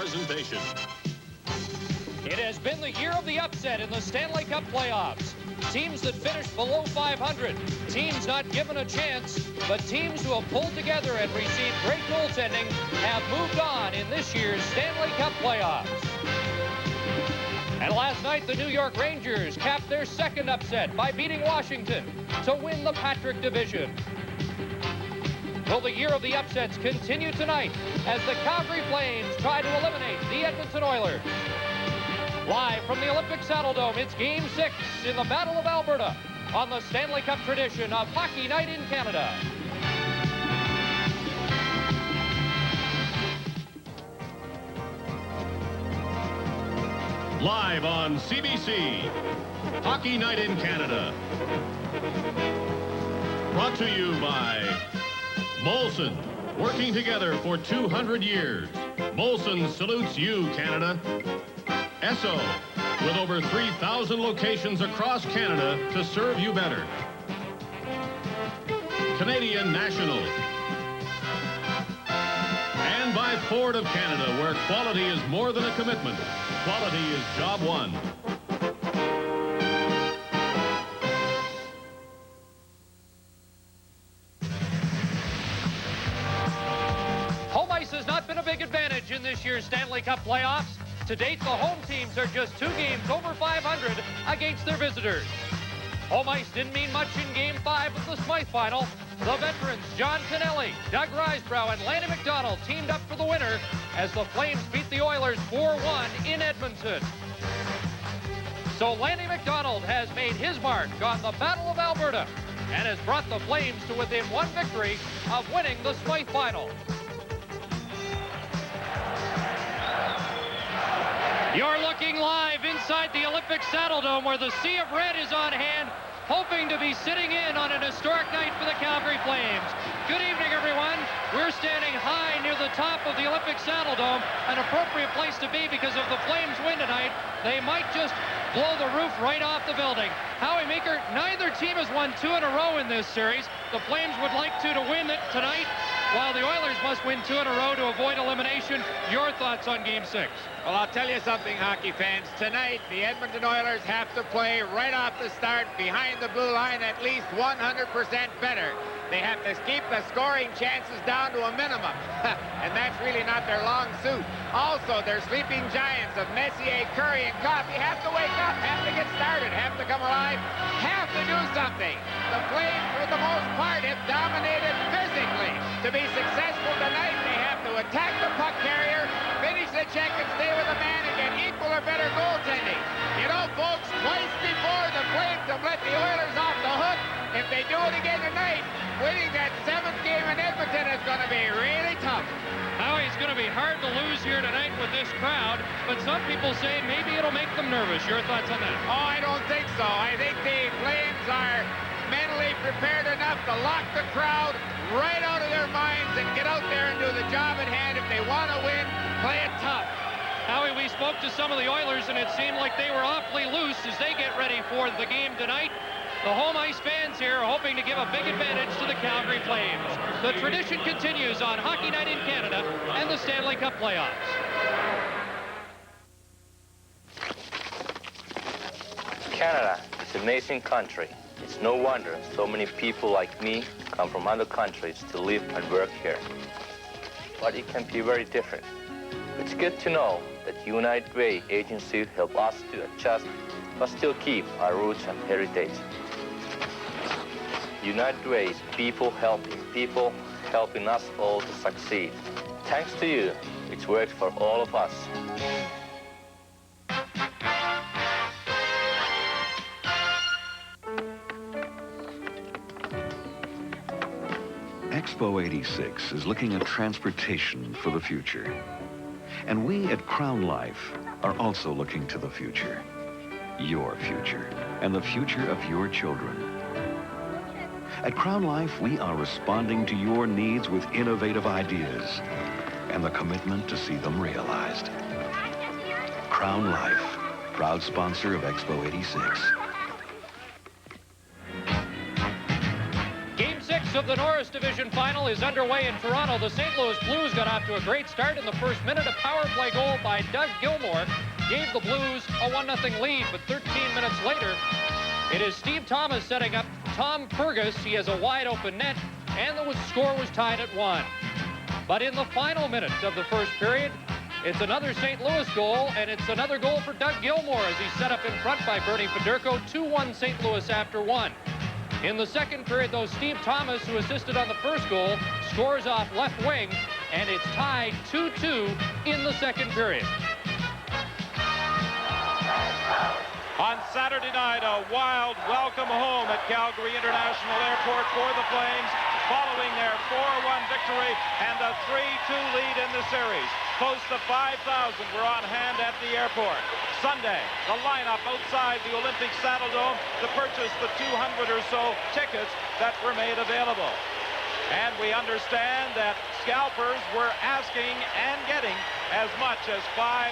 presentation. It has been the year of the upset in the Stanley Cup playoffs. Teams that finished below 500, teams not given a chance, but teams who have pulled together and received great goaltending have moved on in this year's Stanley Cup playoffs. And last night, the New York Rangers capped their second upset by beating Washington to win the Patrick Division. Will the year of the upsets continue tonight as the Calgary Flames try to eliminate the Edmonton Oilers? Live from the Olympic Saddledome, it's Game 6 in the Battle of Alberta on the Stanley Cup tradition of Hockey Night in Canada. Live on CBC, Hockey Night in Canada. Brought to you by Molson, working together for 200 years. Molson salutes you, Canada. Esso, with over 3,000 locations across Canada to serve you better. Canadian National. And by Ford of Canada, where quality is more than a commitment. Quality is job one. Home ice has not been a big advantage in this year's Stanley Cup playoffs. To date, the home teams are just 2 games over 500 against their visitors. Home ice didn't mean much in Game 5 of the Smythe final. The veterans John Kennelly, Doug Risebrough, and Lanny McDonald teamed up for the winner as the Flames beat the Oilers 4-1 in Edmonton. So Lanny McDonald has made his mark on the Battle of Alberta and has brought the Flames to within 1 victory of winning the Smythe final. You're looking live inside the Olympic Saddledome where the Sea of Red is on hand, hoping to be sitting in on an historic night for the Calgary Flames. Good evening, everyone. We're standing high near the top of the Olympic Saddledome, an appropriate place to be because if the Flames win tonight, they might just blow the roof right off the building. Howie Meeker, neither team has won 2 in a row in this series. The Flames would like to win it tonight, while the Oilers must win 2 in a row to avoid elimination. Your thoughts on Game 6? Well, I'll tell you something, hockey fans. Tonight, the Edmonton Oilers have to play right off the start behind the blue line at least 100% better. They have to keep the scoring chances down to a minimum, and that's really not their long suit. Also, their sleeping giants of Messier, Curry, and Coffey have to wake up, have to get started, have to come alive, have to do something. The Flames, for the most part, have dominated physically. To be successful tonight, they have to attack the puck carrier, finish the check, and stay with the man and get equal or better goaltending. You know, folks, twice before the Flames have let the Oilers off the hook. If they do it again tonight, winning that 7th game in Edmonton is going to be really tough. Howie's going to be hard to lose here tonight with this crowd, but some people say maybe it'll make them nervous. Your thoughts on that? Oh, I don't think so. I think the Flames are mentally prepared enough to lock the crowd right out of their minds and get out there and do the job at hand. If they want to win, play it tough. Howie, we spoke to some of the Oilers, and it seemed like they were awfully loose as they get ready for the game tonight. The home ice fans here are hoping to give a big advantage to the Calgary Flames. The tradition continues on Hockey Night in Canada and the Stanley Cup playoffs. Canada is an amazing country. It's no wonder so many people like me come from other countries to live and work here. But it can be very different. It's good to know that United Way agency help us to adjust but still keep our roots and heritage. United Way is people, helping us all to succeed. Thanks to you, it's worked for all of us. Expo 86 is looking at transportation for the future. And we at Crown Life are also looking to the future. Your future, and the future of your children. At Crown Life, we are responding to your needs with innovative ideas and the commitment to see them realized. Crown Life, proud sponsor of Expo 86. Game 6 6 of the Norris Division Final is underway in Toronto. The St. Louis Blues got off to a great start in the first minute. A power play goal by Doug Gilmour gave the Blues a 1-0 lead, but 13 minutes later, it is Steve Thomas setting up Tom Fergus. He has a wide open net, and the score was tied at 1. But in the final minute of the first period, it's another St. Louis goal, and it's another goal for Doug Gilmour as he's set up in front by Bernie Federko. 2-1 St. Louis after 1. In the second period, though, Steve Thomas, who assisted on the first goal, scores off left wing, and it's tied 2-2 in the second period. On Saturday night, a wild welcome home at Calgary International Airport for the Flames, following their 4-1 victory and a 3-2 lead in the series. Close to 5,000 were on hand at the airport. Sunday, the lineup outside the Olympic Saddledome to purchase the 200 or so tickets that were made available. And we understand that scalpers were asking and getting as much as $500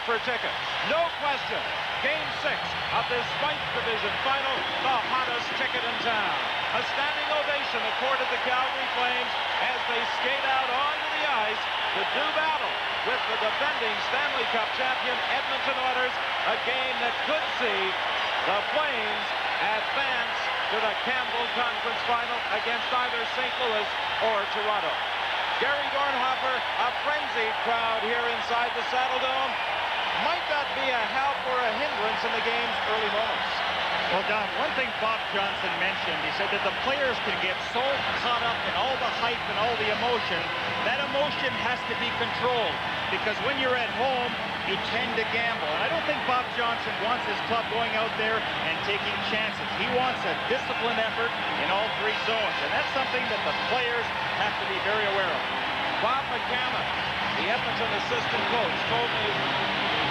per ticket. No question, Game 6 of this Smythe Division Final, the hottest ticket in town. A standing ovation accorded the Calgary Flames as they skate out onto the ice to do battle with the defending Stanley Cup champion Edmonton Oilers, a game that could see the Flames advance to the Campbell Conference Final against either St. Louis or Toronto. Gary Dornhofer, a frenzied crowd here inside the Saddledome. Might that be a help or a hindrance in the game's early moments? Well, Don, one thing Bob Johnson mentioned, he said that the players can get so caught up in all the hype and all the emotion, that emotion has to be controlled, because when you're at home, you tend to gamble. And I don't think Bob Johnson wants his club going out there and taking chances. He wants a disciplined effort in all 3 zones, and that's something that the players have to be very aware of. Bob McCammon, the Edmonton assistant coach, told me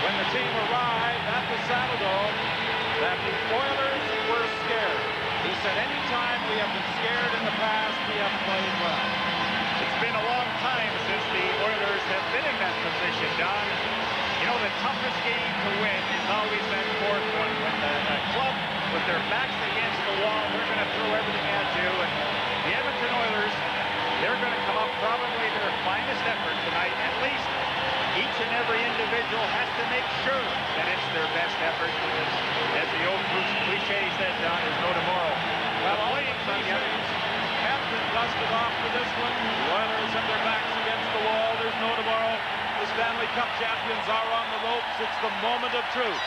when the team arrived at the Saddledome that the Oilers were scared. He said, anytime we have been scared in the past, we have played well. It's been a long time since the Oilers have been in that position, Don. You know, the toughest game to win is always that 4th one, when the club, with their backs against the wall, they're going to throw everything at you. And the Edmonton Oilers, they're going to come up probably their finest effort tonight. At least each and every individual has to make sure that it's their best effort. As the old cliche says, Don, there's no tomorrow. Well, all the cliches have been dusted off for this one. The Oilers have their backs against the wall. There's no tomorrow. The Stanley Cup champions are on the ropes. It's the moment of truth.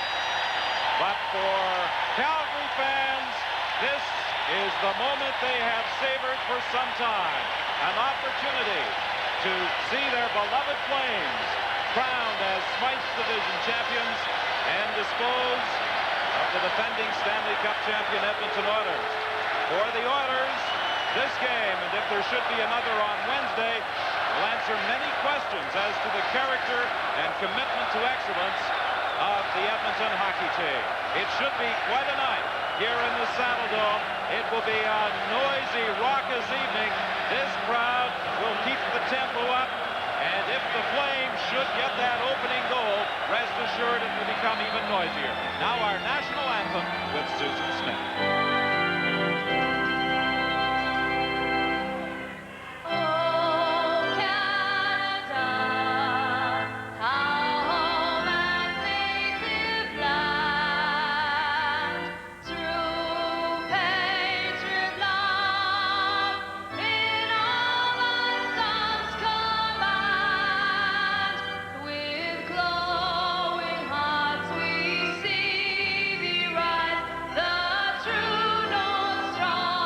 But for Calgary fans, this is the moment they have savored for some time. An opportunity to see their beloved Flames crowned as Smythe Division champions and dispose of the defending Stanley Cup champion Edmonton Oilers. For the Oilers, this game, and if there should be another on Wednesday, will answer many questions as to the character and commitment to excellence of the Edmonton hockey team. It should be quite a night here in the Saddledome. It will be a noisy, raucous evening. This crowd will keep the tempo up, and if the Flames should get that opening goal, rest assured it will become even noisier. Now our national anthem with Susan Smith. The true North Star.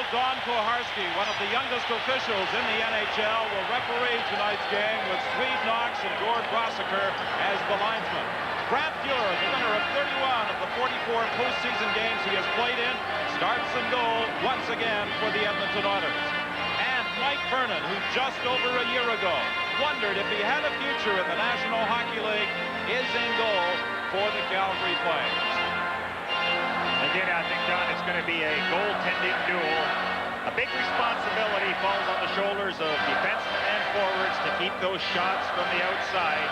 Don Koharski, one of the youngest officials in the NHL, will referee tonight's game with Swede Knox and Gord Brosiker as the linesmen. Grant Fuhrer, the winner of 31 of the 44 postseason games he has played in, starts in goal once again for the Edmonton Oilers. And Mike Vernon, who just over a year ago wondered if he had a future in the National Hockey League, is in goal for the Calgary Flames. Again, I think, John, it's going to be a goaltending duel. A big responsibility falls on the shoulders of defensemen and forwards to keep those shots from the outside.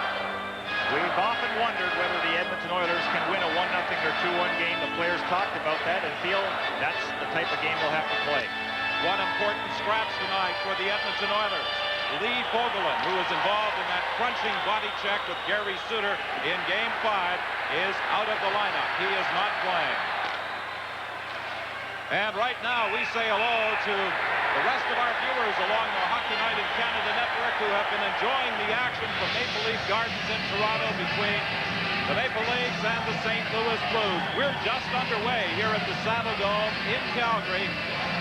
We've often wondered whether the Edmonton Oilers can win a 1-0 or 2-1 game. The players talked about that and feel that's the type of game they'll have to play. One important scratch tonight for the Edmonton Oilers. Lee Fogelin, who was involved in that crunching body check with Gary Suter in Game 5, is out of the lineup. He is not playing. And right now, we say hello to the rest of our viewers along the Hockey Night in Canada network who have been enjoying the action from Maple Leaf Gardens in Toronto between the Maple Leafs and the St. Louis Blues. We're just underway here at the Saddle Dome in Calgary.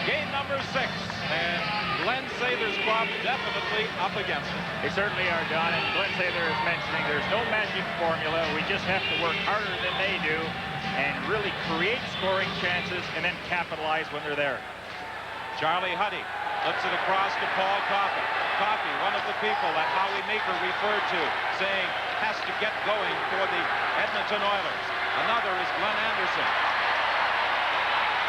Game number 6, and Glenn Sather's club definitely up against it. They certainly are, John, and Glenn Sather is mentioning there's no magic formula. We just have to work harder than they do and really create scoring chances and then capitalize when they're there. Charlie Huddy flips it across to Paul Coffey. Coffey, one of the people that Howie Meeker referred to, saying has to get going for the Edmonton Oilers. Another is Glenn Anderson.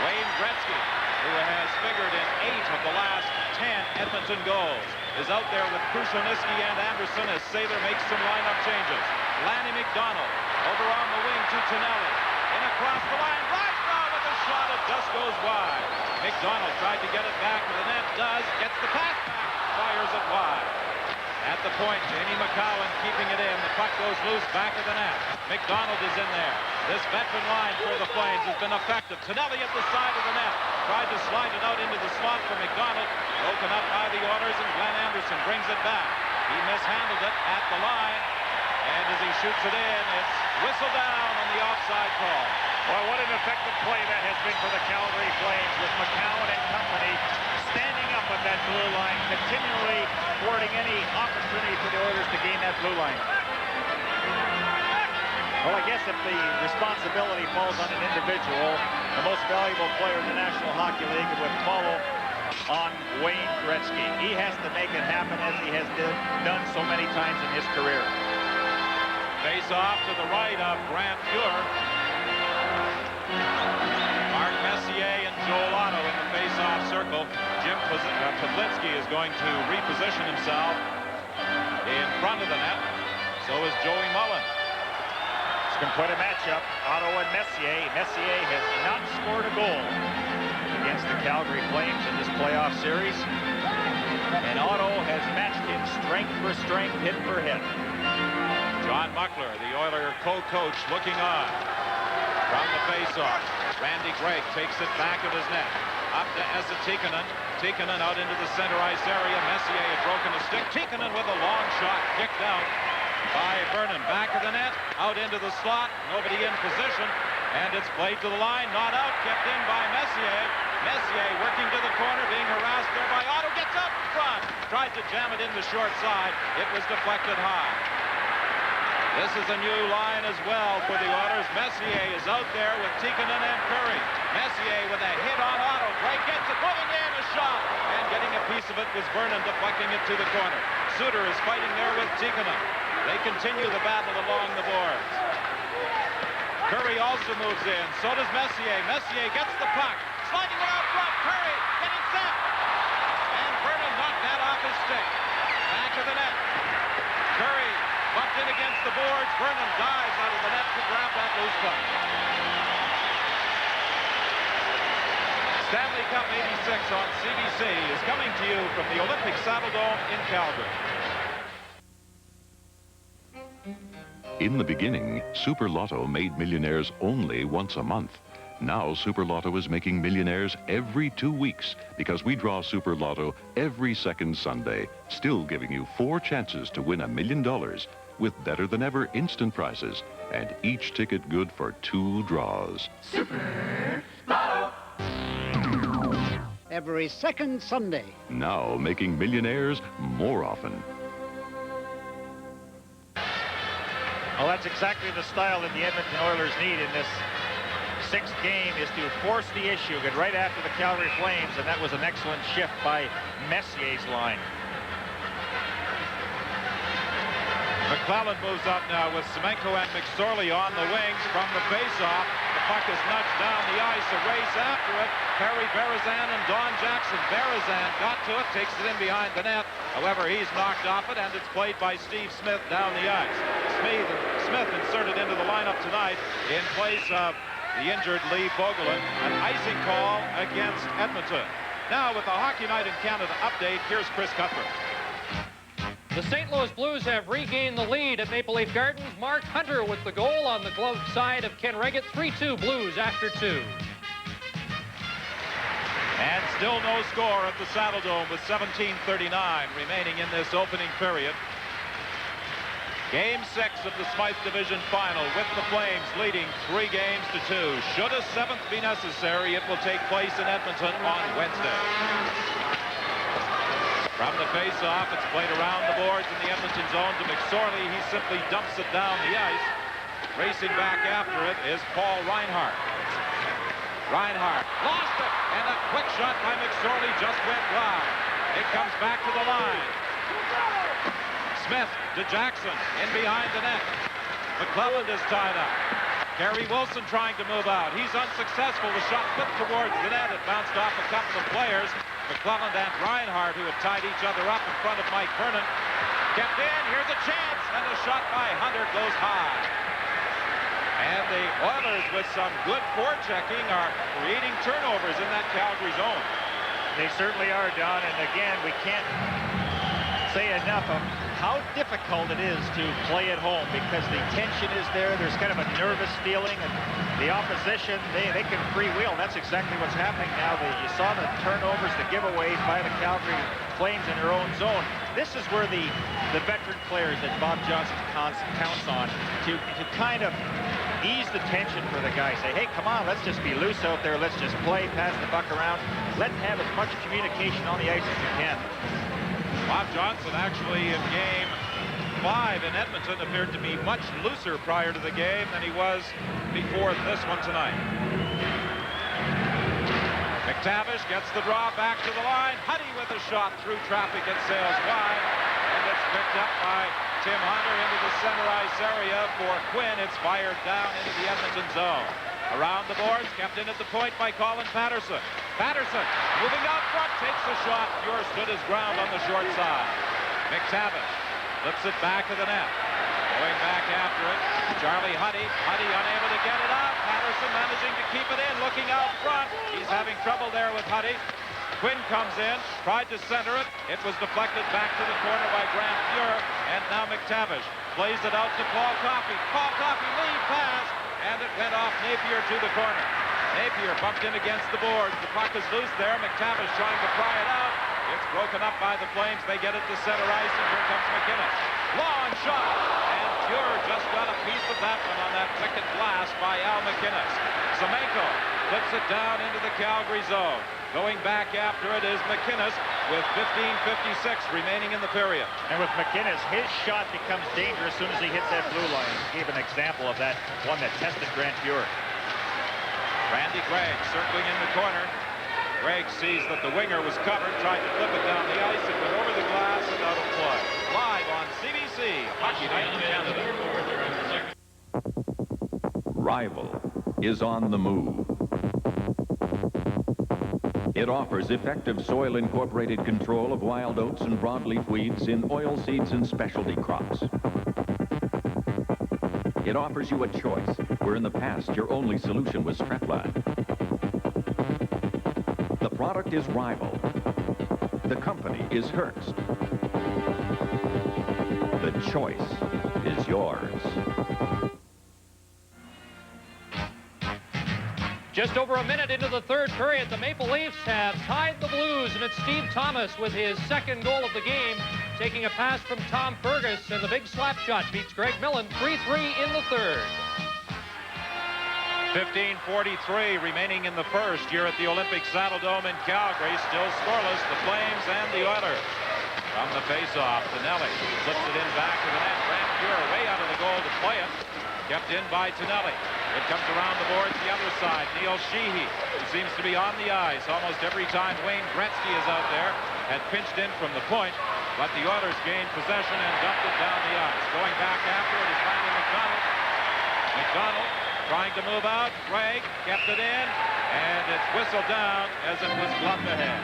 Wayne Gretzky, who has figured in 8 of the last 10 Edmonton goals, is out there with Krushelnyski and Anderson as Sather makes some lineup changes. Lanny McDonald over on the wing to Tonelli. In across the line, right now with a shot, it just goes wide. McDonald tried to get it back to the net, gets the pass back, fires it wide. At the point, Jamie McCowan keeping it in. The puck goes loose back of the net. McDonald is in there. This veteran line for the Flames has been effective. Tonelli at the side of the net. Tried to slide it out into the slot for McDonald. Broken up by the Oilers, and Glenn Anderson brings it back. He mishandled it at the line. And as he shoots it in, it's whistled down on the offside call. Well, what an effective play that has been for the Calgary Flames with McCowan and company standing up at that blue line, continually thwarting any opportunity for the Oilers to gain that blue line. Well, I guess if the responsibility falls on an individual, the most valuable player in the National Hockey League would follow on Wayne Gretzky. He has to make it happen as he has done so many times in his career. Face off to the right of Grant Fuhrer. Mark Messier and Joel Otto in the face-off circle. Jim Pavlitsky is going to reposition himself in front of the net. So is Joey Mullen. It's been quite a matchup. Otto and Messier. Messier has not scored a goal against the Calgary Flames in this playoff series. And Otto has matched him strength for strength, hit for hit. John Muckler, the Oiler co-coach, looking on from the face-off. Randy Gregg takes it back of his net. Up to Esa Tikkanen. Tikkanen out into the center ice area. Messier had broken a stick. Tikkanen with a long shot kicked out by Vernon. Back of the net, out into the slot. Nobody in position. And it's played to the line. Not out, kept in by Messier. Messier working to the corner, being harassed there by Otto. Gets up in front. Tried to jam it in the short side. It was deflected high. This is a new line as well for the Oilers. Messier is out there with Tikkanen and Curry. Messier with a hit on Otto. Gregg gets it, moving in, a shot. And getting a piece of it was Vernon, deflecting it to the corner. Suter is fighting there with Tikkanen. They continue the battle along the boards. Curry also moves in. So does Messier. Messier gets the puck. Sliding it out front. Curry getting set. And Vernon knocked that off his stick. Back of the net. Curry bumped in against the boards. Vernon dives out of the net to grab that loose puck. Stanley Cup 86 on CBC is coming to you from the Olympic Saddle Dome in Calgary. In the beginning, Super Lotto made millionaires only once a month. Now Super Lotto is making millionaires every 2 weeks because we draw Super Lotto every second Sunday, still giving you 4 chances to win $1 million with better-than-ever instant prizes and each ticket good for 2 draws. Super Lotto. every second Sunday. Now making millionaires more often. Well, that's exactly the style that the Edmonton Oilers need in this sixth game, is to force the issue, get right after the Calgary Flames, and that was an excellent shift by Messier's line. McClellan moves up now with Semenko and McSorley on the wings from the faceoff. The puck is nudged down the ice, a race after it. Perry Berezan and Don Jackson. Berezan got to it, takes it in behind the net. However, he's knocked off it, and it's played by Steve Smythe down the ice. Smythe inserted into the lineup tonight in place of the injured Lee Bogelin. An icing call against Edmonton. Now with the Hockey Night in Canada update, here's Chris Cuthbert. The St. Louis Blues have regained the lead at Maple Leaf Gardens. Mark Hunter with the goal on the gloved side of Ken Reggett. 3-2 Blues after 2. And still no score at the Saddle Dome with 17:39 remaining in this opening period. Game 6 of the Smythe Division Final with the Flames leading 3-2. Should a 7th be necessary, it will take place in Edmonton on Wednesday. From the face-off, it's played around the boards in the Edmonton zone to McSorley. He simply dumps it down the ice. Racing back after it is Paul Reinhart. Reinhart lost it, and a quick shot by McSorley just went wide. It comes back to the line. Smith to Jackson, in behind the net. McClellan is tied up. Gary Wilson trying to move out. He's unsuccessful. The shot flipped towards the net. It bounced off a couple of players. McClellan and Reinhart, who had tied each other up in front of Mike Vernon, kept in. Here's a chance, and a shot by Hunter goes high. And the Oilers, with some good forechecking, are creating turnovers in that Calgary zone. They certainly are, Don, and again, we can't say enough of how difficult it is to play at home, because the tension is there. There's kind of a nervous feeling, and the opposition, they can freewheel. That's exactly what's happening now. You saw the turnovers, the giveaways by the Calgary Flames in their own zone. This is where the veteran players that Bob Johnson counts on to kind of ease the tension for the guys. Say, hey, come on, let's just be loose out there. Let's just play, pass the buck around. Let's have as much communication on the ice as you can. Bob Johnson actually in game 5 in Edmonton appeared to be much looser prior to the game than he was before this one tonight. McTavish gets the draw back to the line. Huddy with a shot through traffic. It sails wide, and it's picked up by Tim Hunter into the center ice area for Quinn. It's fired down into the Edmonton zone. Around the boards, kept in at the point by Colin Patterson. Patterson moving out front, takes the shot. Muir stood his ground on the short side. McTavish flips it back to the net. Going back after it, Charlie Huddy. Huddy unable to get it out. Patterson managing to keep it in, looking out front. He's having trouble there with Huddy. Quinn comes in, tried to center it. It was deflected back to the corner by Grant Muir. And now McTavish plays it out to Paul Coffey. Paul Coffey lead pass, and it went off Napier to the corner. Napier bumped in against the boards. The puck is loose there. McTavish trying to pry it out. It's broken up by the Flames. They get it to center ice, and here comes McInnes. Long shot, and Muir just got a piece of that one on that second blast by Al McInnes. Semenko flips it down into the Calgary zone. Going back after it is McInnes with 15:56 remaining in the period. And with McInnes, his shot becomes dangerous as soon as he hits that blue line. He gave an example of that, one that tested Grant Muir. Randy Gregg circling in the corner. Gregg sees that the winger was covered, tried to flip it down the ice. It went over the glass and out of play. Live on CBC, Hockey Night in Canada. Rival is on the move. It offers effective soil-incorporated control of wild oats and broadleaf weeds in oilseeds and specialty crops. It offers you a choice, where in the past your only solution was Strepline. The product is Rival. The company is Hearst. The choice is yours. Just over a minute into the third period, the Maple Leafs have tied the Blues, and it's Steve Thomas with his second goal of the game, taking a pass from Tom Fergus, and the big slap shot beats Greg Millen, 3-3 in the third. 15:43 remaining in the first here at the Olympic Saddledome in Calgary. Still scoreless, the Flames and the Oilers. From the face-off, Tonelli flips it in back to the net. Grant Fuhr way out of the goal to play it. Kept in by Tonelli. It comes around the boards the other side. Neil Sheehy, who seems to be on the ice almost every time Wayne Gretzky is out there, had pinched in from the point, but the Oilers gained possession and dumped it down the ice. Going back after it is Randy McDonald. McDonald trying to move out. Gregg kept it in, and it's whistled down as it was gloved ahead.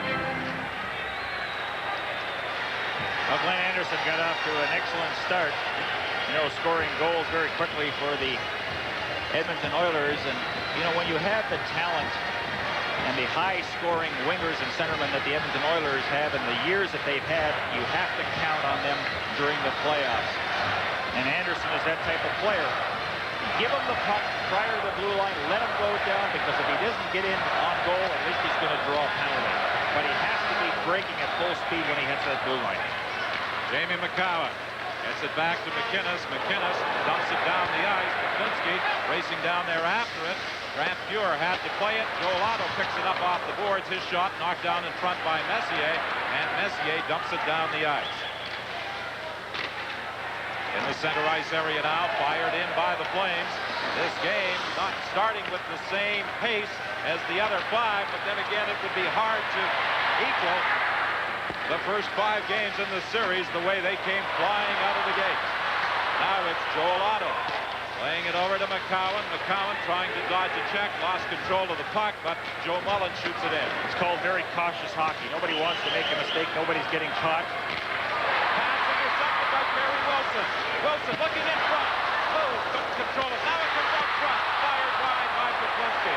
Well, Glenn Anderson got off to an excellent start, scoring goals very quickly for the Edmonton Oilers. And, when you have the talent and the high-scoring wingers and centermen that the Edmonton Oilers have in the years that they've had, you have to count on them during the playoffs. And Anderson is that type of player. Give him the puck prior to the blue line, let him go down, because if he doesn't get in on goal, at least he's going to draw a penalty. But he has to be breaking at full speed when he hits that blue line. Jamie McCowan gets it back to McInnes. McInnes dumps it down the ice. Poplinski racing down there after it. Grant Fuhr had to play it. Joel Otto picks it up off the boards. His shot knocked down in front by Messier, and Messier dumps it down the ice. In the center ice area now, fired in by the Flames. This game not starting with the same pace as the other 5, but then again it would be hard to equal the first 5 games in the series the way they came flying out of the gate. Now it's Joel Otto laying it over to McCowan. McCowan trying to dodge a check, lost control of the puck, but Joe Mullen shoots it in. It's called very cautious hockey. Nobody wants to make a mistake. Nobody's getting caught. Pass intercepted by Barry Wilson. Wilson looking in front. Oh, couldn't control it. Now it comes up front. Fired wide by Poplinski.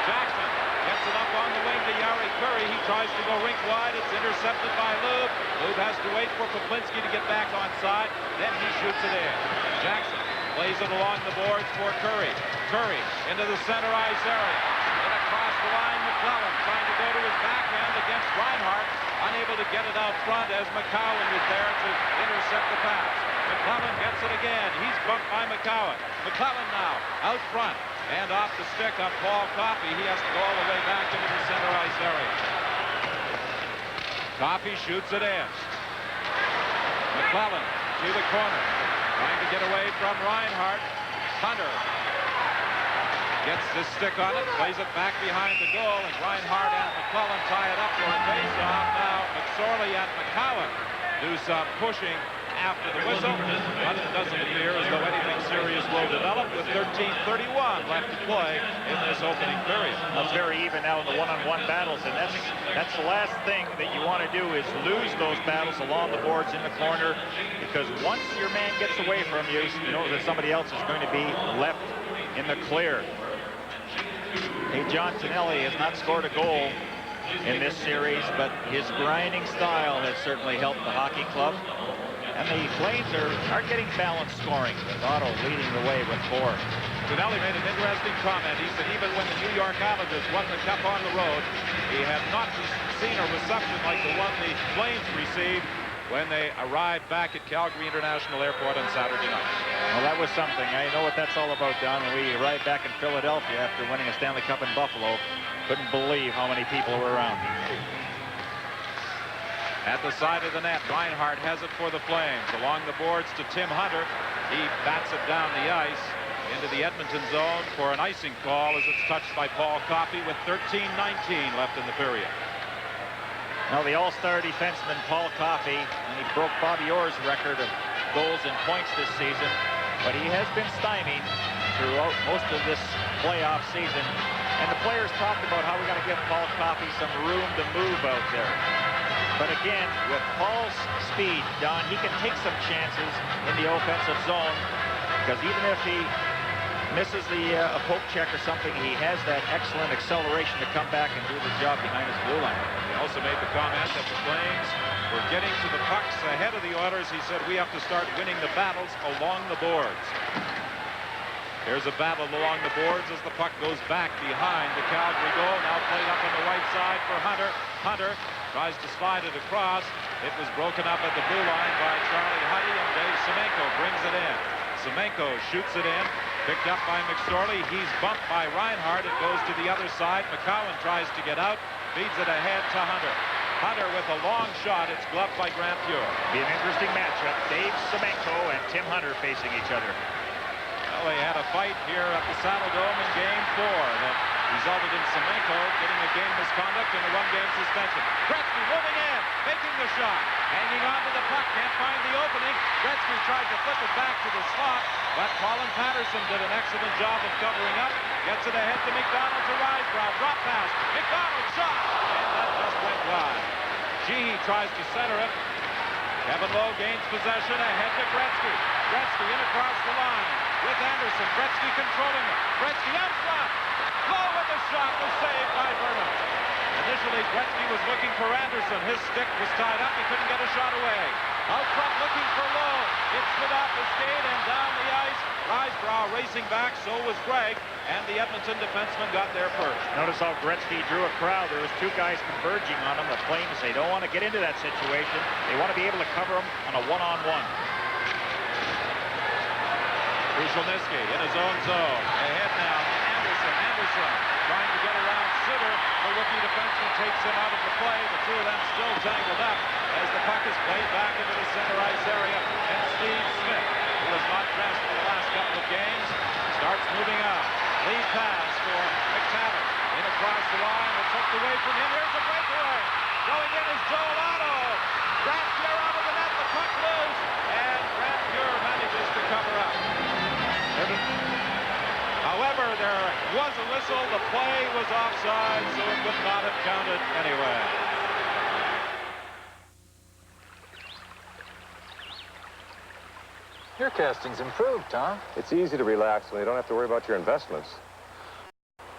Jackson gets it up on the wing to Yari Curry. He tries to go rink wide. It's intercepted by Lube. Lube has to wait for Poplinski to get back on side. Then he shoots it in. Jackson plays it along the boards for Curry. Curry into the center ice area. And across the line, McClellan trying to go to his backhand against Reinhart. Unable to get it out front as McCowan was there to intercept the pass. McClellan gets it again. He's bumped by McCowan. McClellan now out front. And off the stick on Paul Coffey. He has to go all the way back into the center ice area. Coffey shoots it in. McClellan to the corner. Trying to get away from Reinhart. Hunter gets his stick on it. Plays it back behind the goal. And Reinhart and McClellan tie it up for a face-off. Now McSorley and McCowan do some pushing after the whistle, but it doesn't appear as though anything serious will develop with 13:31 left to play in this opening period. It's very even now in the one-on-one battles, and that's the last thing that you want to do is lose those battles along the boards in the corner, because once your man gets away from you, you know that somebody else is going to be left in the clear. Hey, John Tonelli has not scored a goal in this series, but his grinding style has certainly helped the hockey club. And the Flames are getting balanced scoring, with Otto leading the way with 4. Tonelli made an interesting comment. He said even when the New York Islanders won the cup on the road, he had not seen a reception like the one the Flames received when they arrived back at Calgary International Airport on Saturday night. Well, that was something. I know what that's all about, Don. When we arrived back in Philadelphia after winning a Stanley Cup in Buffalo, couldn't believe how many people were around. At the side of the net, Reinhart has it for the Flames. Along the boards to Tim Hunter. He bats it down the ice into the Edmonton zone for an icing call as it's touched by Paul Coffey with 13:19 left in the period. Now the all-star defenseman Paul Coffey, and he broke Bobby Orr's record of goals and points this season, but he has been stymied throughout most of this playoff season. And the players talked about how we got to give Paul Coffey some room to move out there. But again, with Paul's speed, Don, he can take some chances in the offensive zone, because even if he misses a poke check or something, he has that excellent acceleration to come back and do the job behind his blue line. He also made the comment that the Flames were getting to the pucks ahead of the Oilers. He said, we have to start winning the battles along the boards. Here's a battle along the boards as the puck goes back behind the Calgary goal. Now played up on the right side for Hunter. Hunter tries to slide it across. It was broken up at the blue line by Charlie Huddy, and Dave Semenko brings it in. Semenko shoots it in. Picked up by McSorley. He's bumped by Reinhardt. It goes to the other side. McCowan tries to get out. Feeds it ahead to Hunter. Hunter with a long shot. It's gloved by Grant Pure. Be an interesting matchup. Dave Semenko and Tim Hunter facing each other. Well, they had a fight here at the Saddle Dome in Game 4 that resulted in Semenko getting a game misconduct and a one-game suspension. Gretzky moving in, making the shot, hanging on to the puck, can't find the opening. Gretzky tried to flip it back to the slot, but Colin Patterson did an excellent job of covering up. Gets it ahead to McDonald to Risebrough. Drop pass. McDonald shot, and that just went wide. Sheehy tries to center it. Kevin Lowe gains possession ahead to Gretzky. Gretzky in across the line with Anderson. Gretzky controlling it. Gretzky out front. Lowe with the shot was saved by Vernon. Initially, Gretzky was looking for Anderson. His stick was tied up. He couldn't get a shot away. Out front looking for Lowe. It slid off the skate and down the ice. Risebrough racing back. So was Gregg. And the Edmonton defenseman got there first. Notice how Gretzky drew a crowd. There was two guys converging on him. The Flames, they don't want to get into that situation. They want to be able to cover him on a one-on-one. Krushelnyski in his own zone. Ahead now to Anderson. Anderson trying to get around Sutter. The rookie defenseman takes him out of the play. The two of them still tangled up as the puck is played back into the center ice area. And Steve Smith, who has not dressed for the last couple of games, starts moving out. Lead pass for McTavish. In across the line. It's hooked away from him. Here's a breakaway. Going in is Joel Otto. Grant Pure out of the net. The puck loose. And Grant Pure manages to cover up. However, there was a whistle. The play was offside, so it would not have counted anyway. Your casting's improved, Tom. It's easy to relax when you don't have to worry about your investments.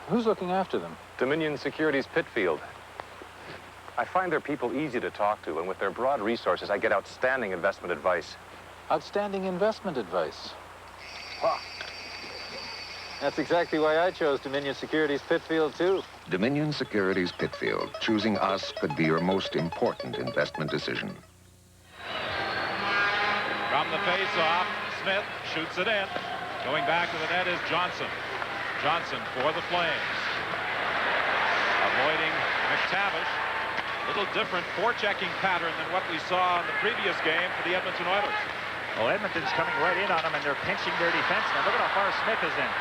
Who's looking after them? Dominion Securities Pitfield. I find their people easy to talk to, and with their broad resources, I get outstanding investment advice. Outstanding investment advice. Wow. That's exactly why I chose Dominion Securities Pitfield, too. Dominion Securities Pitfield. Choosing us could be your most important investment decision. From the face-off, Smith shoots it in. Going back to the net is Johnson. Johnson for the Flames. Avoiding McTavish. A little different forechecking pattern than what we saw in the previous game for the Edmonton Oilers. Well, Edmonton's coming right in on them, and they're pinching their defenseman. Look at how far Smith is in.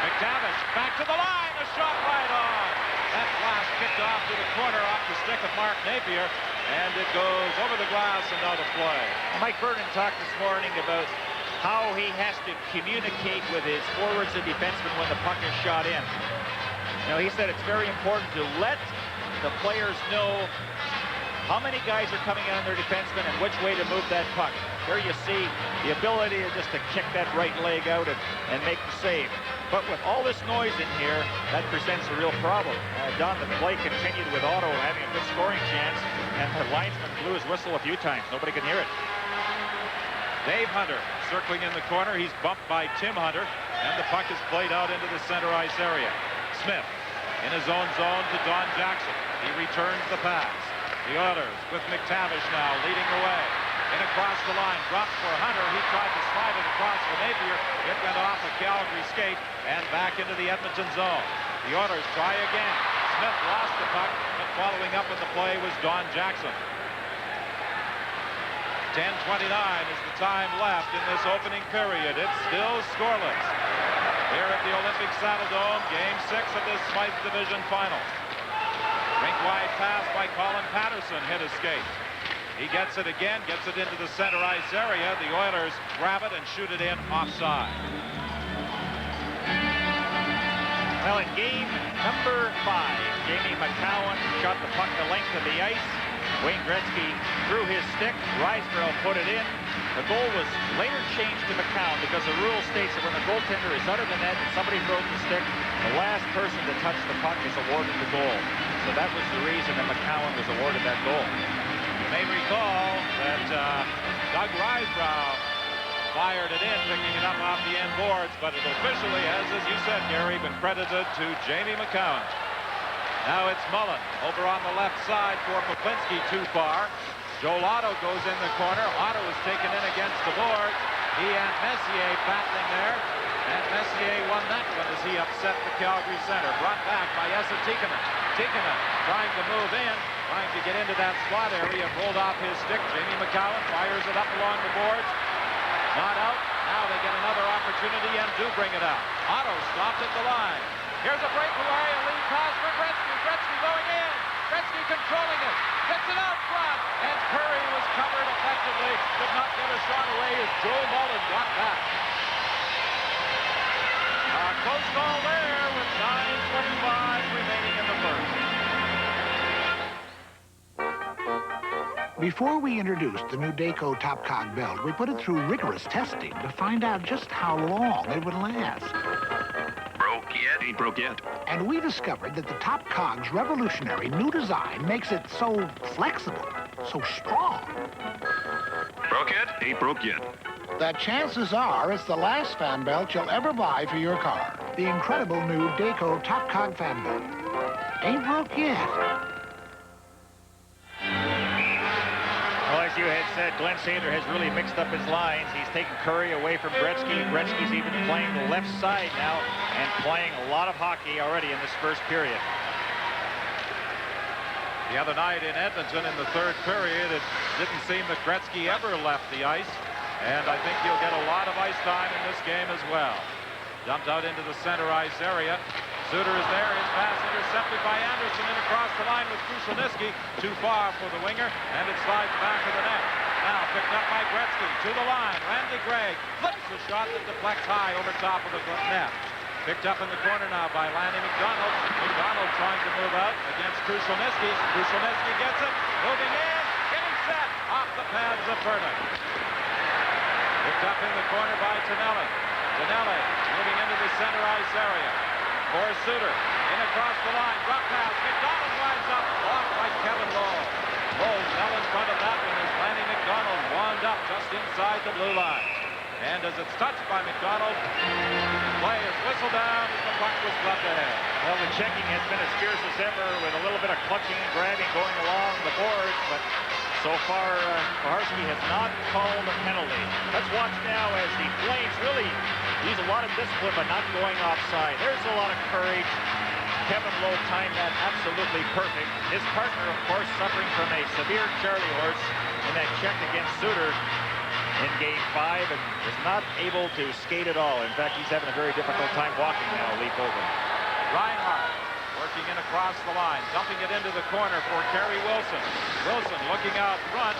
McTavish back to the line. A shot right on. That flash kicked off to the corner off the stick of Mark Napier. And it goes over the glass and out of play. Mike Vernon talked this morning about how he has to communicate with his forwards and defensemen when the puck is shot in. You know, he said it's very important to let the players know how many guys are coming on their defensemen and which way to move that puck. There you see the ability just to kick that right leg out and make the save. But with all this noise in here, that presents a real problem. Don, the play continued with Otto having a good scoring chance, and the linesman blew his whistle a few times. Nobody could hear it. Dave Hunter circling in the corner. He's bumped by Tim Hunter, and the puck is played out into the center ice area. Smith in his own zone to Don Jackson. He returns the pass. The Oilers with McTavish now leading the way. In across the line, dropped for Hunter. He tried to slide it across for Napier. It went off a Calgary skate and back into the Edmonton zone. The Oilers try again. Smith lost the puck, but following up in the play was Don Jackson. 10:29 is the time left in this opening period. It's still scoreless. Here at the Olympic Saddle Dome, Game 6 of this Smythe Division Final. Rink-wide pass by Colin Patterson hit his skate. He gets it again, gets it into the center ice area. The Oilers grab it and shoot it in offside. Well, in game number 5, Jamie McCowan shot the puck the length of the ice. Wayne Gretzky threw his stick. Risebrough put it in. The goal was later changed to McCowan because the rule states that when the goaltender is out of the net and somebody throws the stick, the last person to touch the puck is awarded the goal. So that was the reason that McCowan was awarded that goal. You may recall that Doug Risebrough fired it in, picking it up off the end boards, but it officially has, as you said, Gary, been credited to Jamie McCowan. Now it's Mullen over on the left side for Poplinski, too far. Joel Otto goes in the corner. Otto is taken in against the board. He and Messier battling there. And Messier won that one as he upset the Calgary center. Brought back by Esa Tikkanen. Tikkanen trying to move in, trying to get into that slot area. Rolled off his stick. Jamie McCowan fires it up along the boards. Not out. Now they get another opportunity and do bring it out. Otto stopped at the line. Here's a breakaway, a lead pass for Gretzky. Gretzky going in. Gretzky controlling it. Gets it out front. And Curry was covered effectively. Could not get a shot away as Joe Mullen got back. A close call there with 9:25 remaining in the first. Before we introduced the new Dayco Top Cog belt, we put it through rigorous testing to find out just how long it would last. Broke yet? Ain't broke yet. And we discovered that the Top Cog's revolutionary new design makes it so flexible, so strong. Broke yet? Ain't broke yet. That chances are it's the last fan belt you'll ever buy for your car. The incredible new Dayco Top Cog fan belt. Ain't broke yet. Well, as you had said, Glenn Sather has really mixed up his lines. He's taken Curry away from Gretzky. Gretzky's even playing the left side now and playing a lot of hockey already in this first period. The other night in Edmonton in the third period, it didn't seem that Gretzky ever left the ice. And I think he'll get a lot of ice time in this game as well. Dumped out into the center ice area. Suter is there. His pass intercepted by Anderson and across the line with Krushelnyski. Too far for the winger, and it slides back to the net. Now picked up by Gretzky. To the line. Randy Gregg flips a shot that deflects high over top of the net. Picked up in the corner now by Lanny McDonald. McDonald trying to move out against Krushelnyski. Krushelnyski gets it. Moving in. Getting set. Off the pads of Vernon. Picked up in the corner by Tonelli. Tonelli moving into the center ice area. For Suter. In across the line. Drop pass. McDonald winds up. Blocked by Kevin Lowe. Lowe fell in front of that one as Lanny McDonald wound up just inside the blue line. And as it's touched by McDonald, play is whistled down as the puck was left ahead. Well, the checking has been as fierce as ever with a little bit of clutching and grabbing going along the boards, but so far, Koharski has not called a penalty. Let's watch now as the Flames really use a lot of discipline, but not going offside. There's a lot of courage. Kevin Lowe timed that absolutely perfect. His partner, of course, suffering from a severe Charlie horse in that check against Suter in Game 5 and was not able to skate at all. In fact, he's having a very difficult time walking now, Lee Colvin. Reinhardt working in across the line, dumping it into the corner for Kerry Wilson. Wilson looking out front.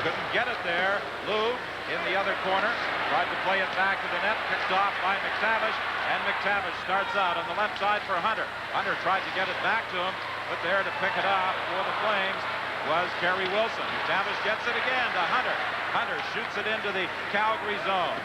Couldn't get it there. Lou in the other corner. Tried to play it back to the net. Picked off by McTavish. And McTavish starts out on the left side for Hunter. Hunter tried to get it back to him. But there to pick it up for the Flames was Kerry Wilson. McTavish gets it again to Hunter. Hunter shoots it into the Calgary zone.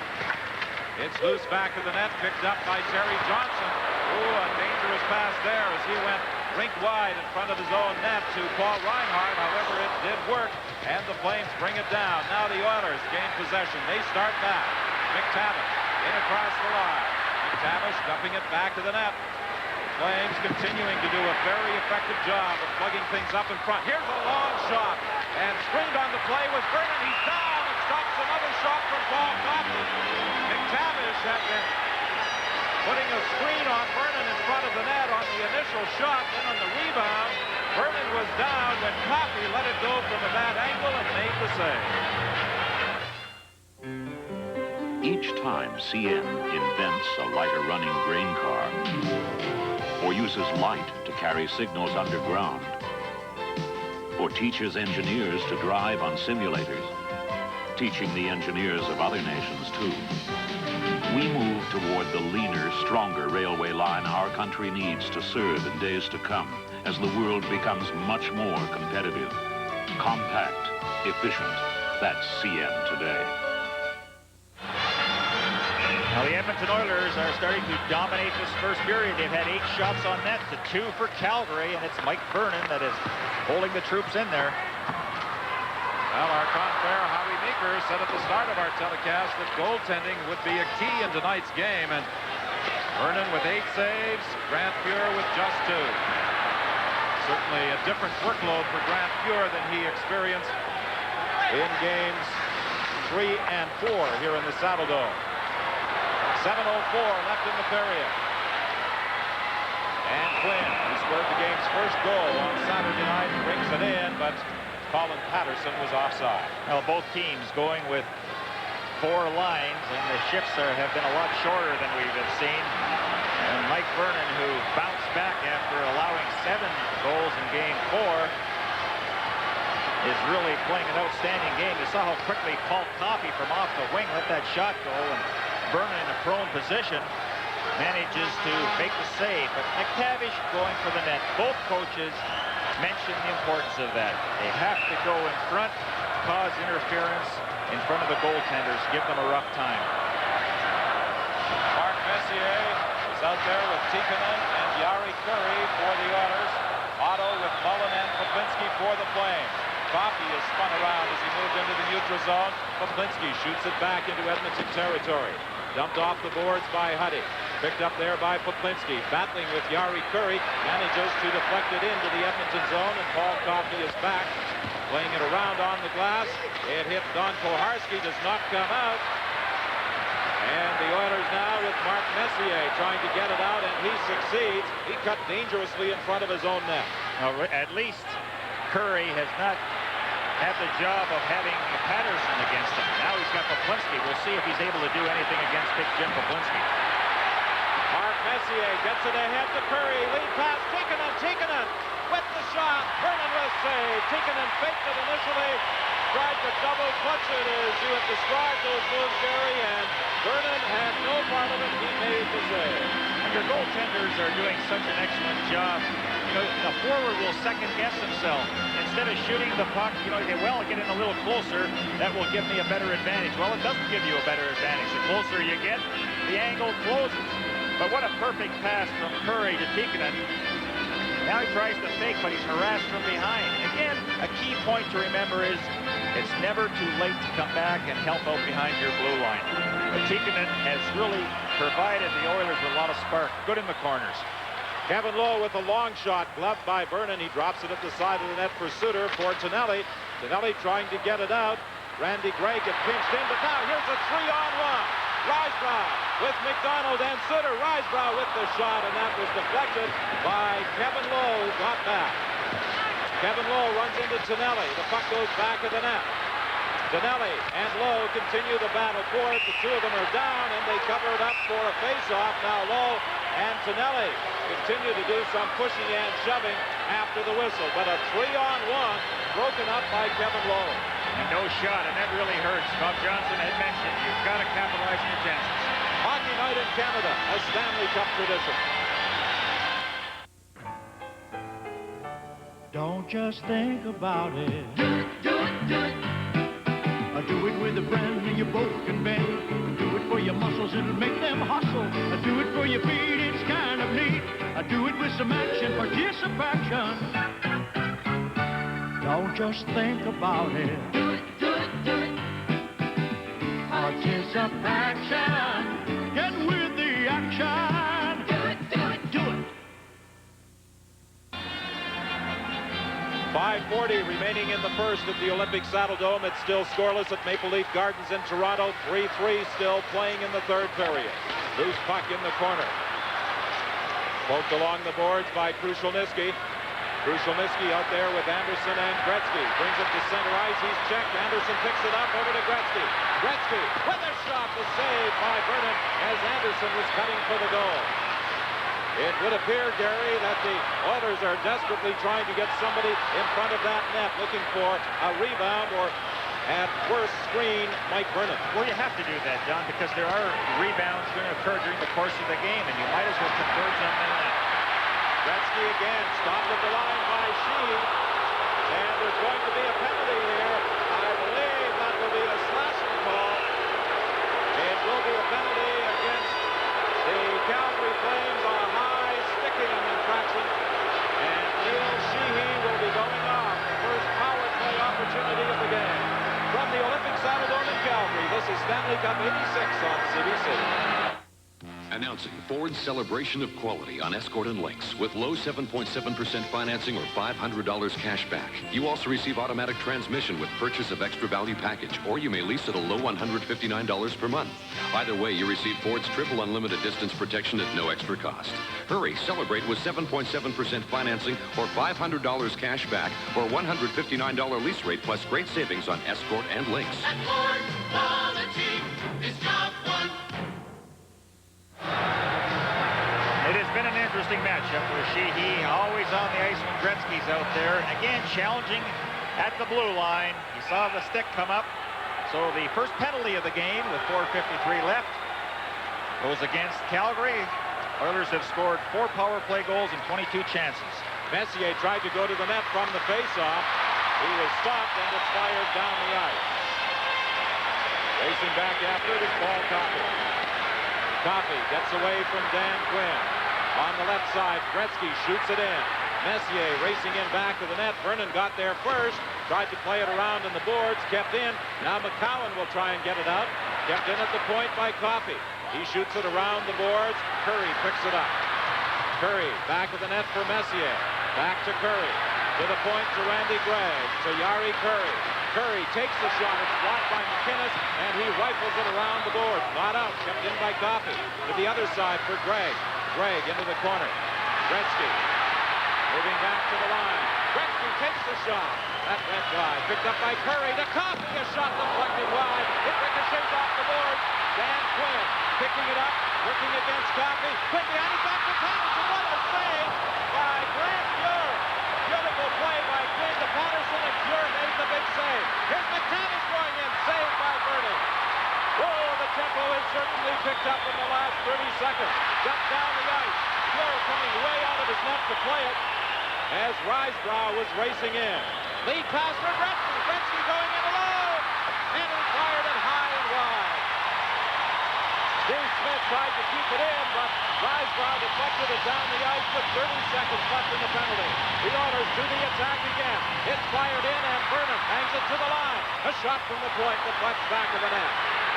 It's loose back to the net, picked up by Terry Johnson. Ooh, a dangerous pass there as he went rink wide in front of his own net to Paul Reinhardt. However, it did work, and the Flames bring it down. Now the Oilers gain possession. They start back. McTavish in across the line. McTavish dumping it back to the net. Flames continuing to do a very effective job of plugging things up in front. Here's a long shot, and screened on the play was Vernon. He's down and stops another shot from Paul Coffey. McTavish had been putting a screen on Vernon in front of the net on the initial shot. Then on the rebound, Vernon was down when Coffey let it go from a bad angle and made the save. Each time CN invents a lighter running grain car or uses light to carry signals underground or teaches engineers to drive on simulators, teaching the engineers of other nations too, we move toward the leaner, stronger railway line our country needs to serve in days to come as the world becomes much more competitive. Compact, efficient, that's CN today. Now the Edmonton Oilers are starting to dominate this first period. They've had 8 shots on net to 2 for Calgary, and it's Mike Vernon that is holding the troops in there. Well, our confrere Howie Meeker said at the start of our telecast that goaltending would be a key in tonight's game, and Vernon with 8 saves, Grant Fuhr with just 2. Certainly a different workload for Grant Fuhr than he experienced in games 3 and 4 here in the Saddledome. 7:04 left in the period. And Quinn, who scored the game's first goal on Saturday night, brings it in, but Colin Patterson was offside. Well, both teams going with 4 lines, and the shifts have been a lot shorter than we have seen. And Mike Vernon, who bounced back after allowing 7 goals in Game 4, is really playing an outstanding game. You saw how quickly Paul Coffey from off the wing let that shot go, and Vernon in a prone position manages to make the save. But McTavish going for the net. Both coaches mentioned the importance of that. They have to go in front, cause interference in front of the goaltenders, give them a rough time. Mark Messier is out there with Tikkanen and Jari Kurri for the Oilers. Otto with Mullen and Poplinski for the Flames. Coffey is spun around as he moved into the neutral zone. Poplinski shoots it back into Edmonton territory. Dumped off the boards by Huddy. Picked up there by Poplinski. Battling with Jari Kurri. Manages to deflect it into the Edmonton zone, and Paul Coffey is back. Playing it around on the glass. It hit Don Koharski. Does not come out. And the Oilers now with Mark Messier trying to get it out, and he succeeds. He cut dangerously in front of his own net. Now, at least Kurri has not had the job of having Patterson against him. Now he's got Poplinski. We'll see if he's able to do anything against Big Jim Poplinski. Mark Messier gets it ahead to Kurri. Lead pass, Tikkanen with the shot. Vernon will save. Tikkanen faked it initially. Tried to double clutch it as you have described those moves, Gary, and Vernon had no part of it. He made the save. And your goaltenders are doing such an excellent job. You know, the forward will second-guess himself. Instead of shooting the puck, you know, they well, get in a little closer. That will give me a better advantage. Well, it doesn't give you a better advantage. The closer you get, the angle closes. But what a perfect pass from Kurri to Tikkanen. Now he tries to fake, but he's harassed from behind. Again, a key point to remember is it's never too late to come back and help out behind your blue line. But Tikkanen has really provided the Oilers with a lot of spark. Good in the corners. Kevin Lowe with a long shot, gloved by Vernon. He drops it at the side of the net for Suter for Tonelli. Tonelli trying to get it out. Randy Gray gets pinched in, but now here's a 3-on-1. Risebrough with McDonald and Suter. Risebrough with the shot, and that was deflected by Kevin Lowe, who got back. Kevin Lowe runs into Tonelli. The puck goes back of the net. Tonelli and Lowe continue the battle for it. The two of them are down, and they cover it up for a face-off. Now Lowe and Tonelli continue to do some pushing and shoving after the whistle. But a 3-on-1 broken up by Kevin Lowe. And no shot, and that really hurts. Bob Johnson had mentioned you've got to capitalize on your chances. Hockey night in Canada, a Stanley Cup tradition. Don't just think about it. Do it. Do it with a friend and you both can bend. Do it for your muscles, it'll make them hustle. Do it for your feet, it's kind of neat. Do it with some action, participation. Don't just think about it. Do it. Participation. Get with the action. Do it. 5:40 remaining in the first at the Olympic Saddledome. It's still scoreless at Maple Leaf Gardens in Toronto. 3-3 still playing in the third period. Loose puck in the corner. Poked along the boards by Krushelnyski. Krushelnyski out there with Anderson and Gretzky. Brings it to center ice. He's checked. Anderson picks it up over to Gretzky. Gretzky with a shot. The save by Vernon as Anderson was cutting for the goal. It would appear, Gary, that the Oilers are desperately trying to get somebody in front of that net, looking for a rebound or, at worst, screen Mike Vernon. Well, you have to do that, Don, because there are rebounds going to occur during the course of the game, and you might as well converge on that net. Gretzky again, stopped at the line by Sheehy, and there's going to be a penalty here. I believe that will be a slashing call. It will be a penalty against the Calgary Flames on a high sticking infraction, and Neil Sheehy will be going off. The first power play opportunity of the game. From the Olympic Saddledome in Calgary, this is Stanley Cup 86 on CBC. Announcing Ford's celebration of quality on Escort and Lynx with low 7.7% financing or $500 cash back. You also receive automatic transmission with purchase of extra value package, or you may lease at a low $159 per month. Either way, you receive Ford's triple unlimited distance protection at no extra cost. Hurry, celebrate with 7.7% financing or $500 cash back or $159 lease rate plus great savings on Escort and Lynx. At Ford, quality is job one. It has been an interesting matchup with Sheehy always on the ice when Gretzky's out there. Again, challenging at the blue line. He saw the stick come up. So the first penalty of the game with 4:53 left goes against Calgary. Oilers have scored 4 power play goals and 22 chances. Messier tried to go to the net from the faceoff. He was stopped and it's fired down the ice. Racing back after it is Paul Coffey. Coffey gets away from Dan Quinn. On the left side, Gretzky shoots it in. Messier racing in back to the net. Vernon got there first. Tried to play it around in the boards. Kept in. Now McCowan will try and get it out. Kept in at the point by Coffey. He shoots it around the boards. Curry picks it up. Curry back of the net for Messier. Back to Curry. To the point to Randy Gregg. To Yari Curry. Curry takes the shot. It's blocked by McInnes, and he rifles it around the board. Not out. Kept in by Coffey. To the other side for Gregg. Gregg into the corner. Gretzky moving back to the line. Gretzky takes the shot. That red fly picked up by Curry. To Coffey. A shot deflected wide. It ricochets off the board. Dan Quinn picking it up. Working against Coffey. Quinn behind it back to Patterson. What a save by Grant Fuhr. Beautiful play by Quinn to Patterson, and Fuhr made the big save. Here's McTavish going in. Saved by Vernon. Oh, the tempo is certainly picked up in the last 30 seconds. Jumped down the ice. Fuhr coming way out of his net to play it as Risebrough was racing in. Lead pass for Gretzky. Gretzky going in alone. And he fired it high and wide. Steve Smythe tried to keep it in, but Risebrough deflected it down the ice with 30 seconds left in the penalty. The Oilers do the attack again. It's fired in, and Vernon hangs it to the line. A shot from the point deflects back of the net.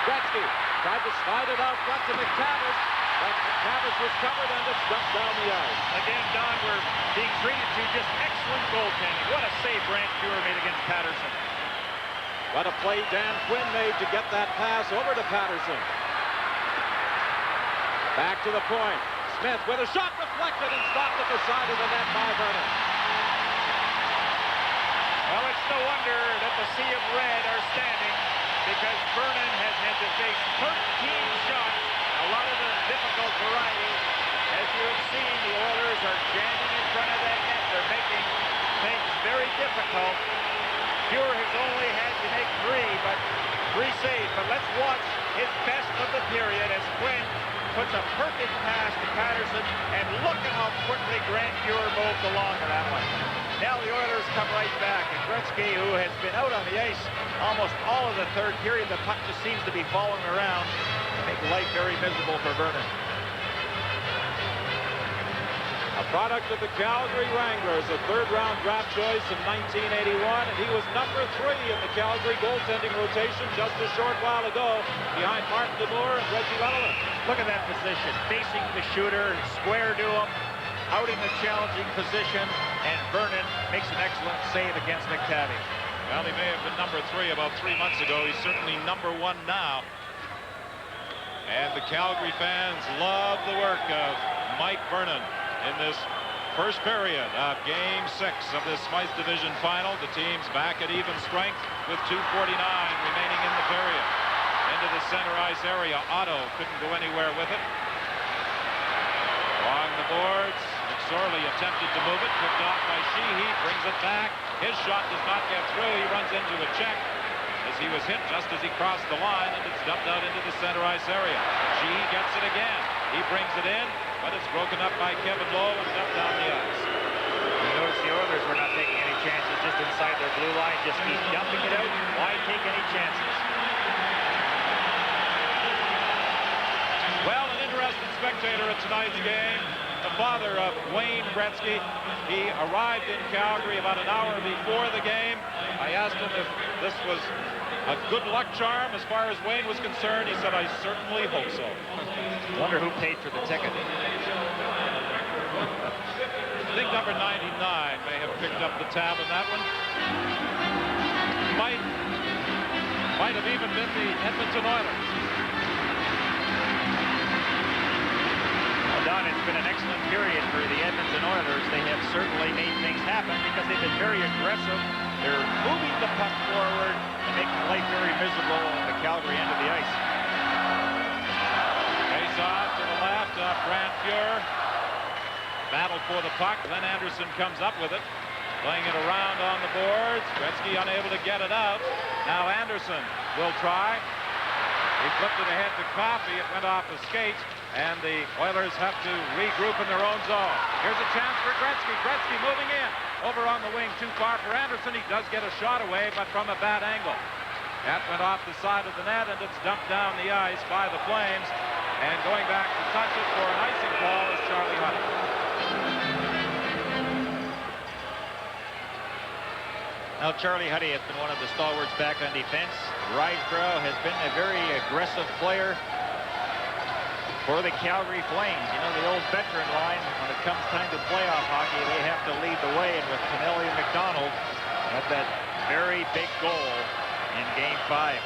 Gretzky tried to slide it out front to McTavish, but McTavish was covered and it's dumped down the ice. Again, Don, we're being treated to just excellent goaltending. What a save Grant Fuhr made against Patterson. What a play Dan Quinn made to get that pass over to Patterson. Back to the point. Smith with a shot deflected and stopped at the side of the net by Vernon. Well, it's no wonder that the Sea of Red are standing, because Vernon has had to face 13 shots, a lot of the difficult variety. As you have seen, the Oilers are jamming in front of that net. They're making things very difficult. Fuhr has only had to make 3 saves, but let's watch his best of the period as Quinn puts a perfect pass to Patterson, and look at how quickly Grant Fuhr moved along to that one. Now the Oilers come right back, and Gretzky, who has been out on the ice almost all of the third period, the puck just seems to be following around, make life very miserable for Vernon. A product of the Calgary Wranglers, a third-round draft choice in 1981, and he was number 3 in the Calgary goaltending rotation just a short while ago, behind Martin DeMoor and Reggie Lemelin. Look at that position, facing the shooter, square to him, out in the challenging position, and Vernon makes an excellent save against McTavish. Well, he may have been number 3 about 3 months ago. He's certainly number 1 now. And the Calgary fans love the work of Mike Vernon in this first period of Game 6 of this Smythe Division Final. The team's back at even strength with 2:49 remaining in the period. Into the center ice area. Otto couldn't go anywhere with it. Along the boards, McSorley attempted to move it, picked off by Sheehy, brings it back. His shot does not get through. He runs into a check as he was hit just as he crossed the line, and it's dumped out into the center ice area. Sheehy gets it again. He brings it in, but it's broken up by Kevin Lowe and dumped down the ice. You notice the Oilers were not taking any chances just inside their blue line, just keep dumping it out. Why take any chances? Well, an interesting spectator at tonight's game. The father of Wayne Gretzky. He arrived in Calgary about an hour before the game. I asked him if this was a good luck charm as far as Wayne was concerned. He said, I certainly hope so. Wonder who paid for the ticket. I think number 99 may have picked up the tab on that one. Might have even been the Edmonton Oilers. Well, Don, it's been an excellent period for the Edmonton Oilers. They have certainly made things happen because they've been very aggressive. They're moving the puck forward and making life very miserable on the Calgary end of the ice. Face off to the left, Brant Fuhr. Battle for the puck. Glenn Anderson comes up with it. Playing it around on the boards. Gretzky unable to get it out. Now Anderson will try. He flipped it ahead to Coffey. It went off the skates. And the Oilers have to regroup in their own zone. Here's a chance for Gretzky. Gretzky moving in. Over on the wing. Too far for Anderson. He does get a shot away, but from a bad angle. That went off the side of the net, and it's dumped down the ice by the Flames. And going back to touch it for an icing call is Charlie Huddy. Now, Charlie Huddy has been one of the stalwarts back on defense. Risebrough has been a very aggressive player for the Calgary Flames. You know, the old veteran line, when it comes time to playoff hockey, they have to lead the way. And with Tonelli and McDonald at that very big goal in Game 5.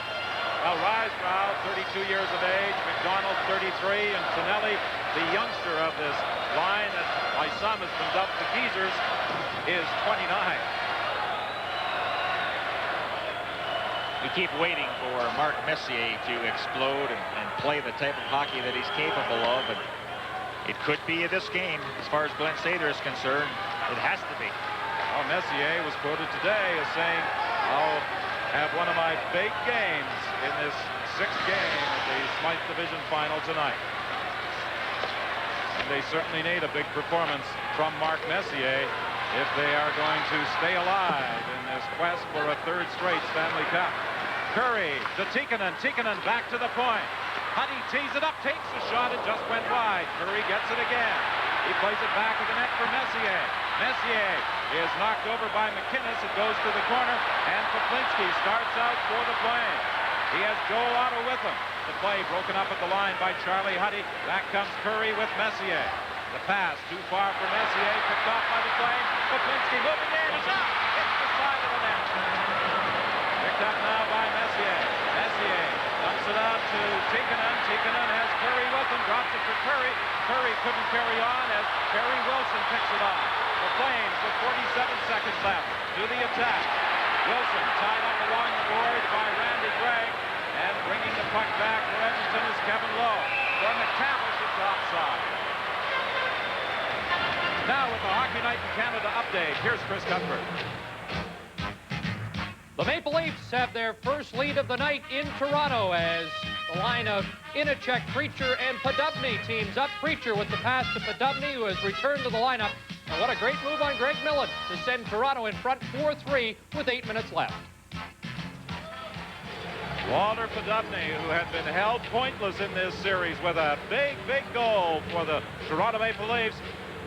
Well, Risebrough, 32 years of age, McDonald, 33, and Tonelli, the youngster of this line that by some has been dubbed the Geezers, is 29. We keep waiting for Mark Messier to explode and play the type of hockey that he's capable of. And it could be this game, as far as Glenn Sather is concerned. It has to be. Well, Messier was quoted today as saying, I'll have one of my big games in this 6th game of the Smythe Division Final tonight. And they certainly need a big performance from Mark Messier if they are going to stay alive in this quest for a 3rd straight Stanley Cup. Curry to Tikkanen. Tikkanen back to the point. Huddy tees it up, takes the shot, and just went wide. Curry gets it again. He plays it back of the net for Messier. Messier is knocked over by McInnes. It goes to the corner, and Poplinski starts out for the Flames. He has Joel Otto with him. The play broken up at the line by Charlie Huddy. Back comes Curry with Messier. The pass too far for Messier, picked off by the Flames. Poplinski moving in, he's out. Hits the side of the net. Picked up now by Messier. Messier dumps it out to Tikkanen. Tikkanen has Curry with him, drops it for Curry. Curry couldn't carry on as Barry Wilson picks it off. The Flames with 47 seconds left to the attack. Wilson tied up along the boards by Randy Gregg, and bringing the puck back for Edmonton is Kevin Lowe. For McTavish, it's offside. Now with the Hockey Night in Canada update, here's Chris Cuthbert. The Maple Leafs have their first lead of the night in Toronto as the line of Inachek, Preacher, and Podubny teams up. Preacher with the pass to Podubny, who has returned to the lineup. And what a great move on Greg Millen to send Toronto in front 4-3 with 8 minutes left. Walter Podubny, who had been held pointless in this series with a big, big goal for the Toronto Maple Leafs.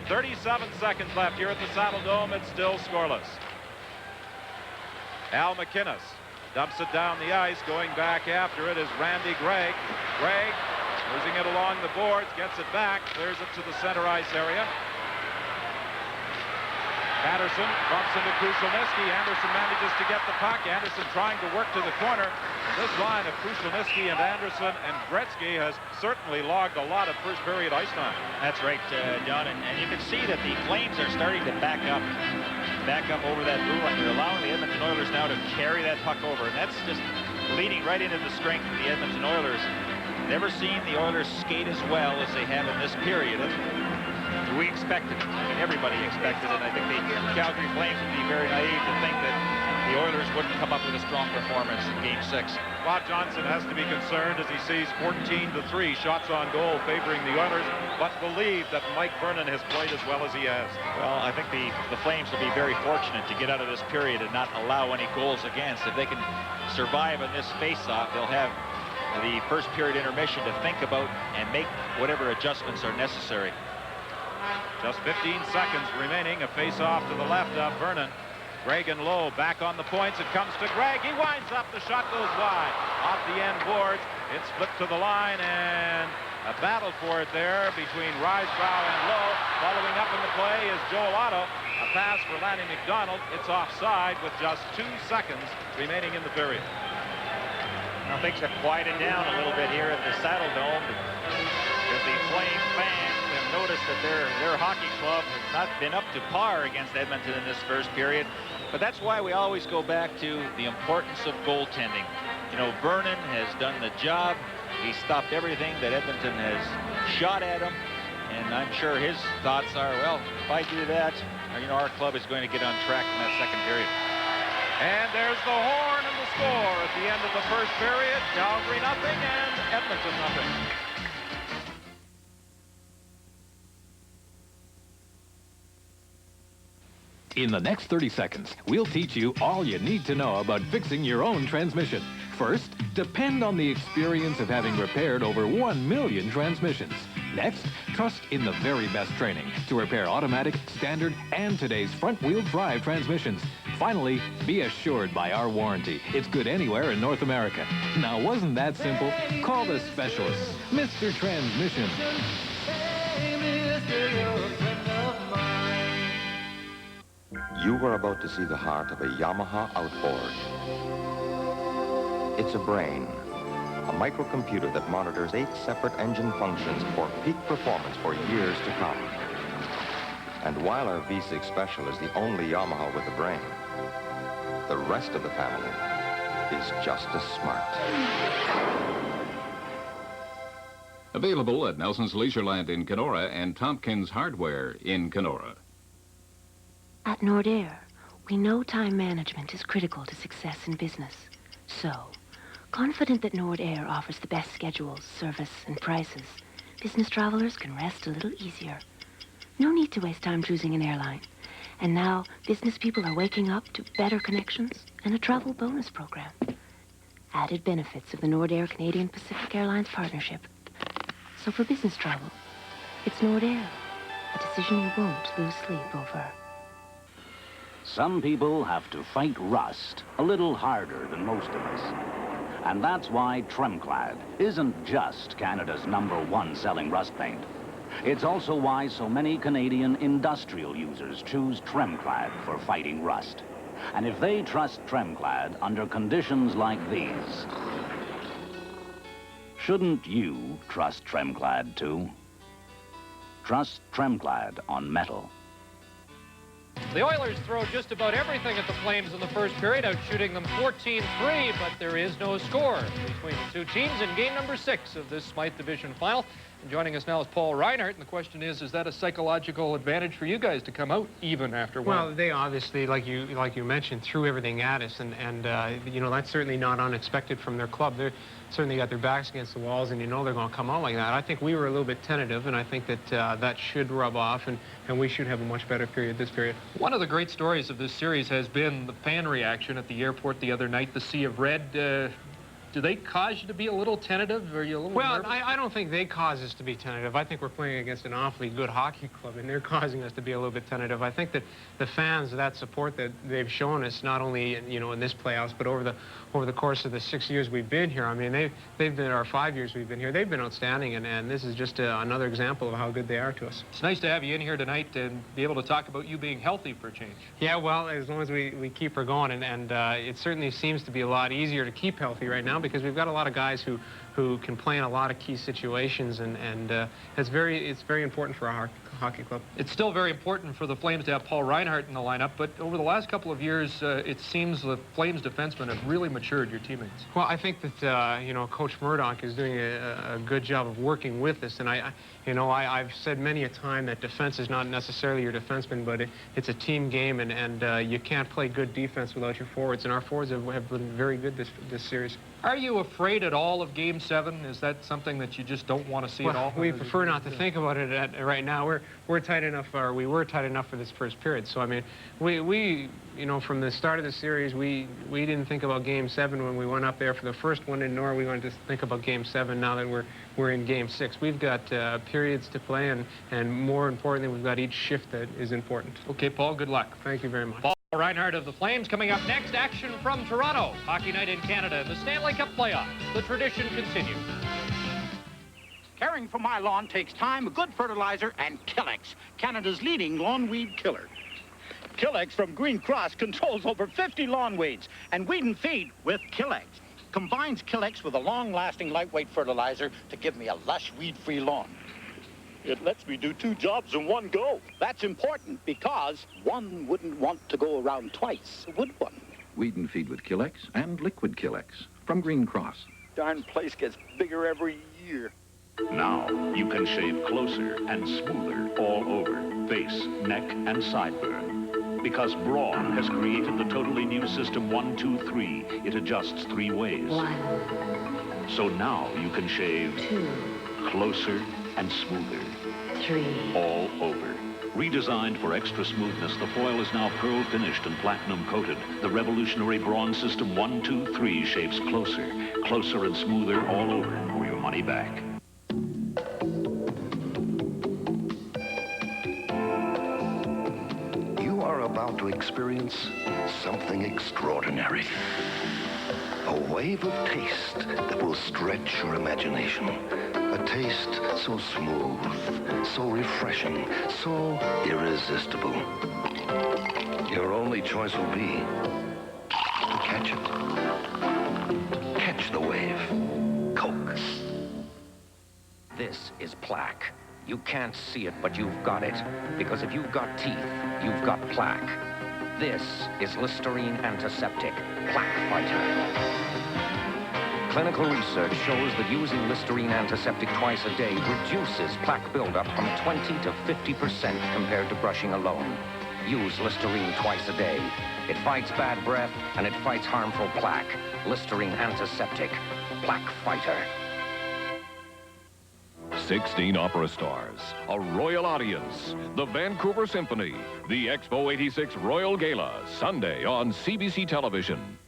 37 seconds left here at the Saddle Dome. It's still scoreless. Al McInnes dumps it down the ice. Going back after it is Randy Gregg. Gregg losing it along the boards, gets it back, clears it to the center ice area. Patterson bumps into Krushelnyski. Anderson manages to get the puck. Anderson trying to work to the corner. This line of Krushelnyski and Anderson and Gretzky has certainly logged a lot of first period ice time. That's right, John, and you can see that the Flames are starting to back up over that blue line. They're allowing the Edmonton Oilers now to carry that puck over, and that's just leading right into the strength of the Edmonton Oilers. Never seen the Oilers skate as well as they have in this period. We expected it. I mean, everybody expected it. I think the Calgary Flames would be very naive to think that the Oilers wouldn't come up with a strong performance in Game 6. Bob Johnson has to be concerned as he sees 14-3 shots on goal favoring the Oilers, but believe that Mike Vernon has played as well as he has. Well, I think the Flames will be very fortunate to get out of this period and not allow any goals against. If they can survive in this face-off, they'll have the first period intermission to think about and make whatever adjustments are necessary. Just 15 seconds remaining. A face-off to the left of Vernon. Gregg and Lowe back on the points. It comes to Gregg. He winds up. The shot goes wide. Off the end boards. It's flipped to the line, and a battle for it there between Risebrough and Lowe. Following up in the play is Joel Otto. A pass for Lanny McDonald. It's offside with just 2 seconds remaining in the period. Now things have quieted down a little bit here at the Saddle Dome because the Flame fans have noticed that their hockey club has not been up to par against Edmonton in this first period. But that's why we always go back to the importance of goaltending. You know, Vernon has done the job. He stopped everything that Edmonton has shot at him. And I'm sure his thoughts are, well, if I do that, you know, our club is going to get on track in that second period. And there's the horn and the score at the end of the first period. Calgary nothing and Edmonton nothing. In the next 30 seconds, we'll teach you all you need to know about fixing your own transmission. First, depend on the experience of having repaired over 1 million transmissions. Next, trust in the very best training to repair automatic, standard, and today's front-wheel drive transmissions. Finally, be assured by our warranty. It's good anywhere in North America. Now, wasn't that simple? Call the specialists, Mr. Transmission. You are about to see the heart of a Yamaha outboard. It's a brain, a microcomputer that monitors 8 separate engine functions for peak performance for years to come. And while our V6 Special is the only Yamaha with a brain, the rest of the family is just as smart. Available at Nelson's Leisureland in Kenora and Tompkins Hardware in Kenora. At Nordair, we know time management is critical to success in business. So, confident that Nordair offers the best schedules, service, and prices, business travelers can rest a little easier. No need to waste time choosing an airline. And now, business people are waking up to better connections and a travel bonus program. Added benefits of the Nordair Canadian Pacific Airlines partnership. So for business travel, it's Nordair, a decision you won't lose sleep over. Some people have to fight rust a little harder than most of us. And that's why Tremclad isn't just Canada's #1 selling rust paint. It's also why so many Canadian industrial users choose Tremclad for fighting rust. And if they trust Tremclad under conditions like these, shouldn't you trust Tremclad too? Trust Tremclad on metal. The Oilers throw just about everything at the Flames in the first period, out shooting them 14-3, but there is no score between the two teams in game number 6 of this Smythe Division final. And joining us now is Paul Reinhardt, and the question is that a psychological advantage for you guys to come out even after one? Well, they obviously, like you mentioned, threw everything at us, and you know, that's certainly not unexpected from their club. They're certainly got their backs against the walls, and you know they're going to come out like that. I think we were a little bit tentative, and I think that that should rub off, and we should have a much better period this period. One of the great stories of this series has been the fan reaction at the airport the other night, the Sea of Red. Do they cause you to be a little tentative? Are you a little nervous? I don't think they cause us to be tentative. I think we're playing against an awfully good hockey club, and they're causing us to be a little bit tentative. I think that the fans, that support that they've shown us, not only in this playoffs, but over the course of the 6 years we've been here. I mean, they've been our 5 years we've been here. They've been outstanding, and this is just another example of how good they are to us. It's nice to have you in here tonight and be able to talk about you being healthy for a change. Yeah, well, as long as we keep her going, and it certainly seems to be a lot easier to keep healthy right now, because we've got a lot of guys who can play in a lot of key situations, and it's very important for our hockey club. It's still very important for the Flames to have Paul Reinhardt in the lineup, but over the last couple of years, it seems the Flames defensemen have really matured, your teammates. Well, I think that Coach Murdoch is doing a good job of working with us, and I've said many a time that defense is not necessarily your defenseman, but it's a team game, and you can't play good defense without your forwards, and our forwards have been very good this series. Are you afraid at all of Game 7? Is that something that you just don't want to see at all? We prefer not to think about it right now. We're tight enough, or we were tight enough for this first period. So I mean, we you know, from the start of the series, we didn't think about Game 7 when we went up there for the first one, nor we wanted to think about Game 7 now that we're in Game 6. We've got periods to play, and more importantly, we've got each shift that is important. Okay, Paul, good luck. Thank you very much. Paul Reinhardt of the Flames coming up next. Action from Toronto. Hockey night in Canada in the Stanley Cup playoffs. The tradition continues. Caring for my lawn takes time, good fertilizer, and Killex, Canada's leading lawn weed killer. Killex from Green Cross controls over 50 lawn weeds, and weed and feed with Killex. Combines Killex with a long-lasting lightweight fertilizer to give me a lush, weed-free lawn. It lets me do 2 jobs in one go. That's important because one wouldn't want to go around twice, would one? Weed and feed with Killex and liquid Killex from Green Cross. Darn place gets bigger every year. Now, you can shave closer and smoother all over, face, neck, and sideburn. Because Braun has created the totally new system 1, 2, 3. It adjusts 3 ways. 1. So now you can shave 2. closer and smoother. 3. All over. Redesigned for extra smoothness, the foil is now pearl finished and platinum coated. The revolutionary Braun system 1, 2, 3 shaves closer and smoother all over for your money back. You are about to experience something extraordinary. A wave of taste that will stretch your imagination. A taste so smooth, so refreshing, so irresistible. Your only choice will be to catch it. Catch the wave. Coke. This is plaque. You can't see it, but you've got it. Because if you've got teeth, you've got plaque. This is Listerine Antiseptic Plaque Fighter. Clinical research shows that using Listerine Antiseptic twice a day reduces plaque buildup from 20 to 50% compared to brushing alone. Use Listerine twice a day. It fights bad breath, and it fights harmful plaque. Listerine Antiseptic Plaque Fighter. 16 opera stars, a royal audience, the Vancouver Symphony, the Expo 86 Royal Gala, Sunday on CBC Television.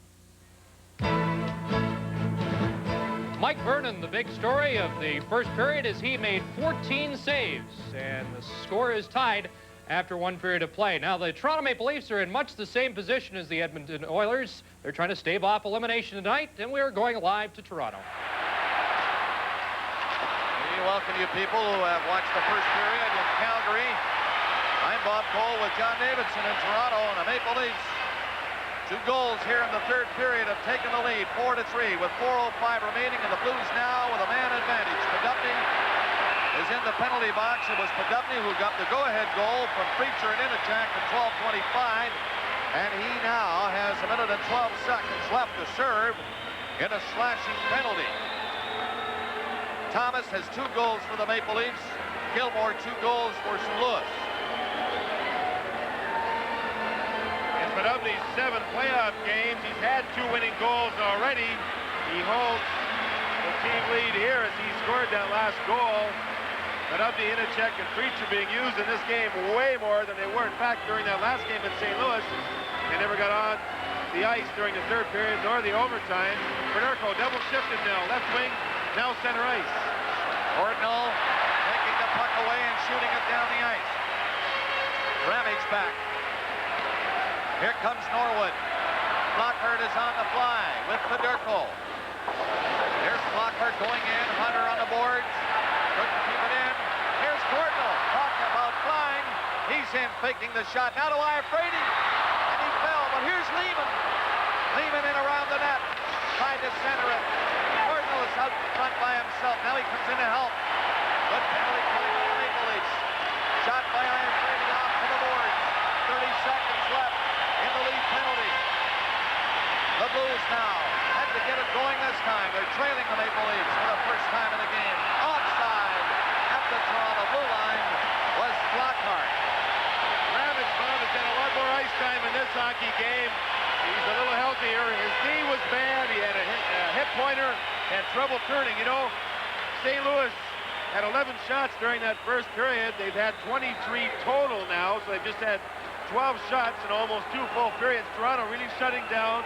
Mike Vernon, the big story of the first period, is he made 14 saves, and the score is tied after 1 period of play. Now, the Toronto Maple Leafs are in much the same position as the Edmonton Oilers. They're trying to stave off elimination tonight, and we're going live to Toronto. We welcome you people who have watched the first period in Calgary. I'm Bob Cole with John Davidson in Toronto, and the Maple Leafs, 2 goals here in the third period, have taken the lead 4-3 with 4:05 remaining, and the Blues now with a man advantage. Podupny is in the penalty box. It was Podupny who got the go-ahead goal from Preacher and Inachak at 12:25, and he now has 1 minute and 12 seconds left to serve in a slashing penalty. Thomas has 2 goals for the Maple Leafs. Gilmore 2 goals for St. Louis. In Podupny's 7 playoff games, he's had 2 winning goals already. He holds the team lead here as he scored that last goal. Podupny, Inachek, and Preacher being used in this game way more than they were. In fact, during that last game in St. Louis, they never got on the ice during the third period nor the overtime. Federko double shifted now, left wing, now center ice. Ordnall taking the puck away and shooting it down the ice. Ramage back. Here comes Norwood. Lockhart is on the fly with Federko. Here's Lockhart going in. Hunter on the boards. Couldn't keep it in. Here's Cordnall. Talking about flying. He's in faking the shot. Now to Iafrate. And he fell. But here's Lehman. Lehman in around the net. Tried to center it. Cordnall is out front by himself. Now he comes in to help. Good penalty coming from the Maple Leafs. Shot by Iafrate off to the boards. 30 seconds left in the lead penalty. The Blues now had to get it going this time. They're trailing the Maple Leafs for the first time in the game. Offside at the Toronto blue line was Lockhart. Ramage has had a lot more ice time in this hockey game. He's a little healthier. His knee was bad. He had a hip pointer had trouble turning. You know, St. Louis had 11 shots during that first period. They've had 23 total now, so they've just had 12 shots in almost 2 full periods. Toronto really shutting down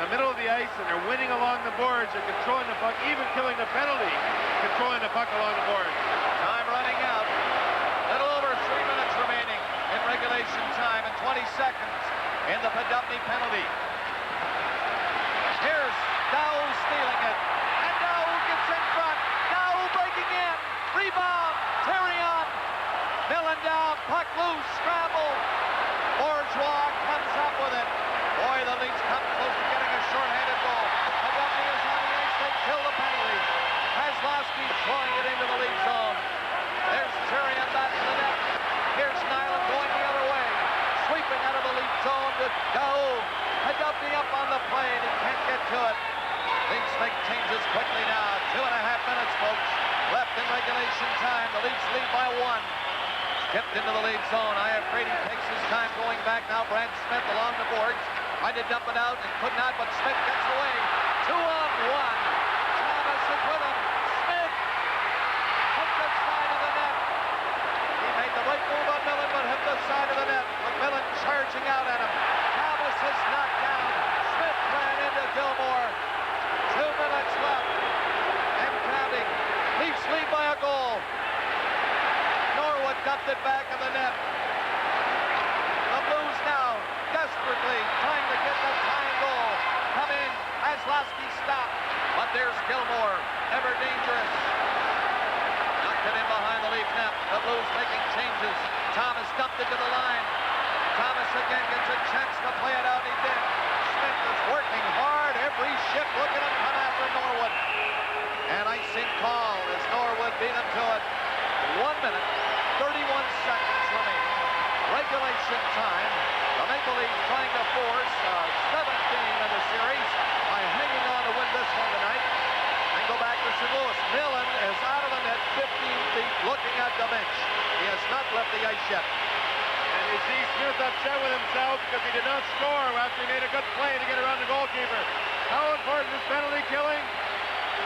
the middle of the ice, and they're winning along the boards. They're controlling the puck, even killing the penalty, controlling the puck along the boards. Time running out. Little over 3 minutes remaining in regulation time and 20 seconds in the Podupny penalty. Here's Dow stealing it. And Dow gets in front. Dow breaking in. Rebound. Terrion. Millen down. Puck loose. Scramble. Bourgeois comes up with it. Boy, the Leafs come close to getting a shorthanded goal. Podupny is on the ice. They kill the penalty. Kozlowski throwing it into the Leaf zone. There's Terrion back to the net. Here's Nyland going the other way. Sweeping out of the Leaf zone with Dow. Podupny up on the plane. He can't get to it. Leafs make changes quickly now. 2.5 minutes, folks, left in regulation time. The Leafs lead by 1. Tipped into the lead zone. Iafrate takes his time going back now. Brad Smythe along the boards. Tried to dump it out and could not, but Smythe gets away. 2-on-1. Thomas is with him. Smythe hit the side of the net. He made the right move on Millen, but hit the side of the net. McMillan charging out at him. Thomas is knocked down. Smythe ran into Gilmore. 2 minutes left. And counting. Leafs lead by a goal. Norwood dumped it back in the net. The Blues now desperately trying to get the tying goal. Come in. Kozlowski stopped. But there's Gilmore. Ever dangerous. Knocked it in behind the Leaf net. The Blues making changes. Thomas dumped it to the line. Thomas again gets a chance to play it out. He did. Smythe is working hard. Every shift looking to come after Norwood. And icing call as Norwood beat him to it. 1 minute, 31 seconds remaining. Regulation time. The Maple Leafs trying to force a 7th game in the series by hanging on to win this one tonight. And go back to St. Louis. Millen is out of the net, 15 feet, looking at the bench. He has not left the ice yet. And you see Smith upset with himself because he did not score after he made a good play to get around the goalkeeper. How important is penalty killing?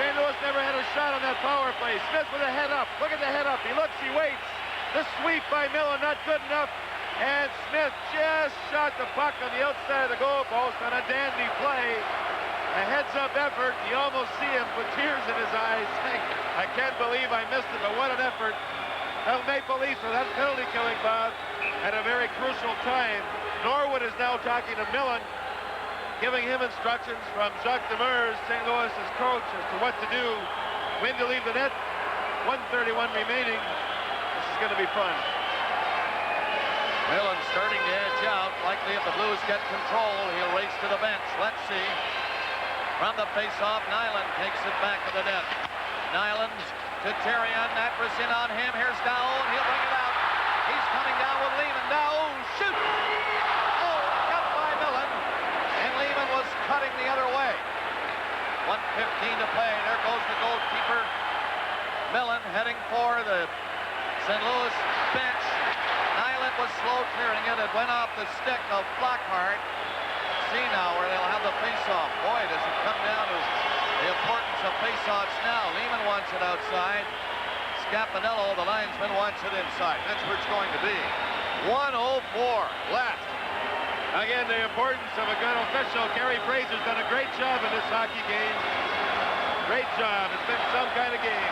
St. Louis never had a shot on that power play. Smith with a head up. Look at the head up. He looks, he waits. The sweep by Millen, not good enough. And Smith just shot the puck on the outside of the goalpost on a dandy play. A heads-up effort. You almost see him put tears in his eyes. I can't believe I missed it, but what an effort. The Maple Leafs for that penalty killing, Bob, at a very crucial time. Norwood is now talking to Millen, giving him instructions from Jacques Demers, St. Louis's coach, as to what to do, when to leave the net. 1:31 remaining. This is going to be fun. Millen starting to edge out. Likely if the Blues get control, he'll race to the bench. Let's see. From the face-off, Nyland takes it back to the net. Nyland to Terrion. That was in on him. Here's Dow, and he'll bring it out. He's coming down with Lehman. Dow, shoot! Oh, cut by Millen. And Lehman was cutting the other way. 1:15 to play. There goes the goalkeeper. Millen heading for the St. Louis bench. Nyland was slow clearing it. It went off the stick of Flockhart. See now where they'll have the face-off. Boy, does it come down to the importance of face-offs now. Lehman wants it outside. Scapinello, the linesman, wants it inside. That's where it's going to be. 1:04 left. Again, the importance of a good official. Gary Fraser's done a great job in this hockey game. Great job. It's been some kind of game.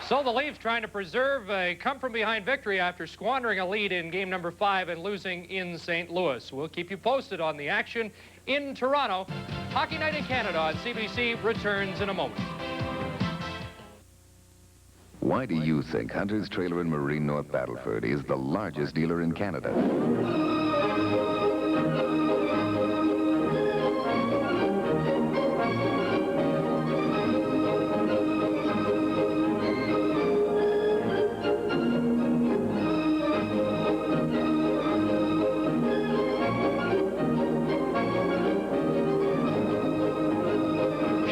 So the Leafs trying to preserve a come-from-behind victory after squandering a lead in game number 5 and losing in St. Louis. We'll keep you posted on the action in Toronto. Hockey Night in Canada on CBC returns in a moment. Why do you think Hunter's Trailer and Marine North Battleford is the largest dealer in Canada?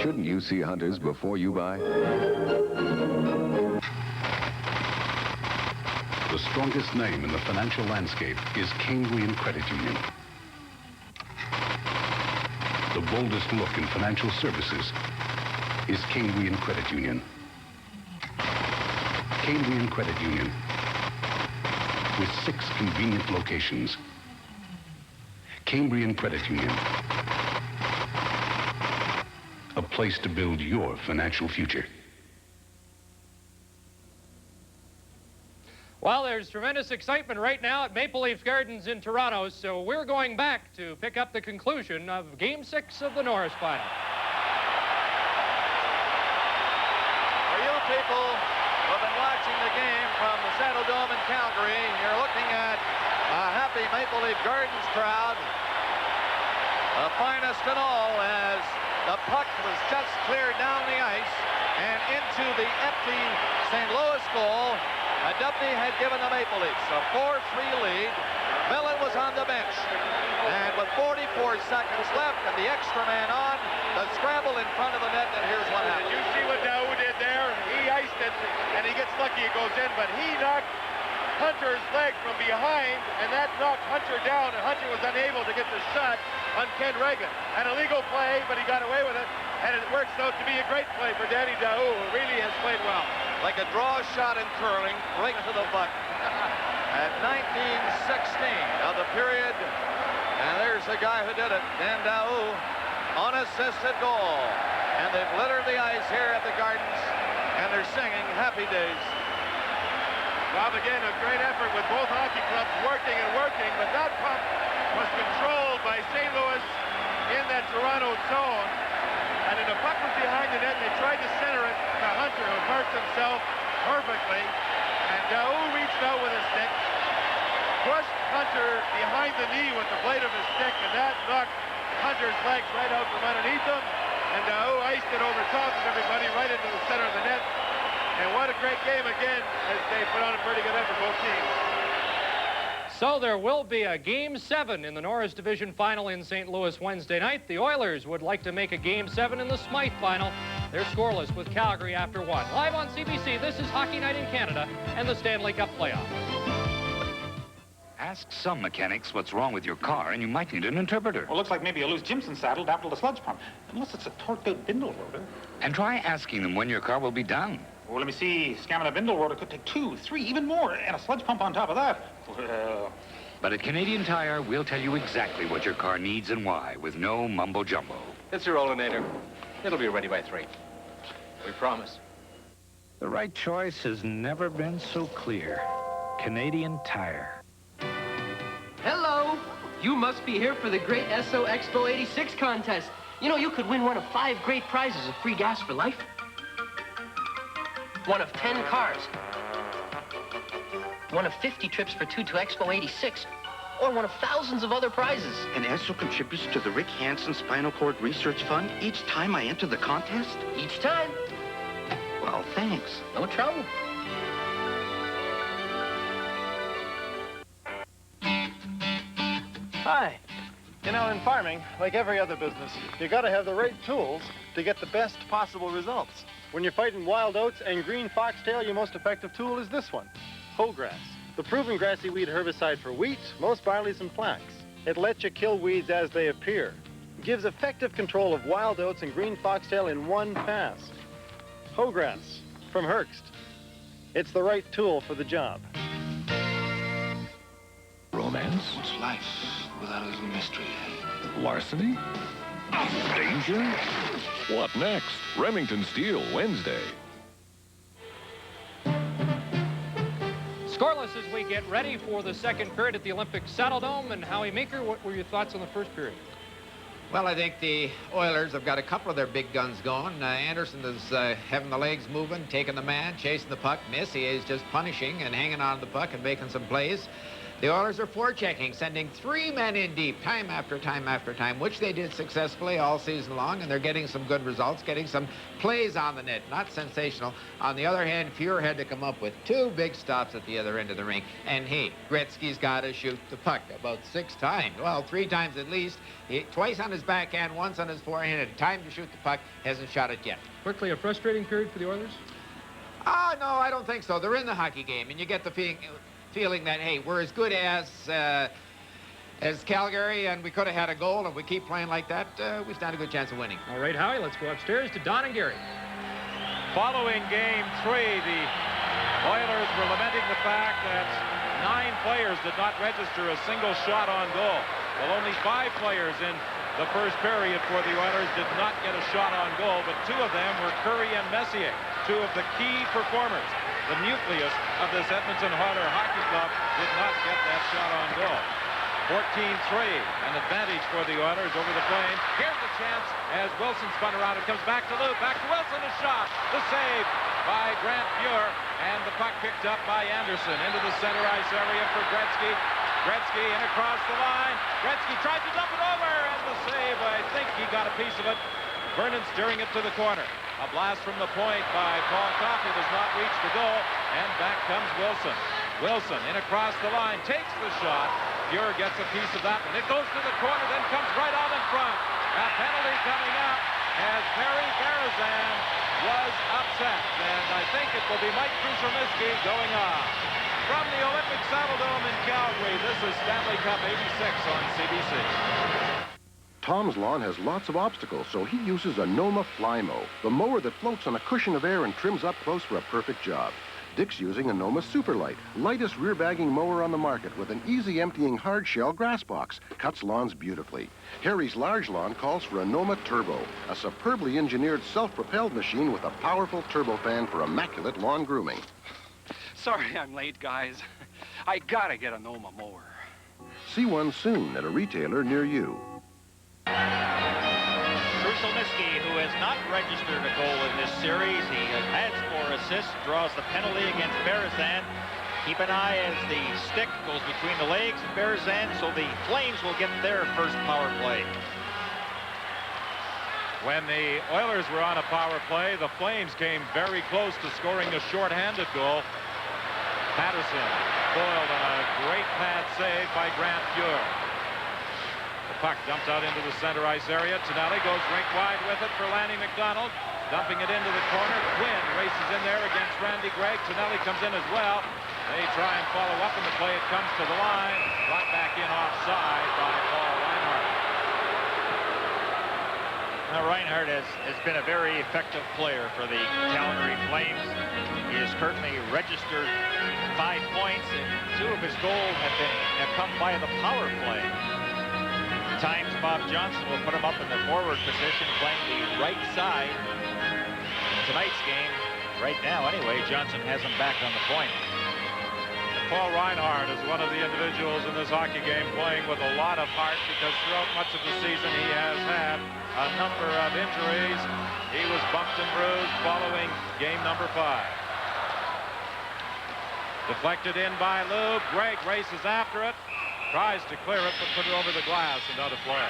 Shouldn't you see Hunter's before you buy? The strongest name in the financial landscape is Cambrian Credit Union. The boldest look in financial services is Cambrian Credit Union. Cambrian Credit Union, with 6 convenient locations. Cambrian Credit Union, a place to build your financial future. Well, there's tremendous excitement right now at Maple Leaf Gardens in Toronto, so we're going back to pick up the conclusion of Game 6 of the Norris Final. For you people who have been watching the game from the Saddledome in Calgary, you're looking at a happy Maple Leaf Gardens crowd. The finest in all, as the puck was just cleared down the ice and into the empty St. Louis goal. A Dubney had given the Maple Leafs a 4-3 lead. Millen was on the bench. And with 44 seconds left and the extra man on, the scramble in front of the net, and here's what happened. Did you see what Daou did there? He iced it, and he gets lucky it goes in, but he knocked Hunter's leg from behind, and that knocked Hunter down, and Hunter was unable to get the shot on Ken Reagan. An illegal play, but he got away with it, and it works out to be a great play for Danny Daou, who really has played well. Like a draw shot in curling, right to the butt. At 19:16 of the period, and there's the guy who did it, Dan Daou, unassisted goal. And they've littered the ice here at the Gardens, and they're singing Happy Days. Bob, again, a great effort with both hockey clubs working and working, but that puck was controlled by St. Louis in that Toronto zone. And then the puck was behind the net, and they tried to center it to Hunter, who marked himself perfectly. And Daou reached out with his stick, pushed Hunter behind the knee with the blade of his stick, and that knocked Hunter's legs right out from underneath him. And Daou iced it over top of everybody right into the center of the net. And what a great game again, as they put on a pretty good effort, both teams. So there will be a Game 7 in the Norris Division Final in St. Louis Wednesday night. The Oilers would like to make a Game 7 in the Smythe Final. They're scoreless with Calgary after 1. Live on CBC, this is Hockey Night in Canada and the Stanley Cup playoffs. Ask some mechanics what's wrong with your car, and you might need an interpreter. Well, looks like maybe a loose Jimson saddle dappled a sludge pump. Unless it's a torqued-out bindle rotor. And try asking them when your car will be down. Well, let me see. Scamming a bindle rotor could take 2, 3, even more, and a sludge pump on top of that. Well... But at Canadian Tire, we'll tell you exactly what your car needs and why, with no mumbo-jumbo. It's your Olinator. It'll be ready by 3. We promise. The right choice has never been so clear. Canadian Tire. Hello! You must be here for the Great SO Expo 86 contest. You know, you could win one of 5 great prizes of free gas for life. One of 10 cars. One of 50 trips for 2 to Expo 86. Or one of thousands of other prizes. And ESSO contributes to the Rick Hansen Spinal Cord Research Fund each time I enter the contest? Each time. Well, thanks. No trouble. Hi. You know, in farming, like every other business, you gotta have the right tools to get the best possible results. When you're fighting wild oats and green foxtail, your most effective tool is this one, hoe grass. The proven grassy weed herbicide for wheat, most barleys, and flax. It lets you kill weeds as they appear. It gives effective control of wild oats and green foxtail in one pass. Hoe grass from Herbst. It's the right tool for the job. Romance? What's life without a little mystery? Larceny? Danger? What next? Remington Steel, Wednesday. Scoreless as we get ready for the second period at the Olympic Saddledome. And Howie Meeker, what were your thoughts on the first period? Well, I think the Oilers have got a couple of their big guns going. Anderson is having the legs moving, taking the man, chasing the puck. Messier is just punishing and hanging on to the puck and making some plays. The Oilers are forechecking, sending 3 men in deep time after time after time, which they did successfully all season long, and they're getting some good results, getting some plays on the net, not sensational. On the other hand, Fuhrer had to come up with 2 big stops at the other end of the rink. And hey, Gretzky's got to shoot the puck about 6 times. Well, 3 times at least. Twice on his backhand, once on his forehand. Time to shoot the puck, hasn't shot it yet. Quickly, a frustrating period for the Oilers? No, I don't think so. They're in the hockey game, and you get the feeling that, hey, we're as good as As Calgary, and we could have had a goal. If we keep playing like that, we stand a good chance of winning. All right, Howie, let's go upstairs to Don and Gary. Following Game 3, the Oilers were lamenting the fact that 9 players did not register a single shot on goal. Well, only 5 players in the first period for the Oilers did not get a shot on goal, but 2 of them were Curry and Messier, 2 of the key performers. The nucleus of this Edmonton Oilers hockey club did not get that shot on goal. 14-3, an advantage for the Oilers over the Flames. Here's the chance as Wilson spun around. It comes back to Lou. Back to Wilson. A shot. The save by Grant Fuhr. And the puck picked up by Anderson into the center ice area for Gretzky. Gretzky in across the line. Gretzky tried to dump it over. And the save, I think he got a piece of it. Vernon steering it to the corner. A blast from the point by Paul Coffey does not reach the goal. And back comes Wilson. Wilson in across the line. Takes the shot. Fuhr gets a piece of that one. It goes to the corner, then comes right out in front. A penalty coming up as Barry Berezan was upset. And I think it will be Mike Krushelnyski going on. From the Olympic Saddledome in Calgary, this is Stanley Cup 86 on CBC. Tom's lawn has lots of obstacles, so he uses a Noma Flymo, the mower that floats on a cushion of air and trims up close for a perfect job. Dick's using a Noma Superlight, lightest rear-bagging mower on the market with an easy emptying hard-shell grass box. Cuts lawns beautifully. Harry's large lawn calls for a Noma Turbo, a superbly engineered self-propelled machine with a powerful turbofan for immaculate lawn grooming. Sorry I'm late, guys. I gotta get a Noma mower. See one soon at a retailer near you. Krushelnyski, who has not registered a goal in this series. He has 4 assists, draws the penalty against Berezan. Keep an eye as the stick goes between the legs of Berezan, so the Flames will get their first power play. When the Oilers were on a power play, the Flames came very close to scoring a shorthanded goal. Patterson foiled on a great pad save by Grant Fuhr. The puck dumped out into the center ice area. Tonelli goes rink wide with it for Lanny McDonald. Dumping it into the corner. Quinn races in there against Randy Gregg. Tonelli comes in as well. They try and follow up in the play. It comes to the line. Brought back in offside by Paul Reinhardt. Now Reinhardt has been a very effective player for the Calgary Flames. He has currently registered 5 points, and 2 of his goals have come via the power play. At times Bob Johnson will put him up in the forward position, playing the right side. In tonight's game, right now anyway, Johnson has him back on the point. And Paul Reinhardt is one of the individuals in this hockey game playing with a lot of heart, because throughout much of the season he has had a number of injuries. He was bumped and bruised following game number 5. Deflected in by Lou. Gregg races after it. Tries to clear it, but put it over the glass and out of play.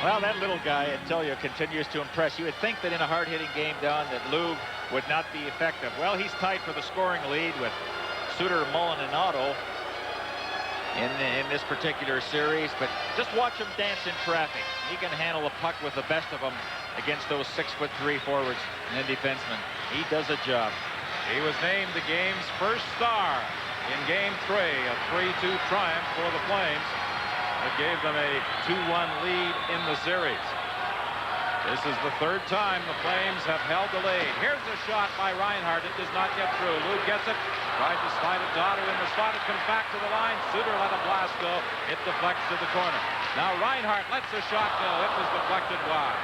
Well, that little guy, I tell you, continues to impress. You would think that in a hard-hitting game down that Lou would not be effective. Well, he's tied for the scoring lead with Suter, Mullen, and Otto in this particular series. But just watch him dance in traffic. He can handle a puck with the best of them against those 6'3" forwards and defensemen. He does a job. He was named the game's first star in Game 3, a 3-2 triumph for the Flames. It gave them a 2-1 lead in the series. This is the 3rd time the Flames have held the lead. Here's a shot by Reinhardt. It does not get through. Lou gets it. Tried to slide it to Otto in the slot. It comes back to the line. Suter let a blast go. It deflects to the corner. Now Reinhardt lets the shot go. It was deflected wide.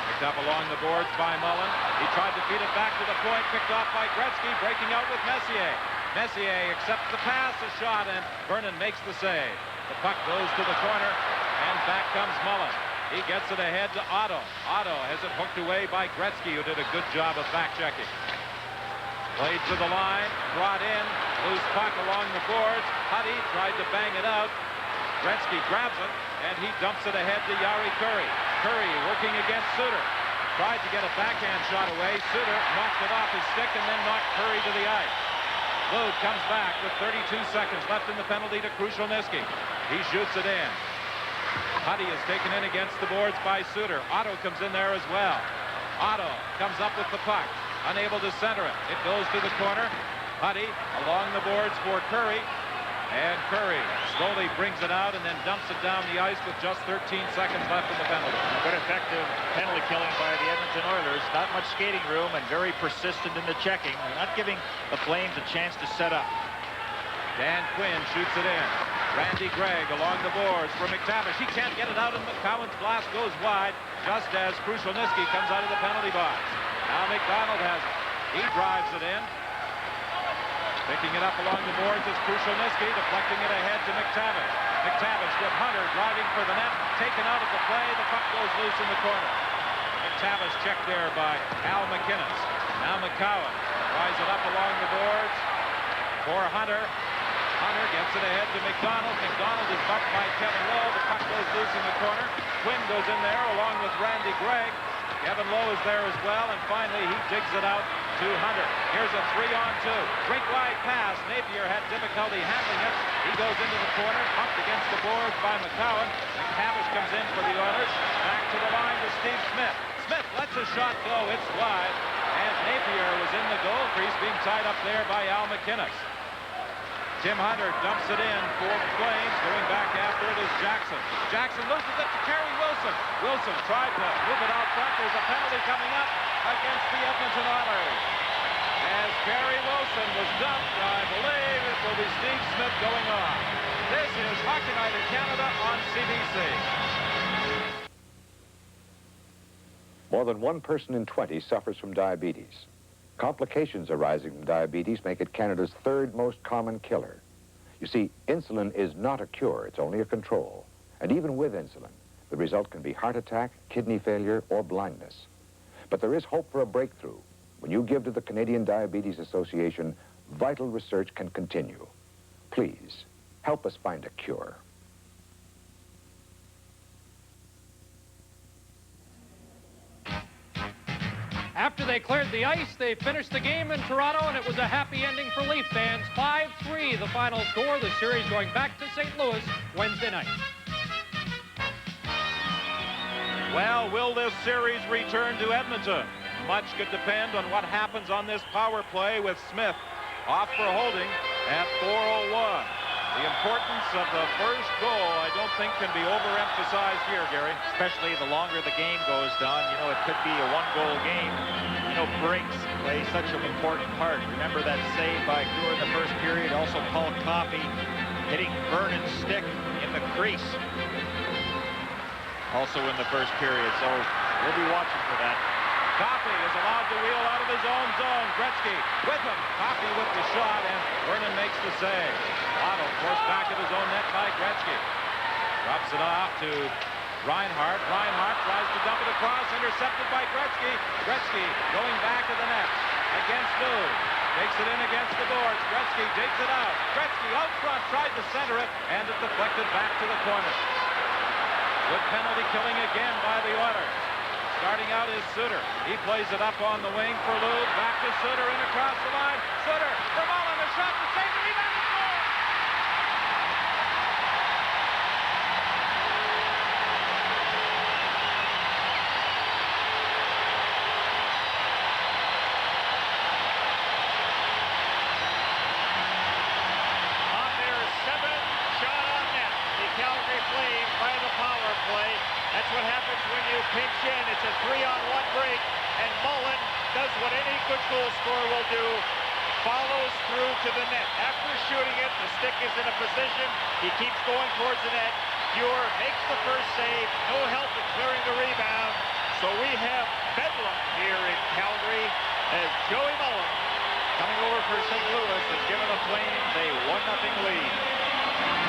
Picked up along the boards by Mullen. He tried to feed it back to the point. Picked off by Gretzky. Breaking out with Messier. Messier accepts the pass, a shot, and Vernon makes the save. The puck goes to the corner, and back comes Mullen. He gets it ahead to Otto. Otto has it hooked away by Gretzky, who did a good job of back-checking. Played to the line, brought in, loose puck along the boards. Huddy tried to bang it out. Gretzky grabs it, and he dumps it ahead to Jari Kurri. Kurri working against Suter. Tried to get a backhand shot away. Suter knocked it off his stick and then knocked Kurri to the ice. Lode comes back with 32 seconds left in the penalty to Krushelnyski. He shoots it in. Huddy is taken in against the boards by Suter. Otto comes in there as well. Otto comes up with the puck. Unable to center it. It goes to the corner. Huddy along the boards for Kurri. And Curry slowly brings it out and then dumps it down the ice with just 13 seconds left in the penalty. Good effective penalty killing by the Edmonton Oilers. Not much skating room and very persistent in the checking. They're not giving the Flames a chance to set up. Dan Quinn shoots it in. Randy Gregg along the boards for McTavish. He can't get it out, and McCowan's blast goes wide just as Krushelnyski comes out of the penalty box. Now McDonald has it. He drives it in. Picking it up along the boards is Krushelnyski, deflecting it ahead to McTavish. McTavish with Hunter driving for the net. Taken out of the play. The puck goes loose in the corner. McTavish checked there by Al McInnes. Now McCowan tries it up along the boards for Hunter. Hunter gets it ahead to McDonald. McDonald is bumped by Kevin Lowe. The puck goes loose in the corner. Quinn goes in there along with Randy Gregg. Kevin Lowe is there as well, and finally he digs it out to Hunter. Here's a 3-on-2. Drink wide pass. Napier had difficulty handling it. He goes into the corner, pumped against the boards by McCowan. McTavish comes in for the Oilers. Back to the line to Steve Smythe. Smythe lets a shot go. It's wide. And Napier was in the goal crease, being tied up there by Al McInnes. Tim Hunter dumps it in for the Flames. Going back after it is Jackson. Jackson loses it to Kerry Wilson. Wilson tried to move it out front. There's a penalty coming up against the Edmonton Oilers. As Kerry Wilson was dumped, I believe it will be Steve Smythe going on. This is Hockey Night in Canada on CBC. More than 1 person in 20 suffers from diabetes. Complications arising from diabetes make it Canada's 3rd most common killer. You see, insulin is not a cure, it's only a control. And even with insulin, the result can be heart attack, kidney failure, or blindness. But there is hope for a breakthrough. When you give to the Canadian Diabetes Association, vital research can continue. Please, help us find a cure. After they cleared the ice, they finished the game in Toronto, and it was a happy ending for Leaf fans. 5-3, the final score. The series going back to St. Louis Wednesday night. Well, will this series return to Edmonton? Much could depend on what happens on this power play with Smythe off for holding at 4:01. The importance of the first goal, I don't think, can be overemphasized here, Gary. Especially the longer the game goes, Don. You know, it could be a 1-goal game. You know, breaks play such an important part. Remember that save by Brewer in the first period. Also, Paul Coffey hitting Vernon's stick in the crease. Also in the first period. So we'll be watching for that. Coffey is allowed to wheel out of his own zone. Gretzky with him. Coffey with the shot, and Vernon makes the save. Otto forced back at his own net by Gretzky. Drops it off to Reinhart. Reinhart tries to dump it across, intercepted by Gretzky. Gretzky going back to the net against Lou. Takes it in against the boards. Gretzky digs it out. Gretzky out front, tried to center it, and it deflected back to the corner. Good penalty killing again by the Oilers. Starting out is Suter. He plays it up on the wing for Lou. Back to Suter and across the line. Suter for Mullen. A shot to save the rebound and score. On their 7th shot on net, the Calgary Flames by the power play. That's what happens when you pinch in. It's a 3-on-1 break, and Mullen does what any good goal scorer will do, follows through to the net. After shooting it, the stick is in a position. He keeps going towards the net. Fuhr makes the first save. No help in clearing the rebound. So we have bedlam here in Calgary as Joey Mullen, coming over for St. Louis, has given the Flames a 1-0 lead.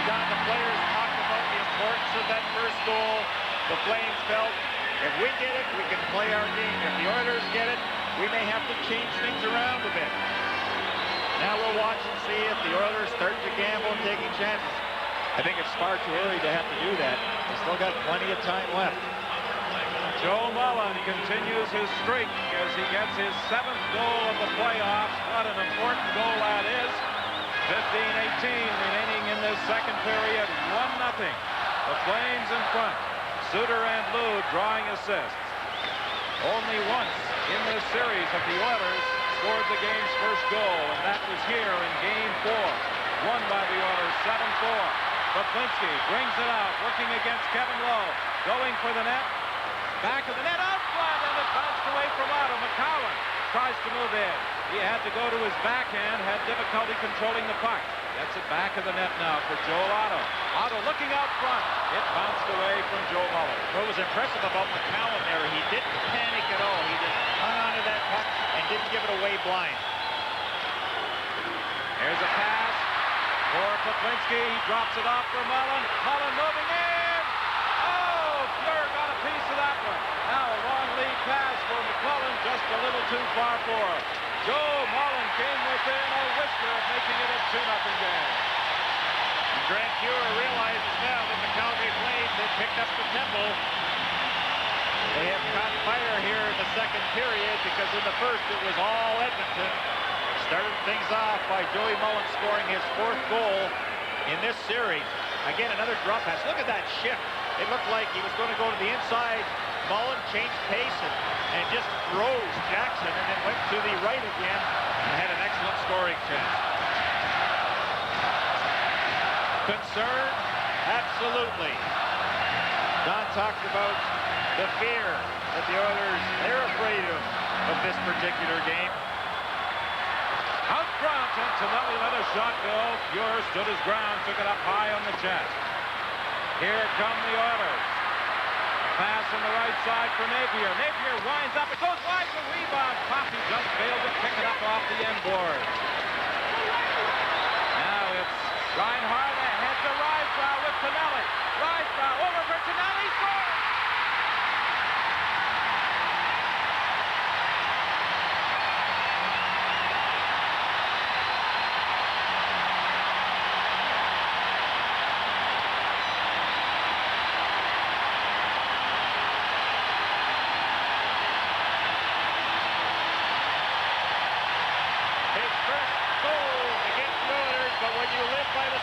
Don, the players talked about the importance of that first goal. The Flames felt, if we get it, we can play our game. If the Oilers get it, we may have to change things around a bit. Now we'll watch and see if the Oilers start to gamble and taking chances. I think it's far too early to have to do that. They've still got plenty of time left. Joe Mullen continues his streak as he gets his 7th goal of the playoffs. What an important goal that is. 15-18 remaining in this second period. 1-0. The Flames in front. Suter and Lou drawing assists. Only once in this series have the Oilers scored the game's first goal, and that was here in Game 4. won by the Oilers 7-4. Poplinski brings it out, working against Kevin Lowe, going for the net. Back of the net, out front, and it bounced away from Otto. McCowan tries to move in. He had to go to his backhand, had difficulty controlling the puck. Gets it back of the net now for Joel Otto. Otto looking out front. It bounced away from Joe Mullin. What was impressive about McCowan there, he didn't panic at all. He just hung on to that puck and didn't give it away blind. There's a pass for Poplinski. He drops it off for Mullin. Mullin moving in. Oh, Fleur got a piece of that one. Now a long lead pass for McClellan, just a little too far for him. Joe Mullin came within a whisker of making it a 2-0 game. And Grant Fuhr realizes now that the Calgary Flames have picked up the tempo. They have caught fire here in the second period because in the first it was all Edmonton. Started things off by Joey Mullin scoring his 4th goal in this series. Again, another drop pass. Look at that shift. It looked like he was going to go to the inside. Mullin changed pace and just froze Jackson and then went to the right again and had an excellent scoring chance. Concern? Absolutely. Don talked about the fear that the Oilers, they're afraid of this particular game. Out front, and Tonelli let a shot go. Fuhr stood his ground, took it up high on the chest. Here come the Oilers. Pass on the right side for Napier. Napier winds up. It goes wide for rebound. Coffey just failed to pick it up off the end board. Now it's Reinhardt ahead to Rysbrough with Tonelli. Rysbrough over for Tonelli. Scores!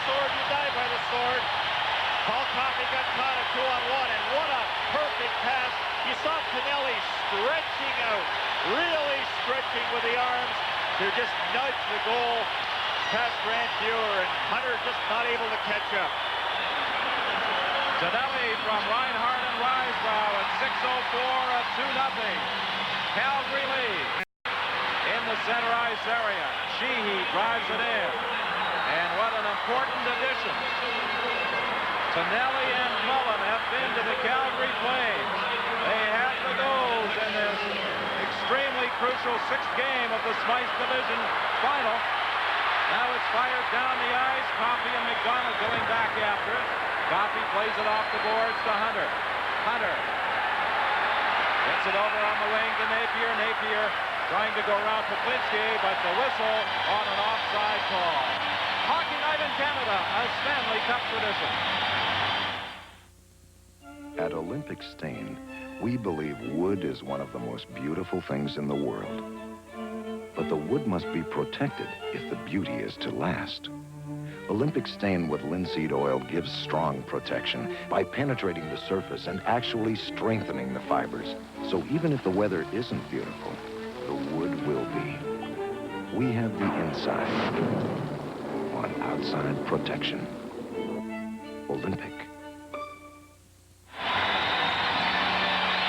Sword, you die by the sword. Paul Coffey got caught at 2-on-1, and what a perfect pass. You saw Tonelli stretching out, really stretching with the arms to just nudge the goal past Grant Fuhr, and Hunter just not able to catch up. Tonelli from Reinhardt and Rysbrough at 6:04, a 2-0 Calgary lead. In the center ice area, Sheehy drives it in. And what an important addition. Tonelli and Mullin have been to the Calgary Flames. They have the goals in this extremely crucial 6th game of the Smythe Division final. Now it's fired down the ice. Coffey and McDonald going back after it. Coffey plays it off the boards to Hunter. Hunter gets it over on the wing to Napier. Napier trying to go around Poplinski, but the whistle on an offside call. Hockey night in Canada, a Stanley Cup tradition. At Olympic Stain, we believe wood is one of the most beautiful things in the world. But the wood must be protected if the beauty is to last. Olympic Stain with linseed oil gives strong protection by penetrating the surface and actually strengthening the fibers. So even if the weather isn't beautiful, the wood will be. We have the inside on outside protection. Olympic.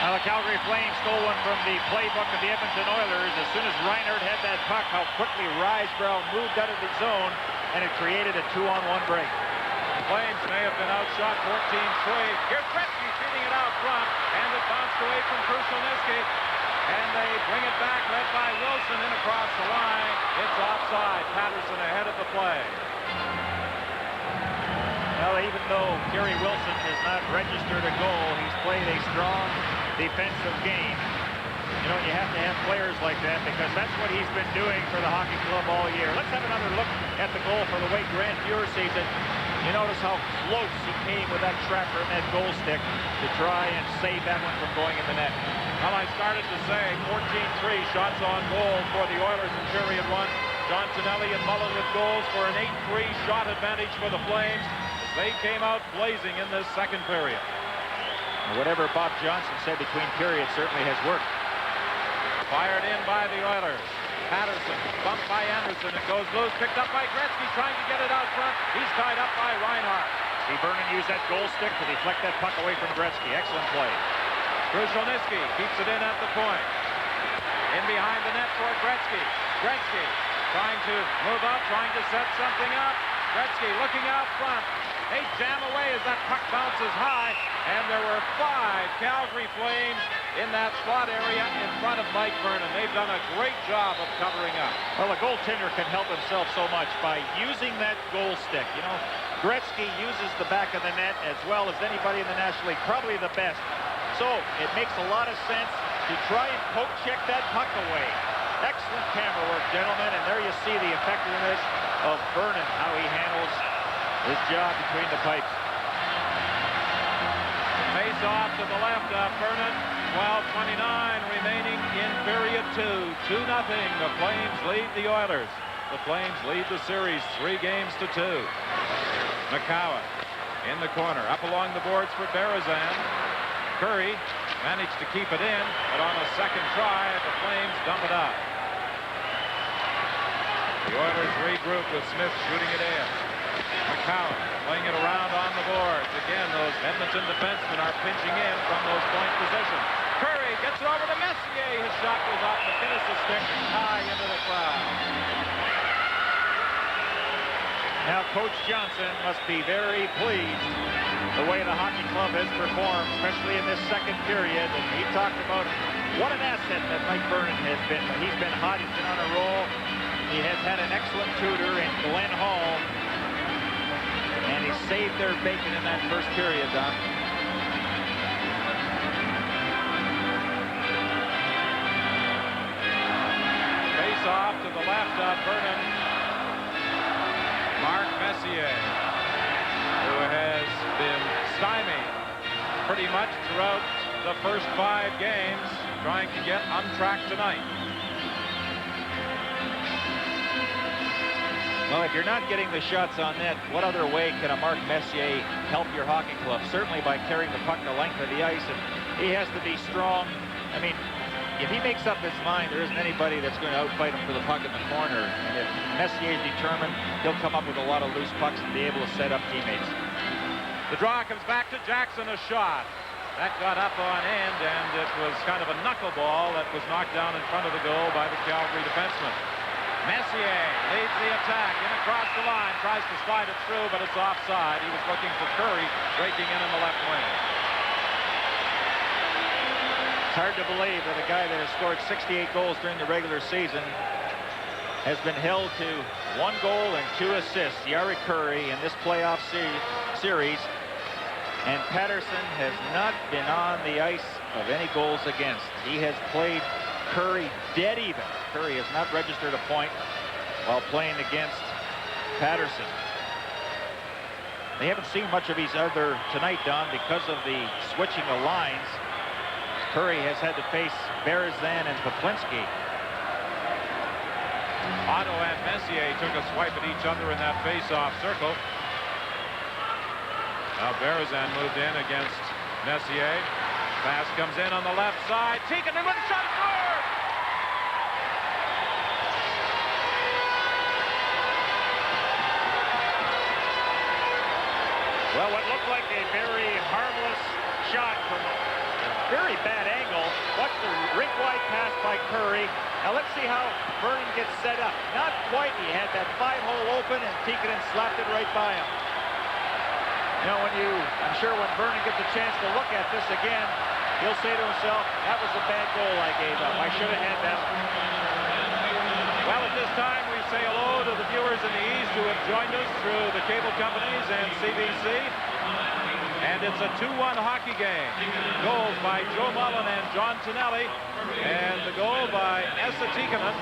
Now the Calgary Flames stole one from the playbook of the Edmonton Oilers. As soon as Reinhardt had that puck, how quickly Rysbrough moved out of the zone, and it created a 2-on-1 break. The Flames may have been outshot 14-3. Here's Gretzky feeding it out front, and it bounced away from Krushelnyski. And they bring it back, led by Wilson, in across the line. It's offside. Patterson ahead of the play. Well, even though Kerry Wilson has not registered a goal, he's played a strong defensive game. You know, you have to have players like that because that's what he's been doing for the hockey club all year. Let's have another look at the goal for the way Grant Fuhr sees it. You notice how close he came with that trapper and that goal stick to try and save that one from going in the net. Well, I started to say 14-3 shots on goal for the Oilers in period 1. John Tonelli and Mullin with goals for an 8-3 shot advantage for the Flames as they came out blazing in this second period. Whatever Bob Johnson said between periods certainly has worked. Fired in by the Oilers. Patterson, bumped by Anderson. It goes loose, picked up by Gretzky, trying to get it out front. He's tied up by Reinhart. See Vernon use that goal stick to deflect that puck away from Gretzky. Excellent play. Krushelnyski keeps it in at the point. In behind the net for Gretzky. Gretzky trying to move up, trying to set something up. Gretzky looking out front. They jam away as that puck bounces high, and there were 5 Calgary Flames in that slot area in front of Mike Vernon. They've done a great job of covering up. Well, a goaltender can help himself so much by using that goal stick. You know, Gretzky uses the back of the net as well as anybody in the National League, probably the best. So it makes a lot of sense to try and poke check that puck away. Excellent camera work, gentlemen, and there you see the effectiveness of Vernon, how he handles his job between the pipes. Face off to the left of Vernon. 12:29 remaining in period 2. 2-0. The Flames lead the Oilers. The Flames lead the series 3-2. McCowan in the corner. Up along the boards for Berezan. Curry managed to keep it in, but on a second try, the Flames dump it out. The Oilers regroup with Smythe shooting it in. McCowan playing it around on the boards. Again, those Edmonton defensemen are pinching in from those point positions. Curry gets it over to Messier. His shot goes off the finish the stick high into the crowd. Now, Coach Johnson must be very pleased the way the hockey club has performed, especially in this second period. And he talked about what an asset that Mike Vernon has been. He's been hot. He's been on a roll. He has had an excellent tutor in Glenn Hall. And he saved their bacon in that first period, Don. Face off to the left of Vernon. Mark Messier, who has been stymied pretty much throughout the first 5 games, trying to get on track tonight. Well, if you're not getting the shots on net, what other way can a Mark Messier help your hockey club? Certainly by carrying the puck the length of the ice, and he has to be strong. I mean, if he makes up his mind, there isn't anybody that's going to outfight him for the puck in the corner. And if Messier is determined, he'll come up with a lot of loose pucks and be able to set up teammates. The draw comes back to Jackson, a shot. That got up on end, and it was kind of a knuckleball that was knocked down in front of the goal by the Calgary defenseman. Messier leads the attack in across the line, tries to slide it through, but it's offside. He was looking for Curry breaking in the left wing. It's hard to believe that a guy that has scored 68 goals during the regular season has been held to 1 goal and 2 assists. Jari Kurri in this playoff series, and Patterson has not been on the ice of any goals against. He has played Kurri dead even. Kurri has not registered a point while playing against Patterson. They haven't seen much of each other tonight, Don, because of the switching of lines. Kurri has had to face Berezan and Poplinski. Otto and Messier took a swipe at each other in that face-off circle. Now Berezan moved in against Messier. Pass comes in on the left side. Tikkanen with a shot, scored! Well, what looked like a very harmless shot from a very bad angle. Watch the rink-wide pass by Kurri. Now let's see how Vernon gets set up. Not quite. He had that 5-hole open, and Tikkanen slapped it right by him. You know, I'm sure when Vernon gets a chance to look at this again, he'll say to himself, that was a bad goal I gave up. I should have had that one. Well, at this time, we say hello to the viewers in the East who have joined us through the cable companies and CBC. And it's a 2-1 hockey game. Goals by Joe Mullen and John Tonelli. And the goal by Esa Tikkanen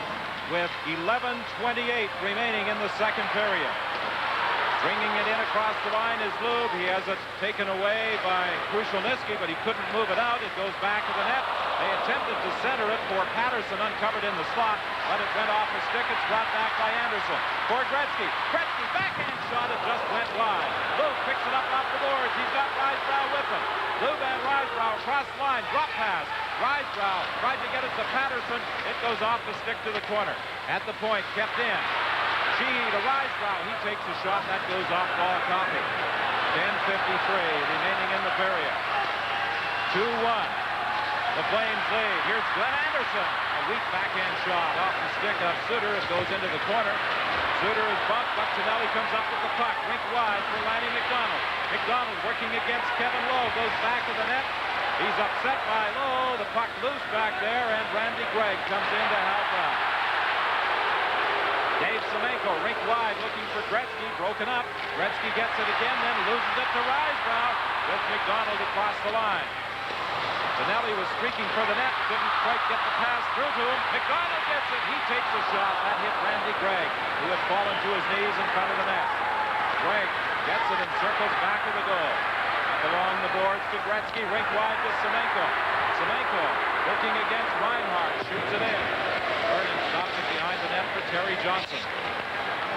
with 11:28 remaining in the second period. Bringing it in across the line is Lube. He has it taken away by Krushelnyski, but he couldn't move it out. It goes back to the net. They attempted to center it for Patterson, uncovered in the slot, but it went off the stick. It's brought back by Anderson. For Gretzky. Gretzky, backhand shot. It just went wide. Lube picks it up off the boards. He's got Risebrow with him. Lube and Risebrow across the line. Drop pass. Rysbrough tried to get it to Patterson. It goes off the stick to the corner. At the point, kept in. Gee to Rysbrough. He takes a shot. That goes off ball copy. 10:53 remaining in the period. 2-1. The Flames lead. Here's Glenn Anderson. A weak backhand shot off the stick of Suter. It goes into the corner. Suter is bumped. Buccinelli comes up with the puck. Rink wide for Lanny McDonald. McDonald working against Kevin Lowe. Goes back to the net. He's upset by Lowe. The puck loose back there, and Randy Gregg comes in to help out. Dave Semenko, rink wide, looking for Gretzky. Broken up. Gretzky gets it again, then loses it to Rysbrough with McDonald across the line. Finelli was streaking for the net. Didn't quite get the pass through to him. McDonald gets it. He takes a shot. That hit Randy Gregg, who had fallen to his knees in front of the net. Gregg gets it and circles back to the goal. Up along the boards to Gretzky. Rink wide to Semenko. Semenko working against Reinhart. Shoots it in. Vernon stops it behind the net for Terry Johnson.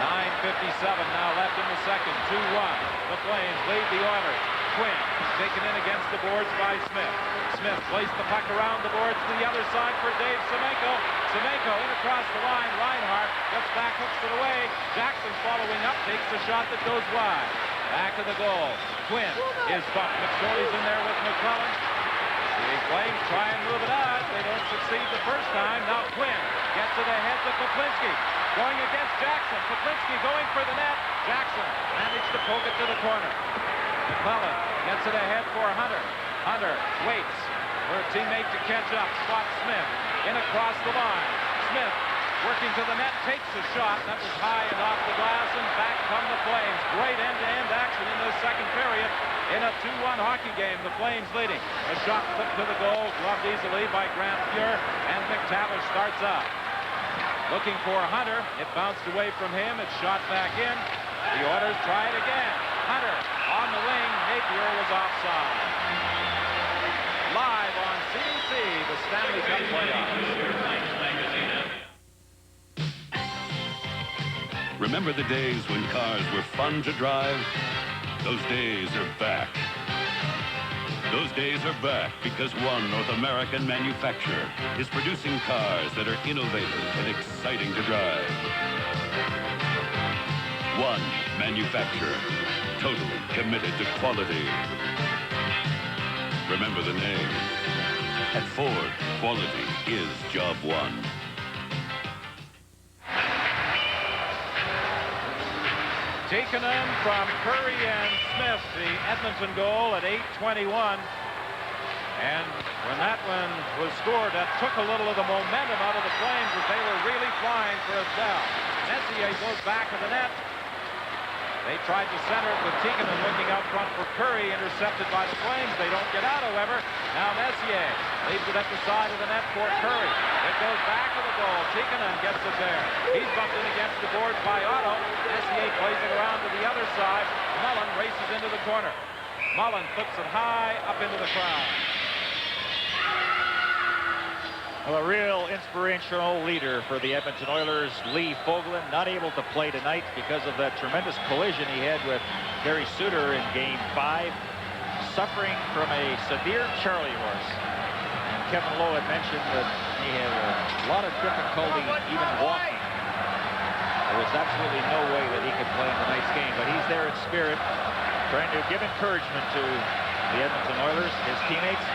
9:57 now left in the second. 2-1. The Flames lead the Oilers. Quinn taken in against the boards by Smith. Smith placed the puck around the boards to the other side for Dave Semenko. Semenko in across the line. Reinhart gets back, hooks it away. Jackson following up, takes the shot that goes wide. Back to the goal. Quinn is bumped. McSorley's in there with McClellan. The Flames try and move it out. They don't succeed the first time. Now Quinn gets it ahead to Poplinski. Going against Jackson. Poplinski going for the net. Jackson managed to poke it to the corner. McClellan gets it ahead for Hunter. Hunter waits for a teammate to catch up. Spots Smith in across the line. Smith working to the net, takes a shot. That was high and off the glass, and back come the Flames. Great end-to-end action in the second period. In a 2-1 hockey game, the Flames leading. A shot flipped to the goal, gloved easily by Grant Fuhr, and McTavish starts up. Looking for Hunter. It bounced away from him. It's shot back in. The Oilers try it again. Hunter on the wing. Napier was offside. Live on CBC, the Stanley Cup playoffs. Remember the days when cars were fun to drive? Those days are back. Those days are back because one North American manufacturer is producing cars that are innovative and exciting to drive. One manufacturer, totally committed to quality. Remember the name. At Ford, quality is job one. Tikkanen from Curry and Smith, the Edmonton goal at 8:21. And when that one was scored, that took a little of the momentum out of the Flames as they were really flying for a spell. Messier goes back to the net. They tried to center it with Tikkanen looking out front for Curry, intercepted by the Flames. They don't get out, however. Now Messier leaves it at the side of the net for Curry. It goes back to the goal. Tikkanen gets it there. He's bumped in against the boards by Otto. Messier plays it around to the other side. Mullen races into the corner. Mullen puts it high up into the crowd. Well, a real inspirational leader for the Edmonton Oilers, Lee Fogelin, not able to play tonight because of that tremendous collision he had with Gary Suter in Game 5, suffering from a severe Charlie horse. And Kevin Lowe had mentioned that he had a lot of difficulty even walking. There was absolutely no way that he could play in tonight's game, but he's there in spirit, trying to give encouragement to the Edmonton Oilers, his teammates.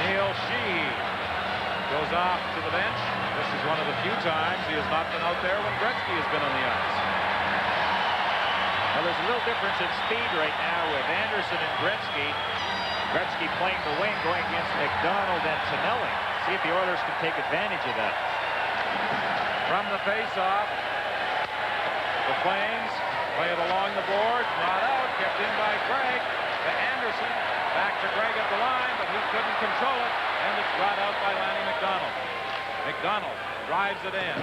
Neil Sheehy goes off to the bench. This is one of the few times he has not been out there when Gretzky has been on the ice. Well, there's a little difference in speed right now with Anderson and Gretzky. Gretzky playing the wing, going against McDonald and Tonelli. See if the Oilers can take advantage of that. From the face-off, the Flames play it along the boards. Not out, kept in by Gregg to Anderson. Back to Gregg at the line, but he couldn't control it, and it's brought out by Lanny McDonald. McDonald drives it in.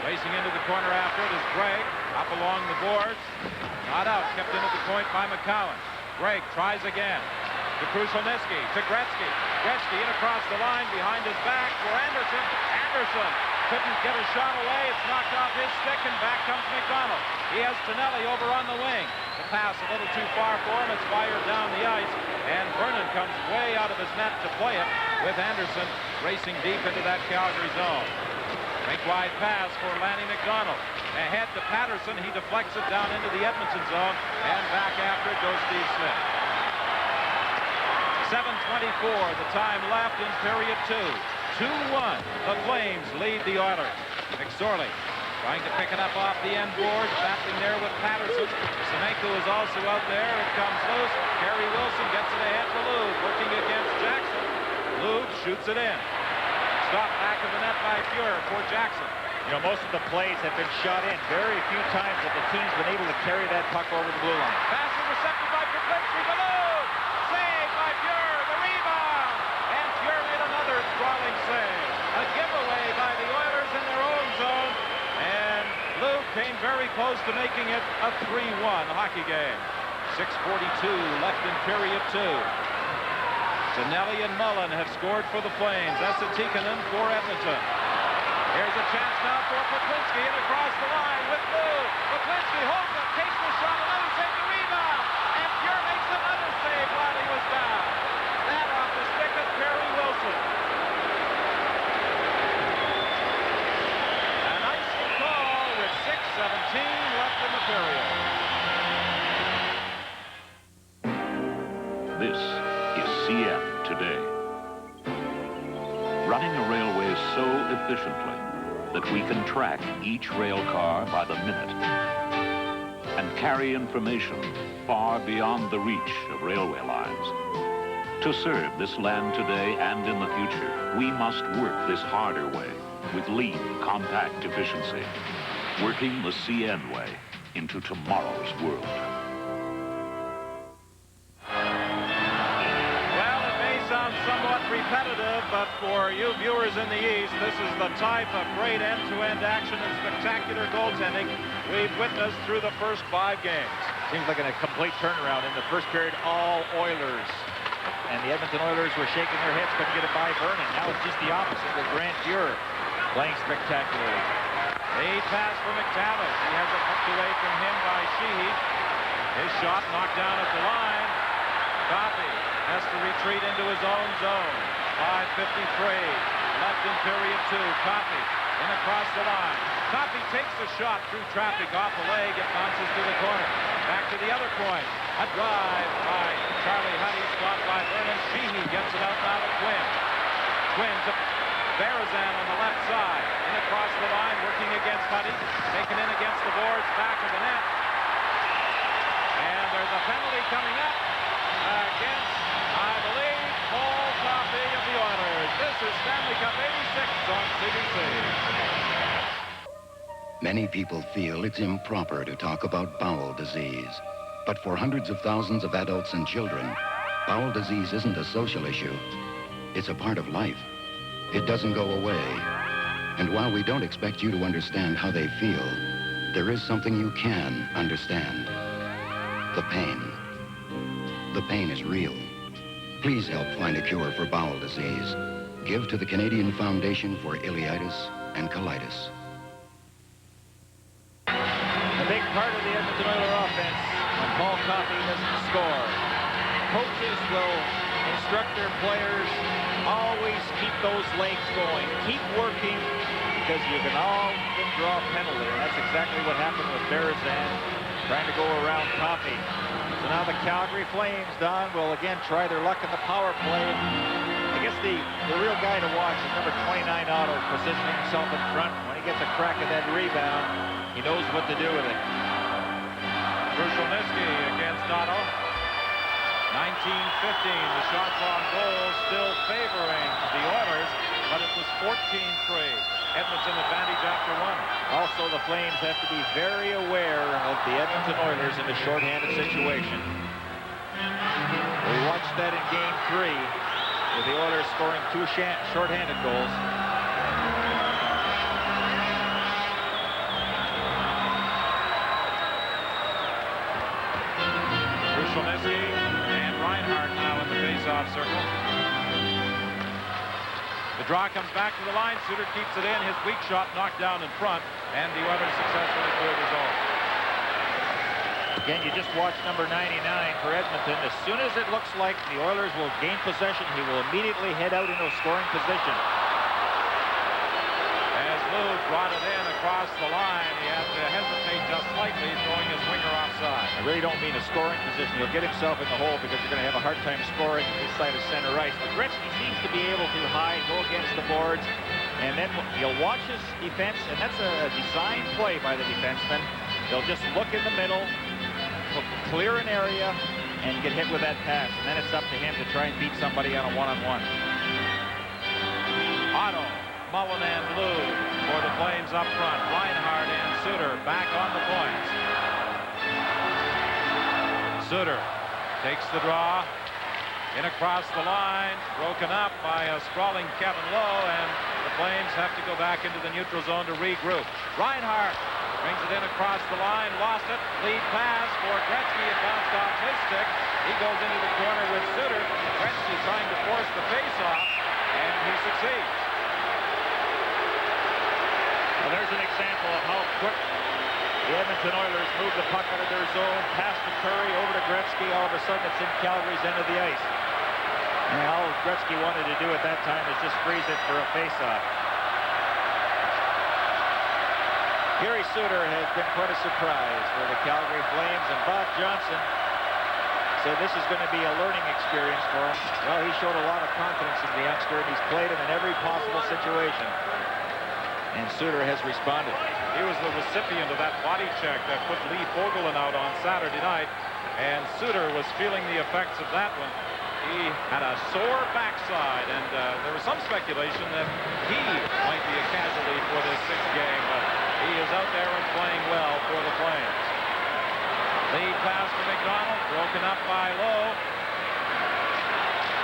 Racing into the corner after it is Gregg, up along the boards. Not out, kept in at the point by McCowan. Gregg tries again. To Krushelnyski, to Gretzky. Gretzky in across the line, behind his back for Anderson. Anderson couldn't get a shot away. It's knocked off his stick, and back comes McDonald. He has Tonelli over on the wing. The pass a little too far for him. It's fired down the ice, and Vernon comes way out of his net to play it with Anderson racing deep into that Calgary zone. Rink wide pass for Lanny McDonald. Ahead to Patterson. He deflects it down into the Edmonton zone, and back after it goes Steve Smythe. 7:24, the time left in period 2. 2-1. The Flames lead the Oilers. McSorley trying to pick it up off the end board, battling there with Patterson. Smythe is also out there. It comes loose. Kerry Wilson gets it ahead for Lube, working against Jackson. Lube shoots it in. Stop back of the net by Fuhrer for Jackson. You know, most of the plays have been shot in. Very few times have the team's been able to carry that puck over the blue line. Pass intercepted by Kuplinski to Lube. Saved by Fuhrer. The rebound. And Fuhrer made another sprawling save. A giveaway by the Oilers in their own zone. And Lube came very close to making it a 3-1 hockey game. 6:42 left in period 2. Tonelli and Mullen have scored for the Flames. Esa Tikkanen for Edmonton. Here's a chance now for Kuplinski and across the line with Lube. Kuplinski holds it, takes the shot, another save, the rebound. And Fuhrer makes another save while he was down. That off the stick of Kerry Wilson. An icing call with 6:17 left in the period. This is CN today. Running a railway so efficiently that we can track each rail car by the minute and carry information far beyond the reach of railway lines. To serve this land today and in the future, we must work this harder way with lean, compact efficiency, working the CN way into tomorrow's world. Somewhat repetitive, but for you viewers in the East, this is the type of great end-to-end action and spectacular goaltending we've witnessed through the first 5 games. Seems like a complete turnaround. In the first period, all Oilers. And the Edmonton Oilers were shaking their heads, couldn't get it by Vernon. Now it's just the opposite with Grant Fuhrer playing spectacularly. A pass for McTavish. He has it hooked away from him by Sheehy. His shot knocked down at the line. Coffey has to retreat into his own zone. 5:53 left in period 2. Coffey in across the line. Coffey takes the shot through traffic off the leg. It bounces to the corner. Back to the other point. A drive by Charlie Huddy, stopped by Vernon. Sheehy gets it out now to Quinn. Quinn to Berezan on the left side. In across the line, working against Huddy. Taken in against the boards, back of the net. And there's a penalty coming up against, I believe, Paul Coffey of the Oilers. This is Stanley Cup 86 on CBC. Many people feel it's improper to talk about bowel disease. But for hundreds of thousands of adults and children, bowel disease isn't a social issue. It's a part of life. It doesn't go away. And while we don't expect you to understand how they feel, there is something you can understand. The pain. The pain is real. Please help find a cure for bowel disease. Give to the Canadian Foundation for Ileitis and Colitis. A big part of the Edmonton Oilers offense when Paul Coffey doesn't score. Coaches will instruct their players, always keep those legs going. Keep working, because you can often draw a penalty. And that's exactly what happened with Berezan trying to go around Coffey. So now the Calgary Flames, Don, will again try their luck in the power play. I guess the real guy to watch is number 29, Otto, positioning himself in front. When he gets a crack at that rebound, he knows what to do with it. Krushelnyski against Otto. 19-15, the shots on goal still favoring the Oilers, but it was 14-3. Edmonton advantage after 1. Also, the Flames have to be very aware of the Edmonton Oilers in a shorthanded situation. We watched that in Game 3, with the Oilers scoring 2 shorthanded goals. Krushelnyski and Reinhardt now in the face-off circle. The draw comes back to the line. Suter keeps it in. His weak shot knocked down in front, and the Oilers successfully cleared his own. Again, you just watched number 99 for Edmonton. As soon as it looks like the Oilers will gain possession, he will immediately head out into a scoring position. As Lou brought it in across the line, he had to hesitate just slightly, throwing his winger offside. I really don't mean a scoring position. He'll get himself in the hole because you're going to have a hard time scoring this side of center ice. But Gretzky seems to be able to hide, go against the boards, and then you'll watch his defense, and that's a design play by the defenseman. They'll just look in the middle, clear an area, and get hit with that pass. And then it's up to him to try and beat somebody on a one-on-one. Otto, Mullen, and Lou for the Flames up front. Reinhardt and Suter back on the points. Suter takes the draw. In across the line, broken up by a sprawling Kevin Lowe, and the Flames have to go back into the neutral zone to regroup. Reinhardt brings it in across the line, lost it, lead pass for Gretzky. It bounced off his stick. He goes into the corner with Suter. Gretzky trying to force the face-off, and he succeeds. Well, there's an example of how quick the Edmonton Oilers move the puck out of their zone, pass to Curry, over to Gretzky. All of a sudden, it's in Calgary's end of the ice. And all Gretzky wanted to do at that time is just freeze it for a face-off. Gary Suter has been quite a surprise for the Calgary Flames, and Bob Johnson said this is going to be a learning experience for him. Well, he showed a lot of confidence in the youngster, and he's played him in every possible situation. And Suter has responded. He was the recipient of that body check that put Lee Fogelin out on Saturday night, and Suter was feeling the effects of that one. He had a sore backside, and there was some speculation that he might be a casualty for this sixth game, but he is out there and playing well for the Flames. Lead pass to McDonald, broken up by Lowe.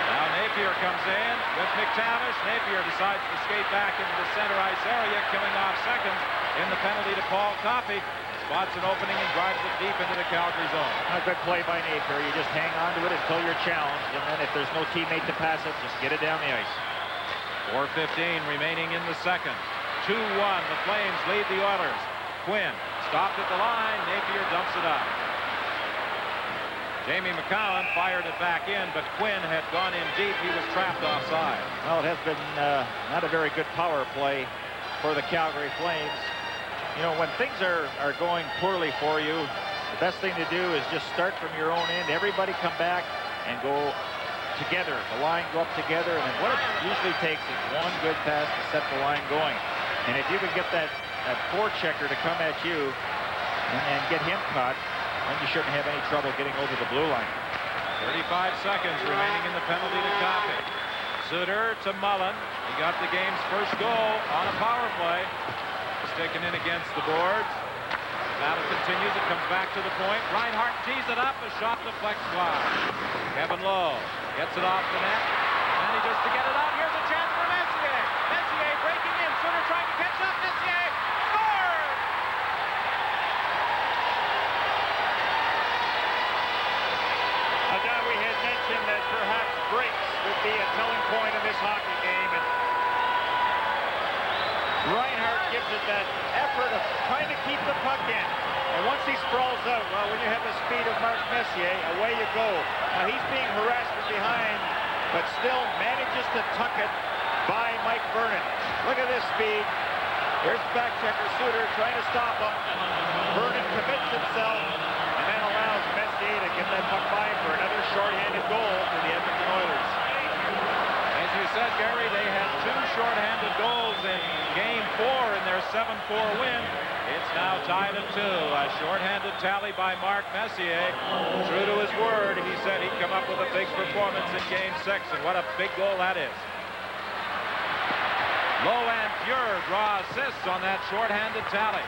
Now Napier comes in with McTavish. Napier decides to skate back into the center ice area, killing off seconds in the penalty to Paul Coffey. Spots an opening and drives it deep into the Calgary zone. A good play by Napier. You just hang on to it until you're challenged, and then if there's no teammate to pass it, just get it down the ice. 4:15 remaining in the second. 2-1, the Flames lead the Oilers. Quinn stopped at the line. Napier dumps it up. Jamie McCowan fired it back in, but Quinn had gone in deep. He was trapped offside. Well, it has been not a very good power play for the Calgary Flames. You know, when things are going poorly for you, the best thing to do is just start from your own end. Everybody come back and go together. The line go up together, and what it usually takes is one good pass to set the line going. And if you can get that forechecker to come at you and get him caught, then you shouldn't have any trouble getting over the blue line. 35 seconds remaining in the penalty to Coffey. Suter to Mullen. He got the game's first goal on a power play. It's taken in against the boards. Battle continues. It comes back to the point. Reinhardt tees it up. A shot deflects wide. Kevin Lowe gets it off the net. And he just to get it out. Here's a chance for Messier. Messier breaking in. Suter trying to catch up. Messier scores! Now we had mentioned that perhaps breaks would be a telling point in this hockey game, and Reinhardt gives it that effort of trying to keep the puck in. And once he sprawls out, well, when you have the speed of Mark Messier, away you go. Now he's being harassed from behind, but still manages to tuck it by Mike Vernon. Look at this speed. Here's back checker Suter trying to stop him. Vernon commits himself and then allows Messier to get that puck by for another shorthanded goal for the Edmonton Oilers. As you said, Gary, they had two shorthanded goals in Game 4 in their 7-4 win. It's now tied at 2. A shorthanded tally by Mark Messier. True to his word, he said he'd come up with a big performance in Game 6, and what a big goal that is. Lowe and Fuhr draw assists on that shorthanded tally.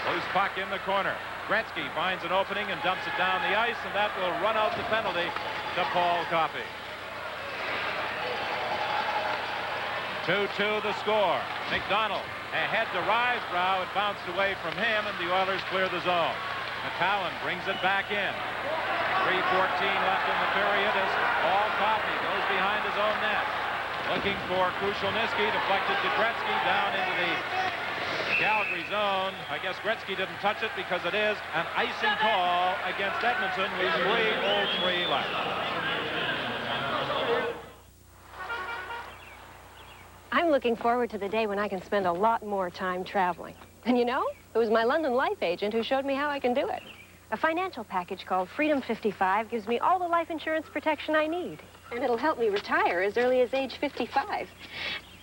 Loose puck in the corner. Gretzky finds an opening and dumps it down the ice, and that will run out the penalty to Paul Coffey. 2-2 the score. McDonald ahead to Risebrough. It bounced away from him, and the Oilers clear the zone. McCowan brings it back in. 3:14 left in the period as Paul Coffey goes behind his own net. Looking for Krushelnyski, deflected to Gretzky, down into the Calgary zone. I guess Gretzky didn't touch it because it is an icing call against Edmonton with 3:03 left. I'm looking forward to the day when I can spend a lot more time traveling. And you know, it was my London life agent who showed me how I can do it. A financial package called Freedom 55 gives me all the life insurance protection I need. And it'll help me retire as early as age 55.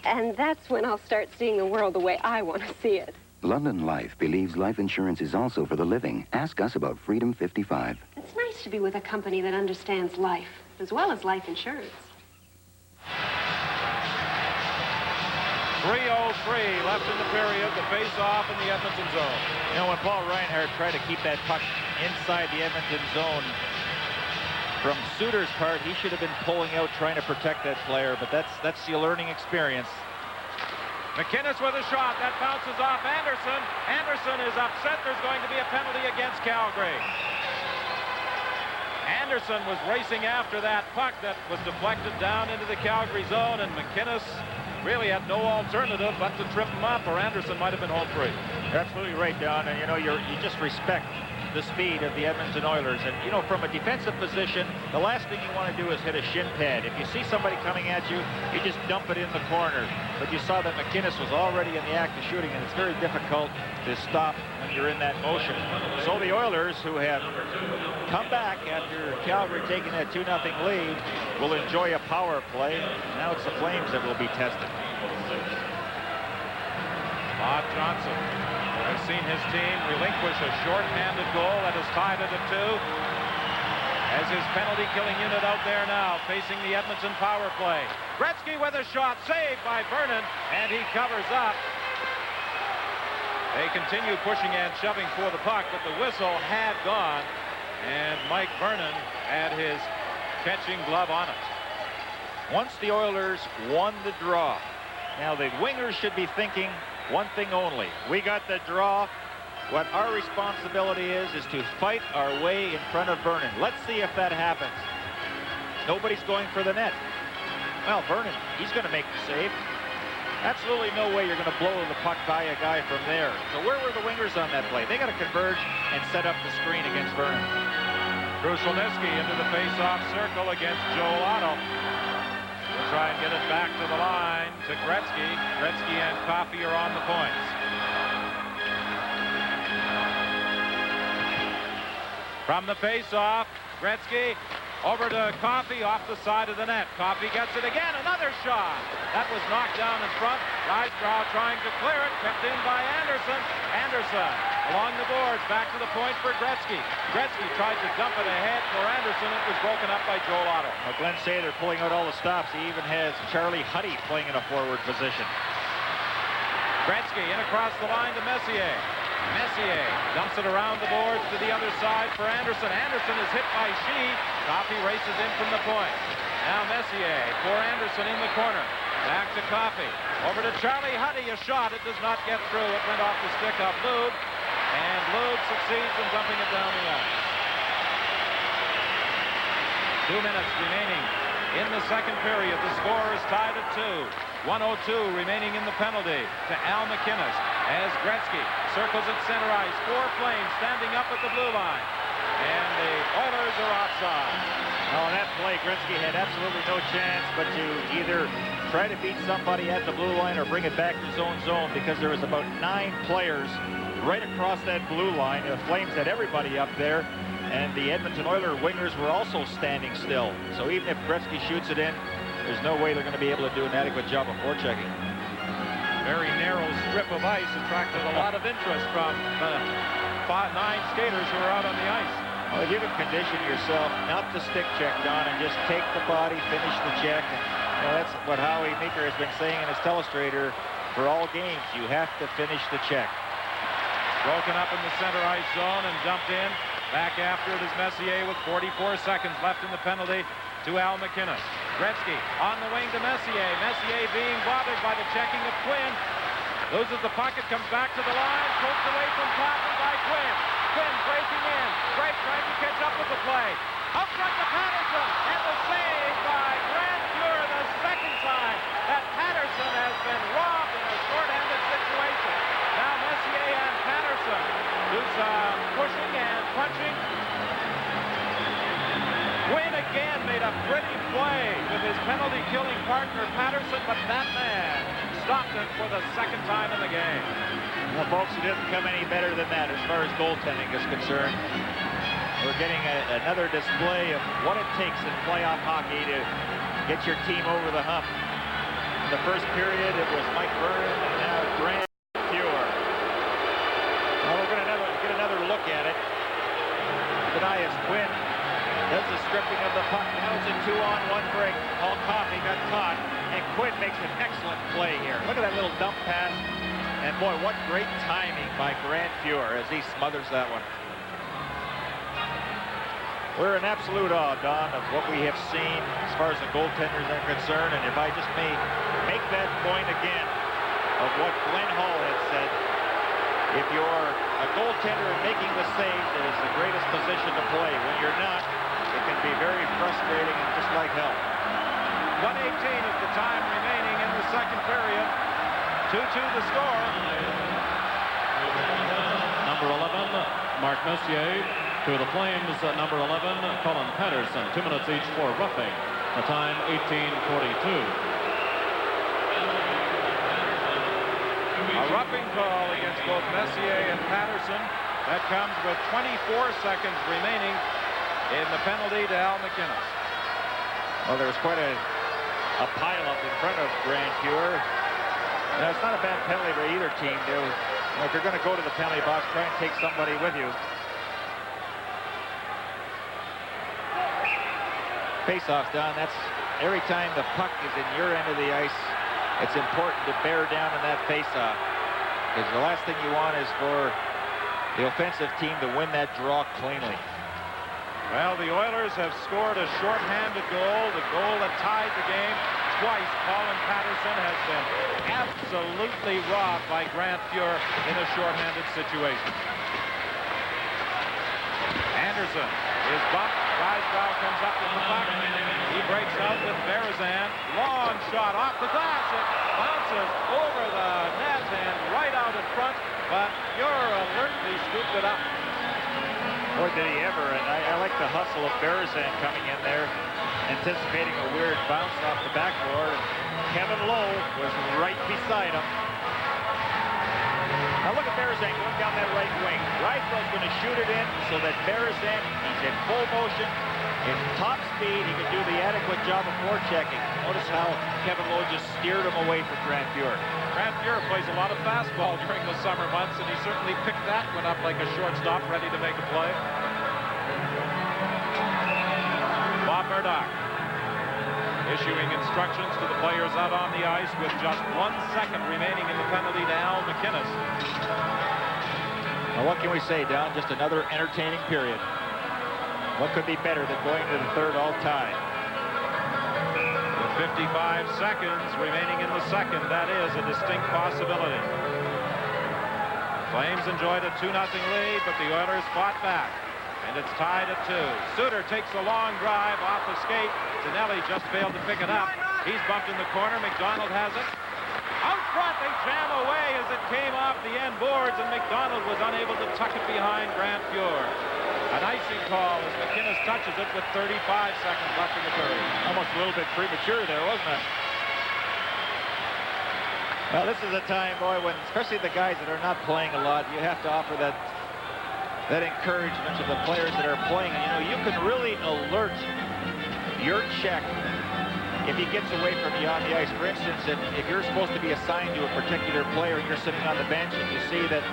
And that's when I'll start seeing the world the way I want to see it. London Life believes life insurance is also for the living. Ask us about Freedom 55. It's nice to be with a company that understands life, as well as life insurance. 3:03 left in the period. The face-off in the Edmonton zone. You know, when Paul Reinhardt tried to keep that puck inside the Edmonton zone, from Suter's part, he should have been pulling out, trying to protect that player, but that's the learning experience. McInnes with a shot. That bounces off Anderson. Anderson is upset. There's going to be a penalty against Calgary. Anderson was racing after that puck that was deflected down into the Calgary zone, and McInnes really had no alternative but to trip him up, or Anderson might have been home free. You're absolutely right, Don, and you know, you just respect the speed of the Edmonton Oilers. And, you know, from a defensive position, the last thing you want to do is hit a shin pad. If you see somebody coming at you, you just dump it in the corner. But you saw that McInnes was already in the act of shooting, and it's very difficult to stop when you're in that motion. So the Oilers, who have come back after Calgary taking that 2-0 lead, will enjoy a power play. Now it's the Flames that will be tested. Bob Johnson has seen his team relinquish a short-handed goal that has tied it at 2. As his penalty-killing unit out there now, facing the Edmonton power play. Gretzky with a shot, saved by Vernon, and he covers up. They continue pushing and shoving for the puck, but the whistle had gone, and Mike Vernon had his catching glove on it. Once the Oilers won the draw, now the wingers should be thinking one thing only. We got the draw. What our responsibility is to fight our way in front of Vernon. Let's see if that happens. Nobody's going for the net. Well, Vernon, he's going to make the save. Absolutely no way you're going to blow the puck by a guy from there. So where were the wingers on that play? They got to converge and set up the screen against Vernon. Krushelnyski into the face-off circle against Joel Otto. We'll try and get it back to the line to Gretzky. Gretzky and Coffey are on the points. From the face-off, Gretzky over to Coffey off the side of the net. Coffey gets it again. Another shot. That was knocked down in front. Rysbrough trying to clear it. Kept in by Anderson. Anderson along the boards. Back to the point for Gretzky. Gretzky tried to dump it ahead for Anderson. It was broken up by Joel Otto. Well, Glenn Sather pulling out all the stops. He even has Charlie Huddy playing in a forward position. Gretzky in across the line to Messier. Messier dumps it around the boards to the other side for Anderson. Anderson is hit by Shee. Coffey races in from the point. Now Messier for Anderson in the corner. Back to Coffey. Over to Charlie Huddy. A shot. It does not get through. It went off the stick of Lube. And Lube succeeds in dumping it down the ice. 2 minutes remaining in the second period. The score is tied at 2. 1:02 remaining in the penalty to Al McInnes as Gretzky circles at center ice. 4 Flames standing up at the blue line. And the Oilers are offside. On that play, Gretzky had absolutely no chance but to either try to beat somebody at the blue line or bring it back to his own zone, because there was about 9 players right across that blue line. The Flames had everybody up there, and the Edmonton Oilers wingers were also standing still. So even if Gretzky shoots it in, there's no way they're going to be able to do an adequate job of forechecking. Very narrow strip of ice attracted a lot of interest from 9 skaters who are out on the ice. Well, you can condition yourself not to stick check, Don, and just take the body, finish the check. And, you know, that's what Howie Meeker has been saying in his telestrator for all games. You have to finish the check. Broken up in the center ice zone and dumped in. Back after it is Messier with 44 seconds left in the penalty to Al McInnes. Gretzky on the wing to Messier. Messier being bothered by the checking of Quinn. Loses the puck. It comes back to the line. Poked away from Toppin by Quinn. Quinn breaking in. Drake trying to catch up with the play. Up front to Patterson. And the save by Grant Fuhr the second time that Patterson has been robbed in a short-handed situation. Now a pretty play with his penalty-killing partner, Patterson, but that man stopped it for the second time in the game. Well, folks, it doesn't come any better than that as far as goaltending is concerned. We're getting another display of what it takes in playoff hockey to get your team over the hump. In the first period, it was Mike Byrne, and now Grant Fuhr. Well, we're going to get another look at it. Benias Quinn does the stripping of the puck. Now it's a 2-on-1 break. Paul Coffey got caught, and Quinn makes an excellent play here. Look at that little dump pass. And boy, what great timing by Grant Fuhr as he smothers that one. We're in absolute awe, Don, of what we have seen as far as the goaltenders are concerned. And if I just may make that point again of what Glenn Hall had said, if you're a goaltender and making the save, it is the greatest position to play. When you're not, it can be very frustrating and just like hell. 1:18 is the time remaining in the second period. 2-2 the score. Number 11, Mark Messier. To the Flames, number 11, Colin Patterson. 2 minutes each for roughing. The time, 18:42. A roughing call against both Messier and Patterson. That comes with 24 seconds remaining in the penalty to Al McInnes. Well, there was quite a pile-up in front of Grant Fuhr. Now, it's not a bad penalty for either team. If you're going to go to the penalty box, try and take somebody with you. Face-off, Don, that's every time the puck is in your end of the ice, it's important to bear down in that face-off. Because the last thing you want is for the offensive team to win that draw cleanly. Well, the Oilers have scored a shorthanded goal, the goal that tied the game. Twice, Colin Patterson has been absolutely robbed by Grant Fuhr in a shorthanded situation. Anderson is bumped. Rysbrough comes up with the puck. He breaks out with Berezan. Long shot off the glass. It bounces over the net and right out in front, but Fuhr alertly scooped it up. Boy, did he ever, and I like the hustle of Berezan coming in there, anticipating a weird bounce off the backboard. Kevin Lowe was right beside him. Now look at Berezan going down that right wing. Rysbrough's going to shoot it in so that Berezan, he's in full motion, in top speed. He can do the adequate job of forechecking. Notice how Kevin Lowe just steered him away from Grant Fuhr. Grant Fuhr plays a lot of fastball during the summer months, and he certainly picked that one up like a shortstop ready to make a play. Bob Murdoch issuing instructions to the players out on the ice with just 1 second remaining in the penalty to Al McInnes. Well, what can we say, Don? Just another entertaining period. What could be better than going to the third all-time? With 55 seconds remaining in the second, that is a distinct possibility. Flames enjoyed a 2-0 lead, but the Oilers fought back. And it's tied at 2. Suter takes a long drive off the skate. Tonelli just failed to pick it up. He's bumped in the corner. McDonald has it. Out front, they jam away as it came off the end boards, and McDonald was unable to tuck it behind Grant Fuhr. An icing call as McInnes touches it with 35 seconds left in the period. Almost a little bit premature there, wasn't it? Well, this is a time, boy, when especially the guys that are not playing a lot, you have to offer that encouragement to the players that are playing. And, you know, you can really alert your check if he gets away from you on the ice. For instance, if you're supposed to be assigned to a particular player and you're sitting on the bench and you see that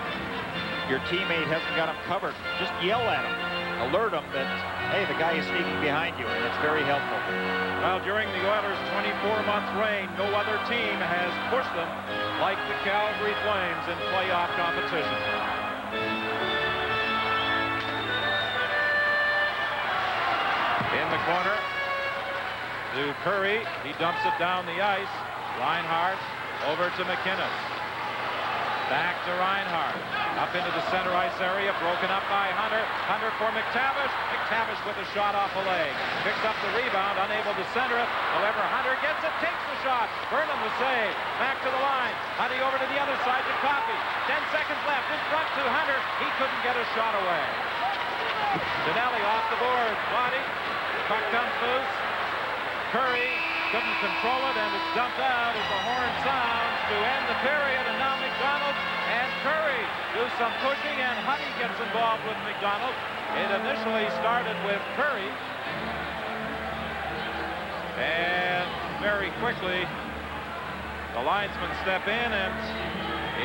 your teammate hasn't got him covered, just yell at him. Alert him that, hey, the guy is sneaking behind you, and it's very helpful. Well, during the Oilers' 24-month reign, no other team has pushed them like the Calgary Flames in playoff competition. In the corner to Curry. He dumps it down the ice. Reinhart over to McInnes. Back to Reinhart. Up into the center ice area. Broken up by Hunter. Hunter for McTavish. McTavish with a shot off a leg. Picks up the rebound. Unable to center it. However, Hunter gets it. Takes the shot. Burnham the save. Back to the line. Hunter over to the other side to Coffey. 10 seconds left. In front to Hunter. He couldn't get a shot away. Tonelli off the board. Body. Puck comes loose. Curry couldn't control it, and it's dumped out as the horn sounds to end the period. And now McDonald and Curry do some pushing, and Honey gets involved with McDonald. It initially started with Curry, and very quickly the linesmen step in, and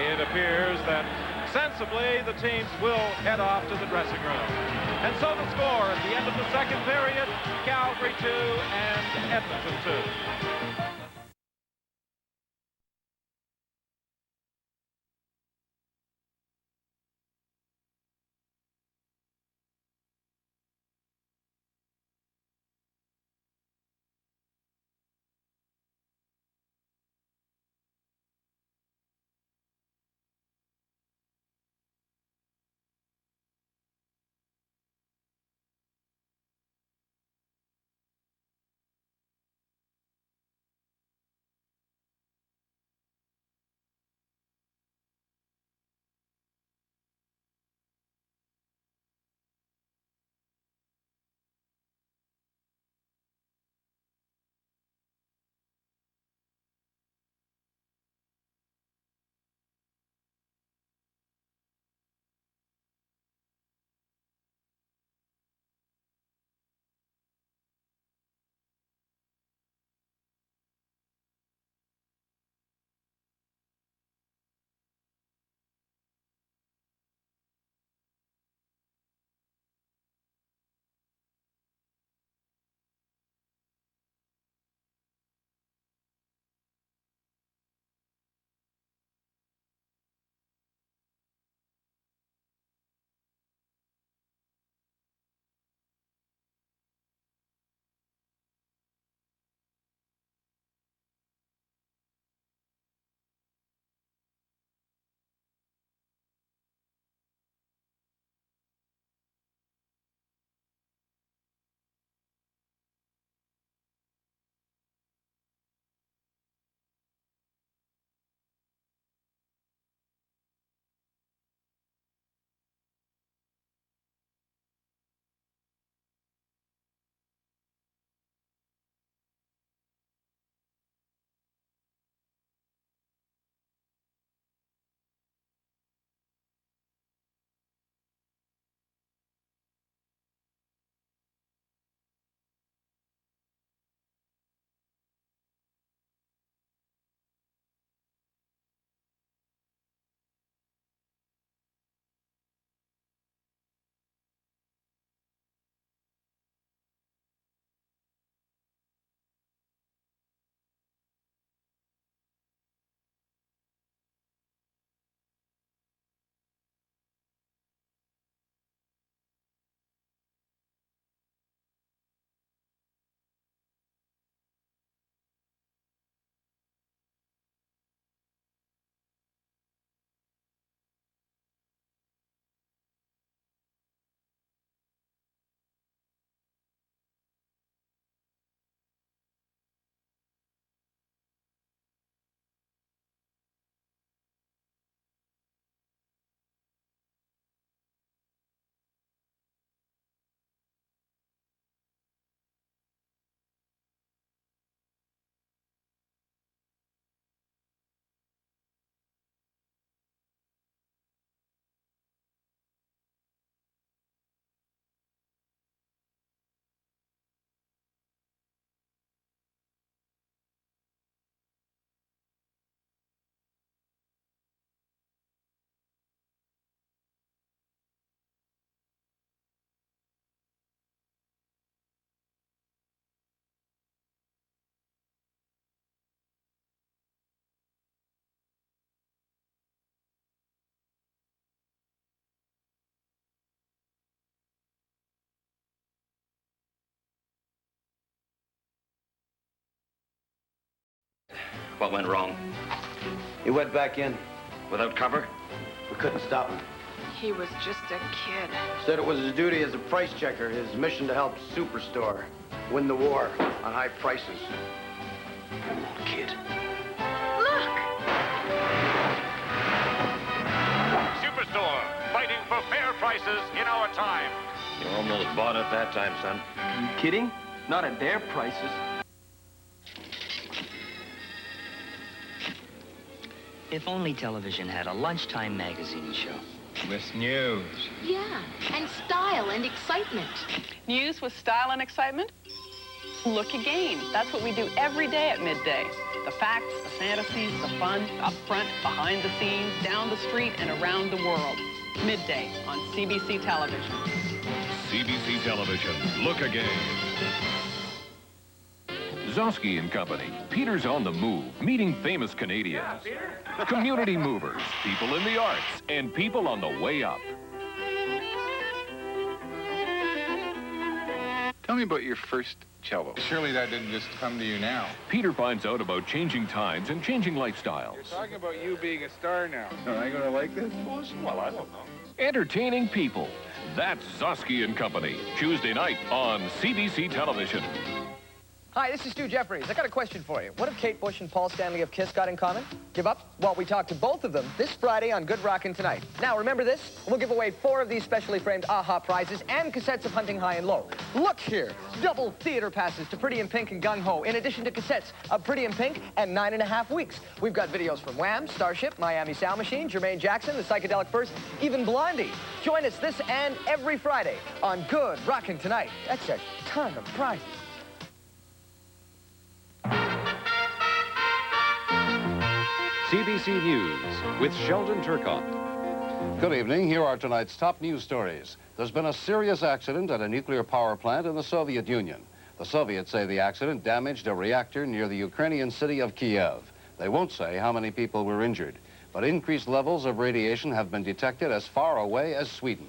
it appears that sensibly the teams will head off to the dressing room. And so the score at the end of the second period, Calgary 2 and Edmonton 2. What went wrong? He went back in. Without cover? We couldn't stop him. He was just a kid. Said it was his duty as a price checker, his mission to help Superstore win the war on high prices. Poor old kid. Look! Superstore, fighting for fair prices in our time. You almost bought it that time, son. Are you kidding? Not at their prices. If only television had a lunchtime magazine show. With news. Yeah, and style and excitement. News with style and excitement? Look again. That's what we do every day at midday. The facts, the fantasies, the fun, up front, behind the scenes, down the street, and around the world. Midday on CBC Television. CBC Television. Look again. Zosky and Company. Peter's on the move, meeting famous Canadians. Community movers, people in the arts, and people on the way up. Tell me about your first cello. Surely that didn't just come to you now. Peter finds out about changing times and changing lifestyles. You're talking about you being a star now. Am I going to like this? Well, I don't know. Entertaining people. That's Zosky and Company. Tuesday night on CBC Television. Hi, this is Stu Jeffries. I got a question for you. What have Kate Bush and Paul Stanley of KISS got in common? Give up? Well, we talked to both of them this Friday on Good Rockin' Tonight. Now, remember this? We'll give away 4 of these specially framed AHA prizes and cassettes of Hunting High and Low. Look here. Double theater passes to Pretty in Pink and Gung Ho, in addition to cassettes of Pretty in Pink and 9.5 Weeks. We've got videos from Wham, Starship, Miami Sound Machine, Jermaine Jackson, The Psychedelic Furs, even Blondie. Join us this and every Friday on Good Rockin' Tonight. That's a ton of prizes. CBC News with Sheldon Turcotte. Good evening. Here are tonight's top news stories. There's been a serious accident at a nuclear power plant in the Soviet Union. The Soviets say the accident damaged a reactor near the Ukrainian city of Kiev. They won't say how many people were injured, but increased levels of radiation have been detected as far away as Sweden.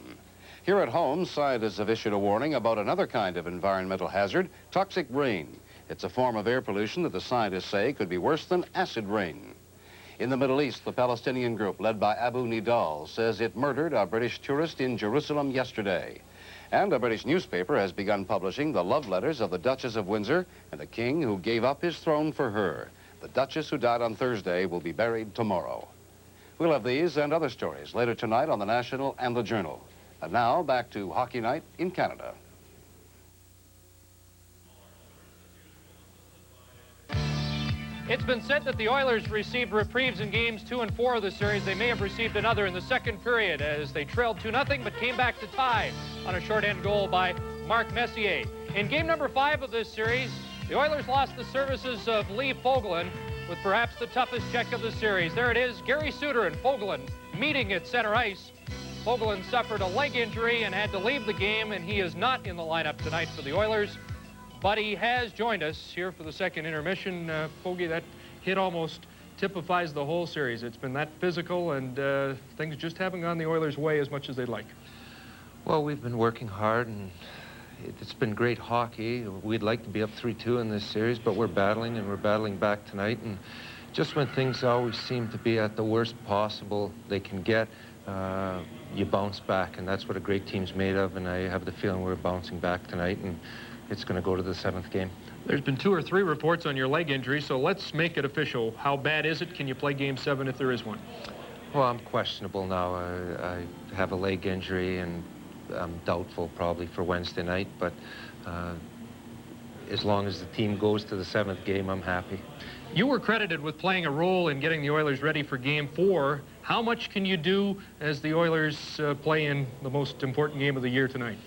Here at home, scientists have issued a warning about another kind of environmental hazard, toxic rain. It's a form of air pollution that the scientists say could be worse than acid rain. In the Middle East, the Palestinian group led by Abu Nidal says it murdered a British tourist in Jerusalem yesterday. And a British newspaper has begun publishing the love letters of the Duchess of Windsor and the king who gave up his throne for her. The Duchess, who died on Thursday, will be buried tomorrow. We'll have these and other stories later tonight on the National and the Journal. And now, back to Hockey Night in Canada. It's been said that the Oilers received reprieves in games 2 and 4 of the series. They may have received another in the second period as they trailed 2-0 but came back to tie on a short-end goal by Mark Messier. In game number 5 of this series, the Oilers lost the services of Lee Fogelin with perhaps the toughest check of the series. There it is, Gary Suter and Fogelin meeting at center ice. Fogelin suffered a leg injury and had to leave the game, and he is not in the lineup tonight for the Oilers. But he has joined us here for the second intermission. Fogie, that hit almost typifies the whole series. It's been that physical, and things just haven't gone the Oilers' way as much as they'd like. Well, we've been working hard, and it's been great hockey. We'd like to be up 3-2 in this series, but we're battling, and we're battling back tonight. And just when things always seem to be at the worst possible they can get, you bounce back, and that's what a great team's made of, and I have the feeling we're bouncing back tonight, and it's going to go to the 7th game. There's been 2 or 3 reports on your leg injury, so let's make it official. How bad is it? Can you play Game 7 if there is one? Well, I'm questionable now. I have a leg injury, and I'm doubtful probably for Wednesday night, but as long as the team goes to the 7th game, I'm happy. You were credited with playing a role in getting the Oilers ready for Game 4. How much can you do as the Oilers play in the most important game of the year tonight?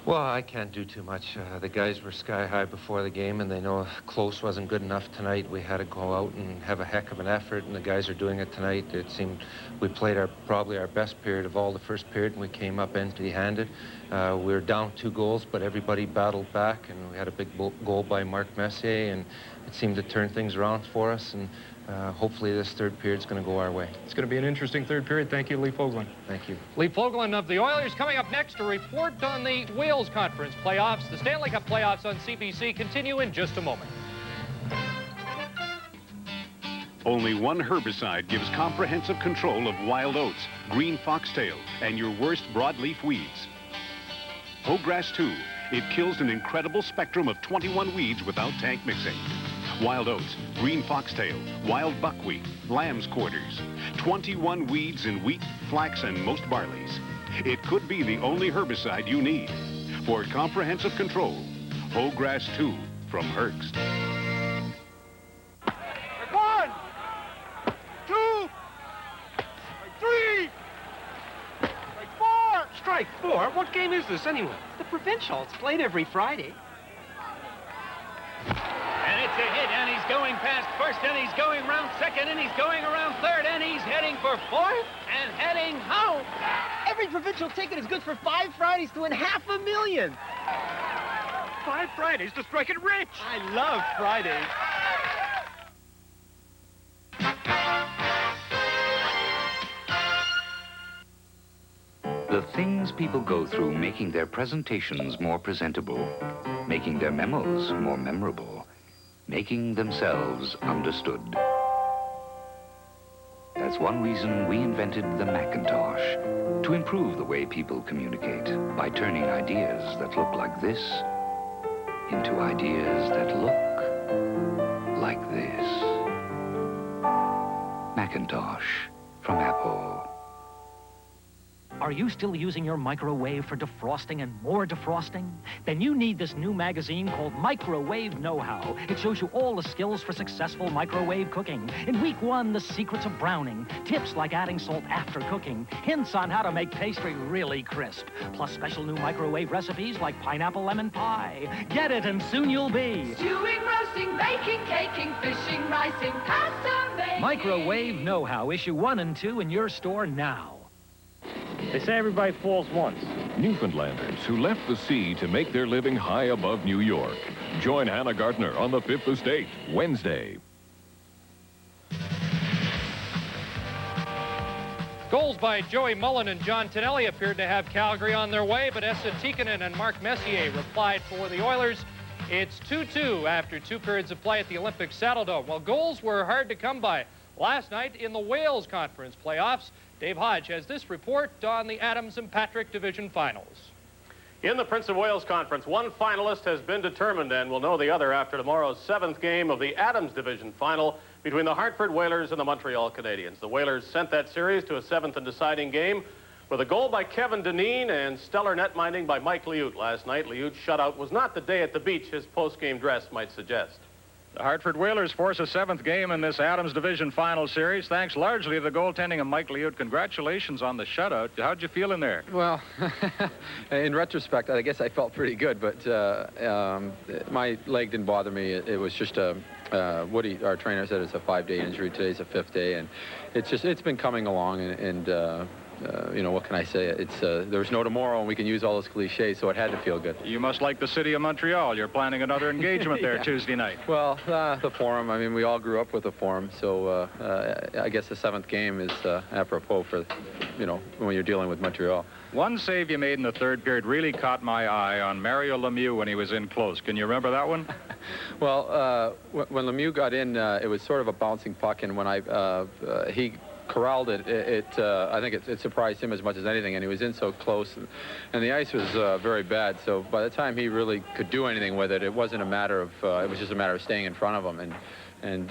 Well, I can't do too much. The guys were sky high before the game, and they know close wasn't good enough tonight. We had to go out and have a heck of an effort, and the guys are doing it tonight. It seemed we played probably our best period of all the first period, and we came up empty-handed. We were down 2 goals, but everybody battled back, and we had a big goal by Mark Messier, and it seemed to turn things around for us, and hopefully this 3rd period is going to go our way. It's going to be an interesting 3rd period. Thank you, Lee Fogelin. Thank you. Lee Fogelin of the Oilers coming up next to report on the Wales Conference playoffs. The Stanley Cup playoffs on CBC continue in just a moment. Only one herbicide gives comprehensive control of wild oats, green foxtail, and your worst broadleaf weeds. Hograss 2. It kills an incredible spectrum of 21 weeds without tank mixing. Wild oats, green foxtail, wild buckwheat, lamb's quarters, 21 weeds in wheat, flax, and most barleys. It could be the only herbicide you need. For comprehensive control, Hograss 2 from Herbst. 1, 2, What game is this, anyway? It's the Provincial. It's played every Friday. And it's a hit, and he's going past first, and he's going around second, and he's going around third, and he's heading for fourth, and heading home. Every Provincial ticket is good for 5 Fridays to win $500,000. 5 Fridays to strike it rich. I love Fridays. The things people go through making their presentations more presentable, making their memos more memorable, making themselves understood. That's one reason we invented the Macintosh, to improve the way people communicate by turning ideas that look like this into ideas that look like this. Macintosh from Apple. Are you still using your microwave for defrosting and more defrosting? Then you need this new magazine called Microwave Know-How. It shows you all the skills for successful microwave cooking. In week 1, the secrets of browning, tips like adding salt after cooking, hints on how to make pastry really crisp, plus special new microwave recipes like pineapple lemon pie. Get it and soon you'll be stewing, roasting, baking, caking, fishing, ricing, pasta making. Microwave Know-How, issue 1 and 2 in your store now. They say everybody falls once. Newfoundlanders who left the sea to make their living high above New York. Join Hannah Gardner on the 5th Estate, Wednesday. Goals by Joey Mullen and John Tonelli appeared to have Calgary on their way, but Esa Tikkanen and Mark Messier replied for the Oilers. It's 2-2 after 2 periods of play at the Olympic Saddledome. Well, goals were hard to come by last night in the Wales Conference playoffs. Dave Hodge has this report on the Adams and Patrick Division Finals. In the Prince of Wales Conference, one finalist has been determined, and we'll know the other after tomorrow's 7th game of the Adams Division Final between the Hartford Whalers and the Montreal Canadiens. The Whalers sent that series to a 7th and deciding game with a goal by Kevin Dineen and stellar net minding by Mike Liut last night. Liut's shutout was not the day at the beach his post-game dress might suggest. The Hartford Whalers force a 7th game in this Adams Division Final Series, thanks largely to the goaltending of Mike Liut. Congratulations on the shutout. How'd you feel in there? Well, in retrospect, I guess I felt pretty good, but my leg didn't bother me. It was just Woody, our trainer, said it's a 5-day injury. Today's a 5th day, and it's been coming along, and you know, what can I say? It's there's no tomorrow, and we can use all those cliches, so it had to feel good. You must like the city of Montreal. You're planning another engagement there Tuesday night. Well, the Forum, I mean, we all grew up with the Forum, so I guess the 7th game is apropos for, you know, when you're dealing with Montreal. One save you made in the 3rd period really caught my eye on Mario Lemieux when he was in close. Can you remember that one? Well, when Lemieux got in, it was sort of a bouncing puck, and when he corralled it, I think it surprised him as much as anything, and he was in so close, and the ice was very bad, so by the time he really could do anything with it, it wasn't a matter of, it was just a matter of staying in front of him, and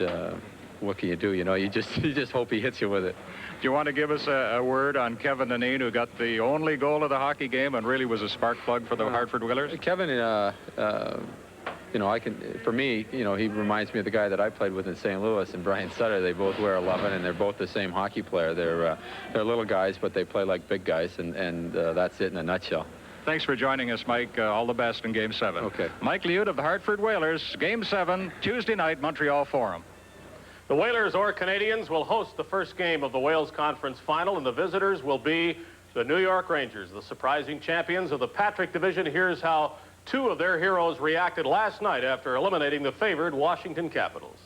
what can you do, you know, you just hope he hits you with it. Do you want to give us a word on Kevin Dineen, who got the only goal of the hockey game and really was a spark plug for the Hartford Whalers? Kevin, you know, for me, you know, he reminds me of the guy that I played with in St. Louis, and Brian Sutter. They both wear 11, and they're both the same hockey player. They're little guys, but they play like big guys, and that's it in a nutshell. Thanks for joining us, Mike. All the best in Game 7. Okay. Mike Liut of the Hartford Whalers, Game 7, Tuesday night, Montreal Forum. The Whalers or Canadiens will host the first game of the Wales Conference Final, and the visitors will be the New York Rangers, the surprising champions of the Patrick Division. Here's how 2 of their heroes reacted last night after eliminating the favored Washington Capitals.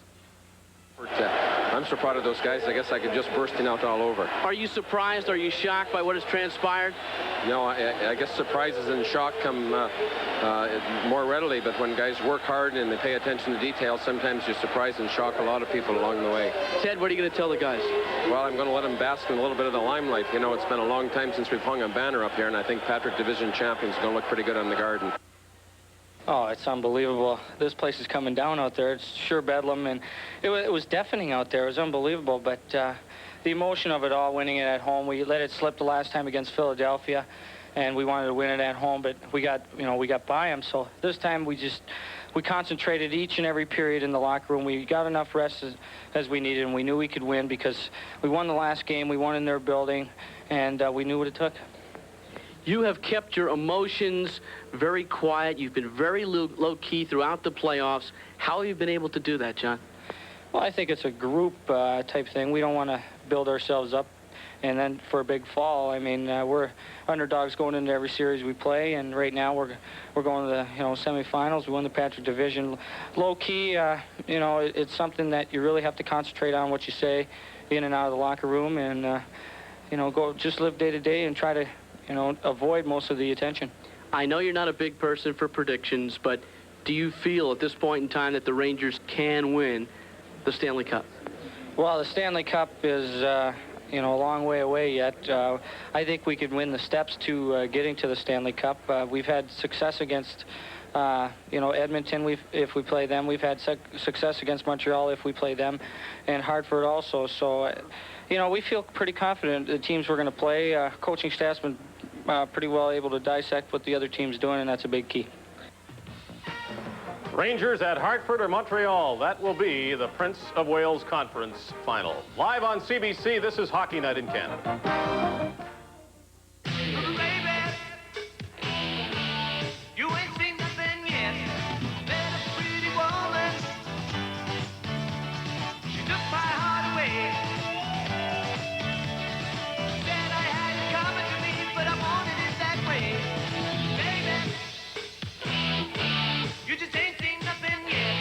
I'm so proud of those guys. I guess I could just bursting out all over. Are you surprised? Are you shocked by what has transpired? No, I guess surprises and shock come more readily, but when guys work hard and they pay attention to details, sometimes you surprise and shock a lot of people along the way. Ted, what are you going to tell the guys? Well, I'm going to let them bask in a little bit of the limelight. You know, it's been a long time since we've hung a banner up here, and I think Patrick Division champions are going to look pretty good on the Garden. Oh, it's unbelievable. This place is coming down out there. It's sure bedlam, and it was deafening out there. It was unbelievable, but the emotion of it all, winning it at home, we let it slip the last time against Philadelphia, and we wanted to win it at home, but we got by them. So this time we concentrated each and every period in the locker room. We got enough rest as we needed, and we knew we could win because we won the last game. We won in their building, and we knew what it took. You have kept your emotions very quiet. You've been very low-key throughout the playoffs. How have you been able to do that, John? Well, I think it's a group type thing. We don't want to build ourselves up and then for a big fall. I mean, we're underdogs going into every series we play, and right now we're going to the semifinals. We won the Patrick Division. Low key, it's something that you really have to concentrate on what you say in and out of the locker room, and go just live day to day and try to avoid most of the attention. I know you're not a big person for predictions, but do you feel at this point in time that the Rangers can win the Stanley Cup? Well, the Stanley Cup is a long way away yet. I think we could win the steps to getting to the Stanley Cup. We've had success against Edmonton if we play them. We've had success against Montreal if we play them, and Hartford also. So we feel pretty confident the teams we're going to play. Coaching staff's been pretty well able to dissect what the other team's doing, and that's a big key. Rangers at Hartford or Montreal. That will be the Prince of Wales Conference Final. Live on CBC, this is Hockey Night in Canada.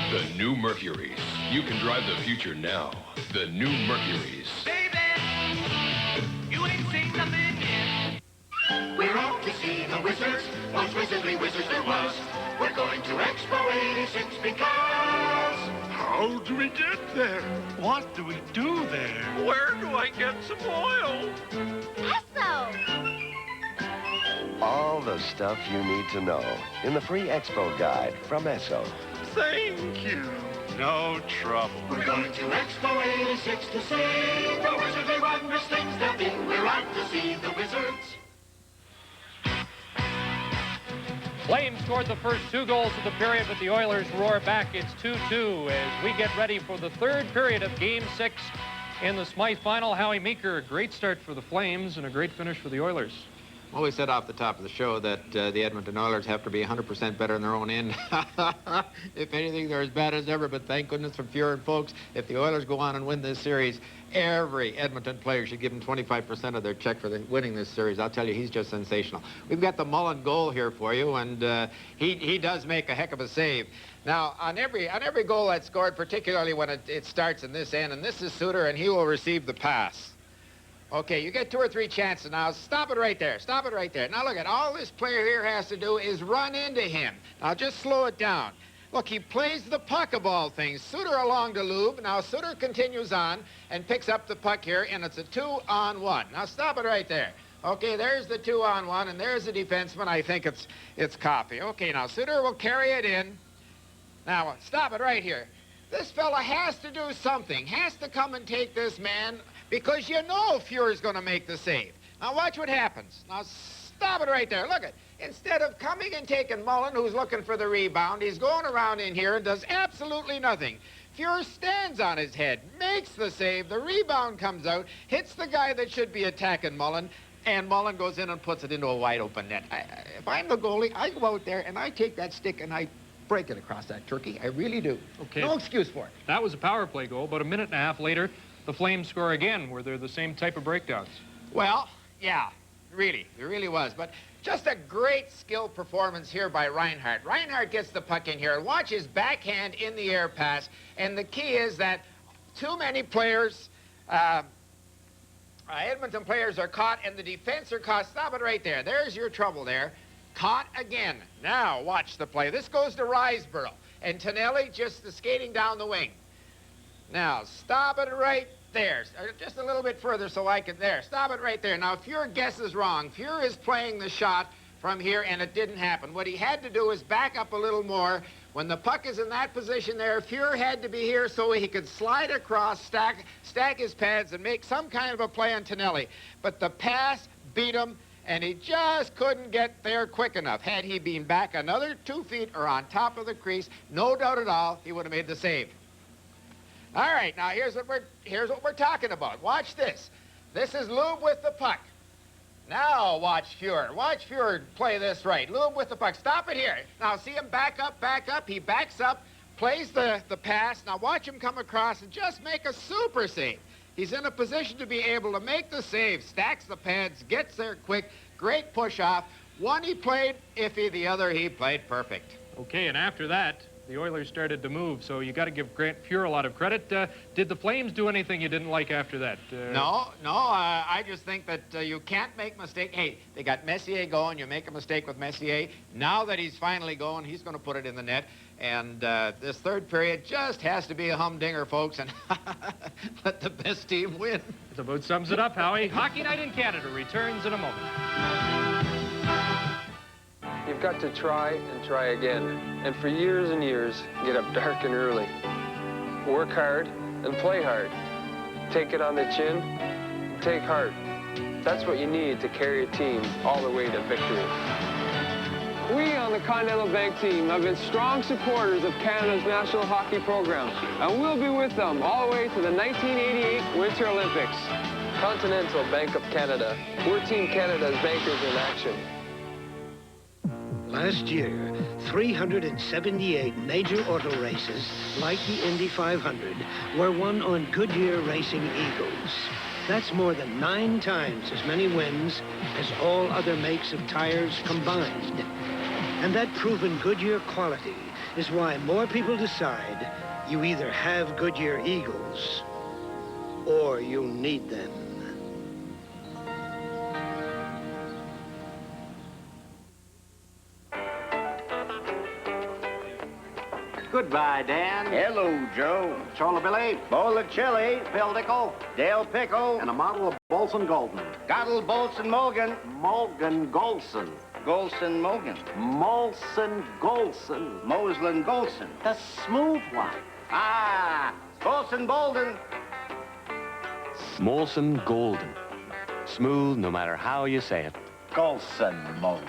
The new Mercuries. You can drive the future now. The new Mercuries. Baby, you ain't seen nothing yet. We're off to see the Wizards. Most wizardly wizards there was. We're going to Expo 86 because... How do we get there? What do we do there? Where do I get some oil? Esso! All the stuff you need to know in the free Expo guide from Esso. Thank you. No trouble. We're going to Expo 86 to see the wizardly wondrous things there'll be. We're out to see the Wizards. Flames scored the first 2 goals of the period, but the Oilers roar back. It's 2-2 as we get ready for the 3rd period of Game 6 in the Smythe final. Howie Meeker, a great start for the Flames and a great finish for the Oilers. Well, we said off the top of the show that the Edmonton Oilers have to be 100% better in their own end. If anything, they're as bad as ever, but thank goodness for Fuhrer, folks. If the Oilers go on and win this series, every Edmonton player should give them 25% of their check for winning this series. I'll tell you, he's just sensational. We've got the Mullen goal here for you, and he does make a heck of a save. Now, on every goal that's scored, particularly when it starts in this end, and this is Suter, and he will receive the pass. Okay, you get 2 or 3 chances. Now, stop it right there. Stop it right there. Now, look at all this player here has to do is run into him. Now, just slow it down. Look, he plays the puck of all things. Suter along to Lube. Now, Suter continues on and picks up the puck here, and it's a 2-on-1. Now, stop it right there. Okay, there's the 2-on-1, and there's the defenseman. I think it's Coffey. Okay, now, Suter will carry it in. Now, stop it right here. This fella has to do something. Has to come and take this man, because you know Fuhrer's going to make the save. Now, watch what happens. Now, stop it right there. Look at instead of coming and taking Mullen, who's looking for the rebound, he's going around in here and does absolutely nothing. Fuhrer stands on his head, makes the save, the rebound comes out, hits the guy that should be attacking Mullen, and Mullen goes in and puts it into a wide-open net. If I'm the goalie, I go out there and I take that stick and I break it across that turkey. I really do. Okay. No excuse for it. That was a power play goal, but a minute and a half later, the Flames score again. Were there the same type of breakdowns? Well, yeah, really. It really was. But just a great skill performance here by Reinhart. Reinhart gets the puck in here and watch his backhand in the air pass. And the key is that too many players, Edmonton players are caught and the defense are caught. Stop it right there. There's your trouble there. Caught again. Now watch the play. This goes to Riseborough. And Tonelli just skating down the wing. Now, stop it right there. Just a little bit further so I can... There, stop it right there. Now, if your guess is wrong, Fuhrer is playing the shot from here, and it didn't happen. What he had to do is back up a little more. When the puck is in that position there, Fuhrer had to be here so he could slide across, stack his pads, and make some kind of a play on Tonelli. But the pass beat him, and he just couldn't get there quick enough. Had he been back another 2 feet or on top of the crease, no doubt at all, he would have made the save. All right, now here's what we're talking about. Watch this. This is Lube with the puck. Now watch Fuhr. Watch Fuhr play this right. Lube with the puck. Stop it here. Now see him back up, back up. He backs up, plays the pass. Now watch him come across and just make a super save. He's in a position to be able to make the save, stacks the pads, gets there quick, great push-off. One he played iffy, the other he played perfect. Okay, and after that, the Oilers started to move, so you got to give Grant Fuhr a lot of credit. Did the Flames do anything you didn't like after that? No, I just think that you can't make mistakes. Hey, they got Messier going. You make a mistake with Messier. Now that he's finally going, he's going to put it in the net. And this third period just has to be a humdinger, folks, and let the best team win. That about sums it up, Howie. Hockey Night in Canada returns in a moment. You've got to try and try again. And for years and years, get up dark and early. Work hard and play hard. Take it on the chin, take heart. That's what you need to carry a team all the way to victory. We on the Continental Bank team have been strong supporters of Canada's national hockey program, and we'll be with them all the way to the 1988 Winter Olympics. Continental Bank of Canada. We're Team Canada's bankers in action. Last year, 378 major auto races, like the Indy 500, were won on Goodyear Racing Eagles. That's more than 9 times as many wins as all other makes of tires combined. And that proven Goodyear quality is why more people decide you either have Goodyear Eagles or you need them. Goodbye, Dan. Hello, Joe. Chola Billy, bowl of chili, Pildickle, Dale Pickle, and a model of Bolson Golden. Goddle Bolson Mogan. Mulgan Golson. Golson Mogan. Molson Golson. Moslin Golson. The smooth one. Ah, Golson Bolden. Molson Golden. Smooth no matter how you say it. Golson Molan.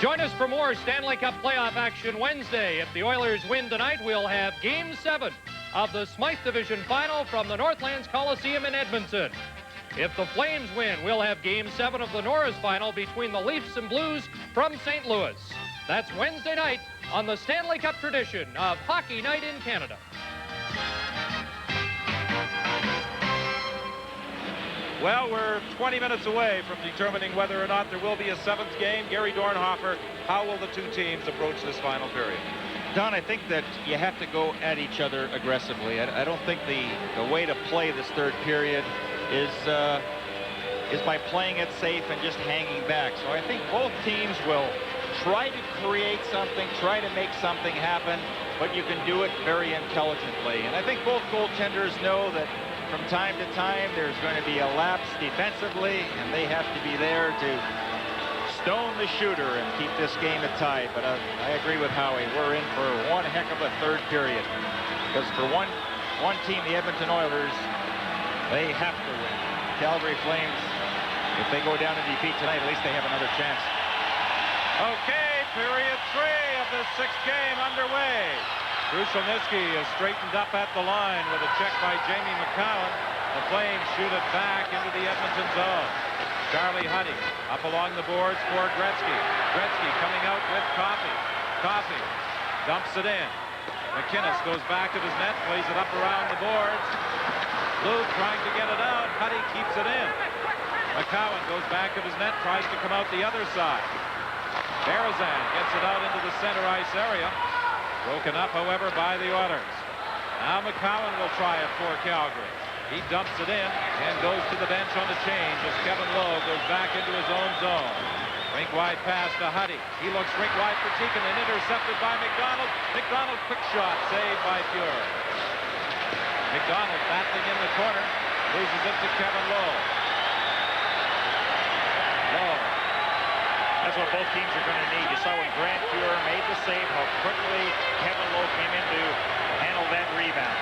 Join us for more Stanley Cup playoff action Wednesday. If the Oilers win tonight, we'll have Game 7 of the Smythe Division Final from the Northlands Coliseum in Edmonton. If the Flames win, we'll have Game 7 of the Norris Final between the Leafs and Blues from St. Louis. That's Wednesday night on the Stanley Cup tradition of Hockey Night in Canada. Well, we're 20 minutes away from determining whether or not there will be a 7th game. Gary Dornhofer, how will the two teams approach this final period? Don, I think that you have to go at each other aggressively. I don't think the way to play this third period is by playing it safe and just hanging back. So I think both teams will try to create something, try to make something happen, but you can do it very intelligently. And I think both goaltenders know that from time to time, there's going to be a lapse defensively, and they have to be there to stone the shooter and keep this game at tie. But I agree with Howie. We're in for one heck of a third period. Because for one team, the Edmonton Oilers, they have to win. Calgary Flames, if they go down in defeat tonight, at least they have another chance. Okay, period 3 of the 6th game underway. Krushelnyski is straightened up at the line with a check by Jamie McCowan. The Flames shoot it back into the Edmonton zone. Charlie Huddy up along the boards for Gretzky. Gretzky coming out with Coffey. Coffey dumps it in. McInnes goes back to his net, plays it up around the boards. Lube trying to get it out. Huddy keeps it in. McCowan goes back to his net, tries to come out the other side. Berezan gets it out into the center ice area. Broken up, however, by the Oilers. Now McCowan will try it for Calgary. He dumps it in and goes to the bench on the change as Kevin Lowe goes back into his own zone. Rink wide pass to Huddy. He looks rink wide for Tikkanen, intercepted by McDonald. McDonald, quick shot, saved by Fuhr. McDonald battling in the corner, loses it to Kevin Lowe. Lowe. That's what both teams are going to need. You saw when Grant Fuhr made the save, how quickly Kevin Lowe came in to handle that rebound.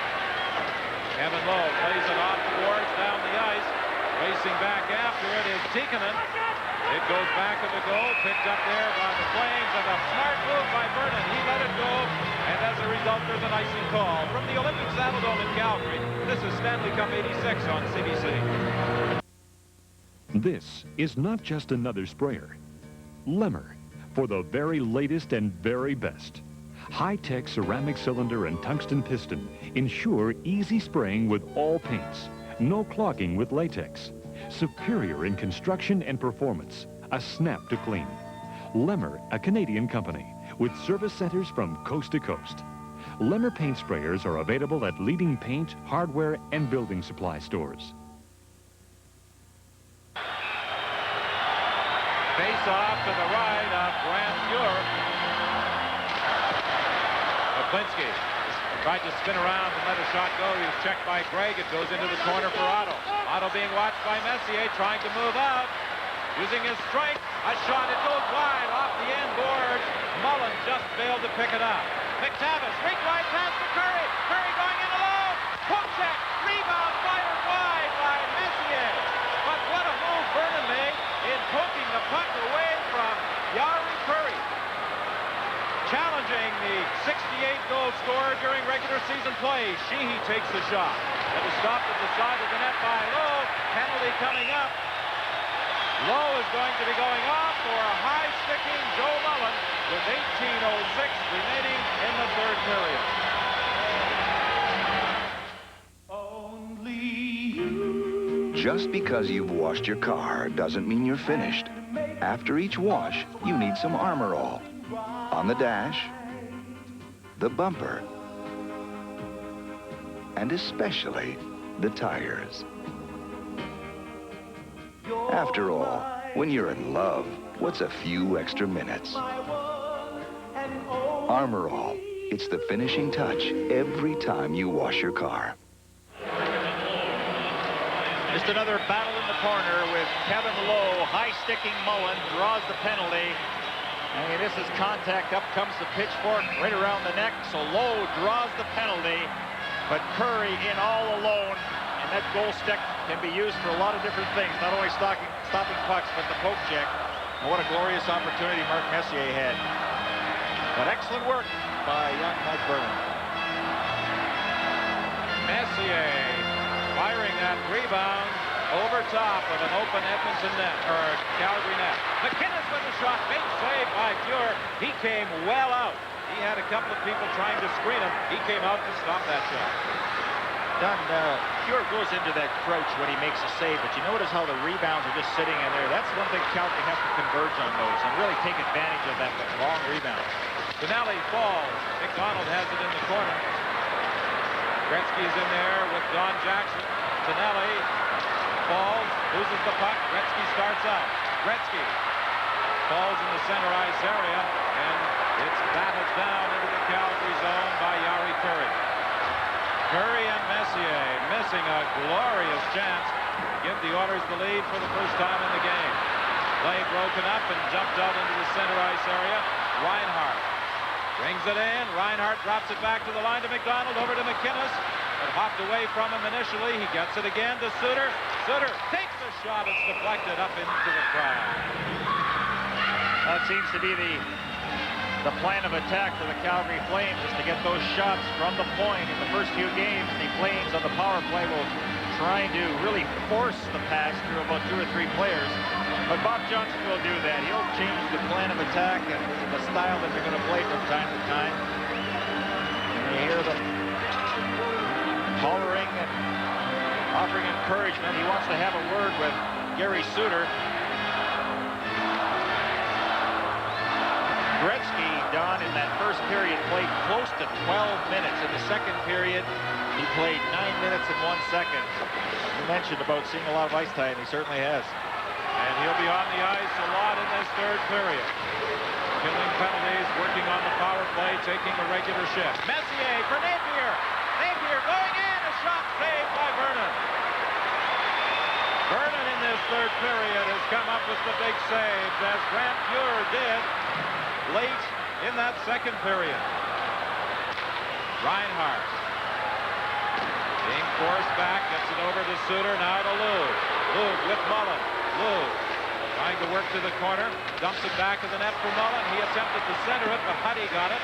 Kevin Lowe plays it off the boards, down the ice. Racing back after it is Tikkanen. It goes back of the goal, picked up there by the Flames, and a smart move by Vernon. He let it go, and as a result, there's an icing call. From the Olympic Saddledome in Calgary, this is Stanley Cup 86 on CBC. This is not just another sprayer. Lemmer, for the very latest and very best. High-tech ceramic cylinder and tungsten piston ensure easy spraying with all paints. No clogging with latex. Superior in construction and performance. A snap to clean. Lemmer, a Canadian company, with service centers from coast to coast. Lemmer paint sprayers are available at leading paint, hardware, and building supply stores. Face off to the right of Grant Fuhr. Oplinski tried to spin around and let a shot go. He was checked by Gregg. It goes into the corner for Otto. Otto being watched by Messier, trying to move out. Using his strength, a shot. It goes wide off the end board. Mullen just failed to pick it up. McTavish, reach wide pass to Curry. Curry going in alone. Hook check. Rebound fired wide by Messier. But what a move Vernon made in poking the puck away from Yari Curry. Challenging the 68-goal scorer during regular season play. Sheehy takes the shot. It was stopped at the side of the net by Lowe. Penalty coming up. Lowe is going to be going off for a high-sticking Joe Mullen with 18:06 remaining in the third period. Just because you've washed your car doesn't mean you're finished. After each wash, you need some Armor All. On the dash, the bumper, and especially the tires. After all, when you're in love, what's a few extra minutes? Armor All. It's the finishing touch every time you wash your car. Just another battle in the corner with Kevin Lowe. High-sticking Mullen draws the penalty. I mean, this is contact. Up comes the pitchfork right around the neck. So Lowe draws the penalty. But Curry in all alone. And that goal stick can be used for a lot of different things. Not only stopping pucks, but the poke check. And what a glorious opportunity Mark Messier had. But excellent work by young Mike Vernon. Messier firing that rebound over top of an open Edmonton net, or Calgary net. McInnes with the shot, big save by Fuhr. He came well out. He had a couple of people trying to screen him. He came out to stop that shot. Fuhr goes into that crouch when he makes a save, but you notice how the rebounds are just sitting in there. That's one thing Calgary has to converge on those and really take advantage of that long rebound. Finale falls. McDonald has it in the corner. Gretzky is in there with Don Jackson. Tonelli falls, loses the puck. Gretzky starts out. Gretzky falls in the center ice area, and it's battled down into the Calgary zone by Yari Curry. Curry and Messier missing a glorious chance to give the Oilers the lead for the first time in the game. Play broken up and jumped out into the center ice area. Reinhart brings it in. Reinhart drops it back to the line to McDonald, over to McInnes. It hopped away from him initially. He gets it again to Suter. Suter takes the shot. It's deflected up into the crowd. That seems to be the plan of attack for the Calgary Flames, is to get those shots from the point. In the first few games, the Flames on the power play will try to really force the pass through about 2 or 3 players. But Bob Johnson will do that. He'll change the plan of attack and the style that they're going to play from time to time. And you hear them hollering and offering encouragement. He wants to have a word with Gary Suter. Gretzky, Don, in that first period played close to 12 minutes. In the second period, he played 9 minutes and 1 second. You mentioned about seeing a lot of ice time. He certainly has. And he'll be on the ice a lot in this third period. Killing penalties, working on the power play, taking a regular shift. Messier for Napier. Napier going in. A shot saved by Vernon. Vernon in this third period has come up with the big saves, as Grant Fuhr did late in that second period. Reinhart being forced back, gets it over to Suter, now to Loeb. Loeb with Mullen. Loeb trying to work to the corner, dumps it back to the net for Mullen. He attempted to center it, but Huddy got it.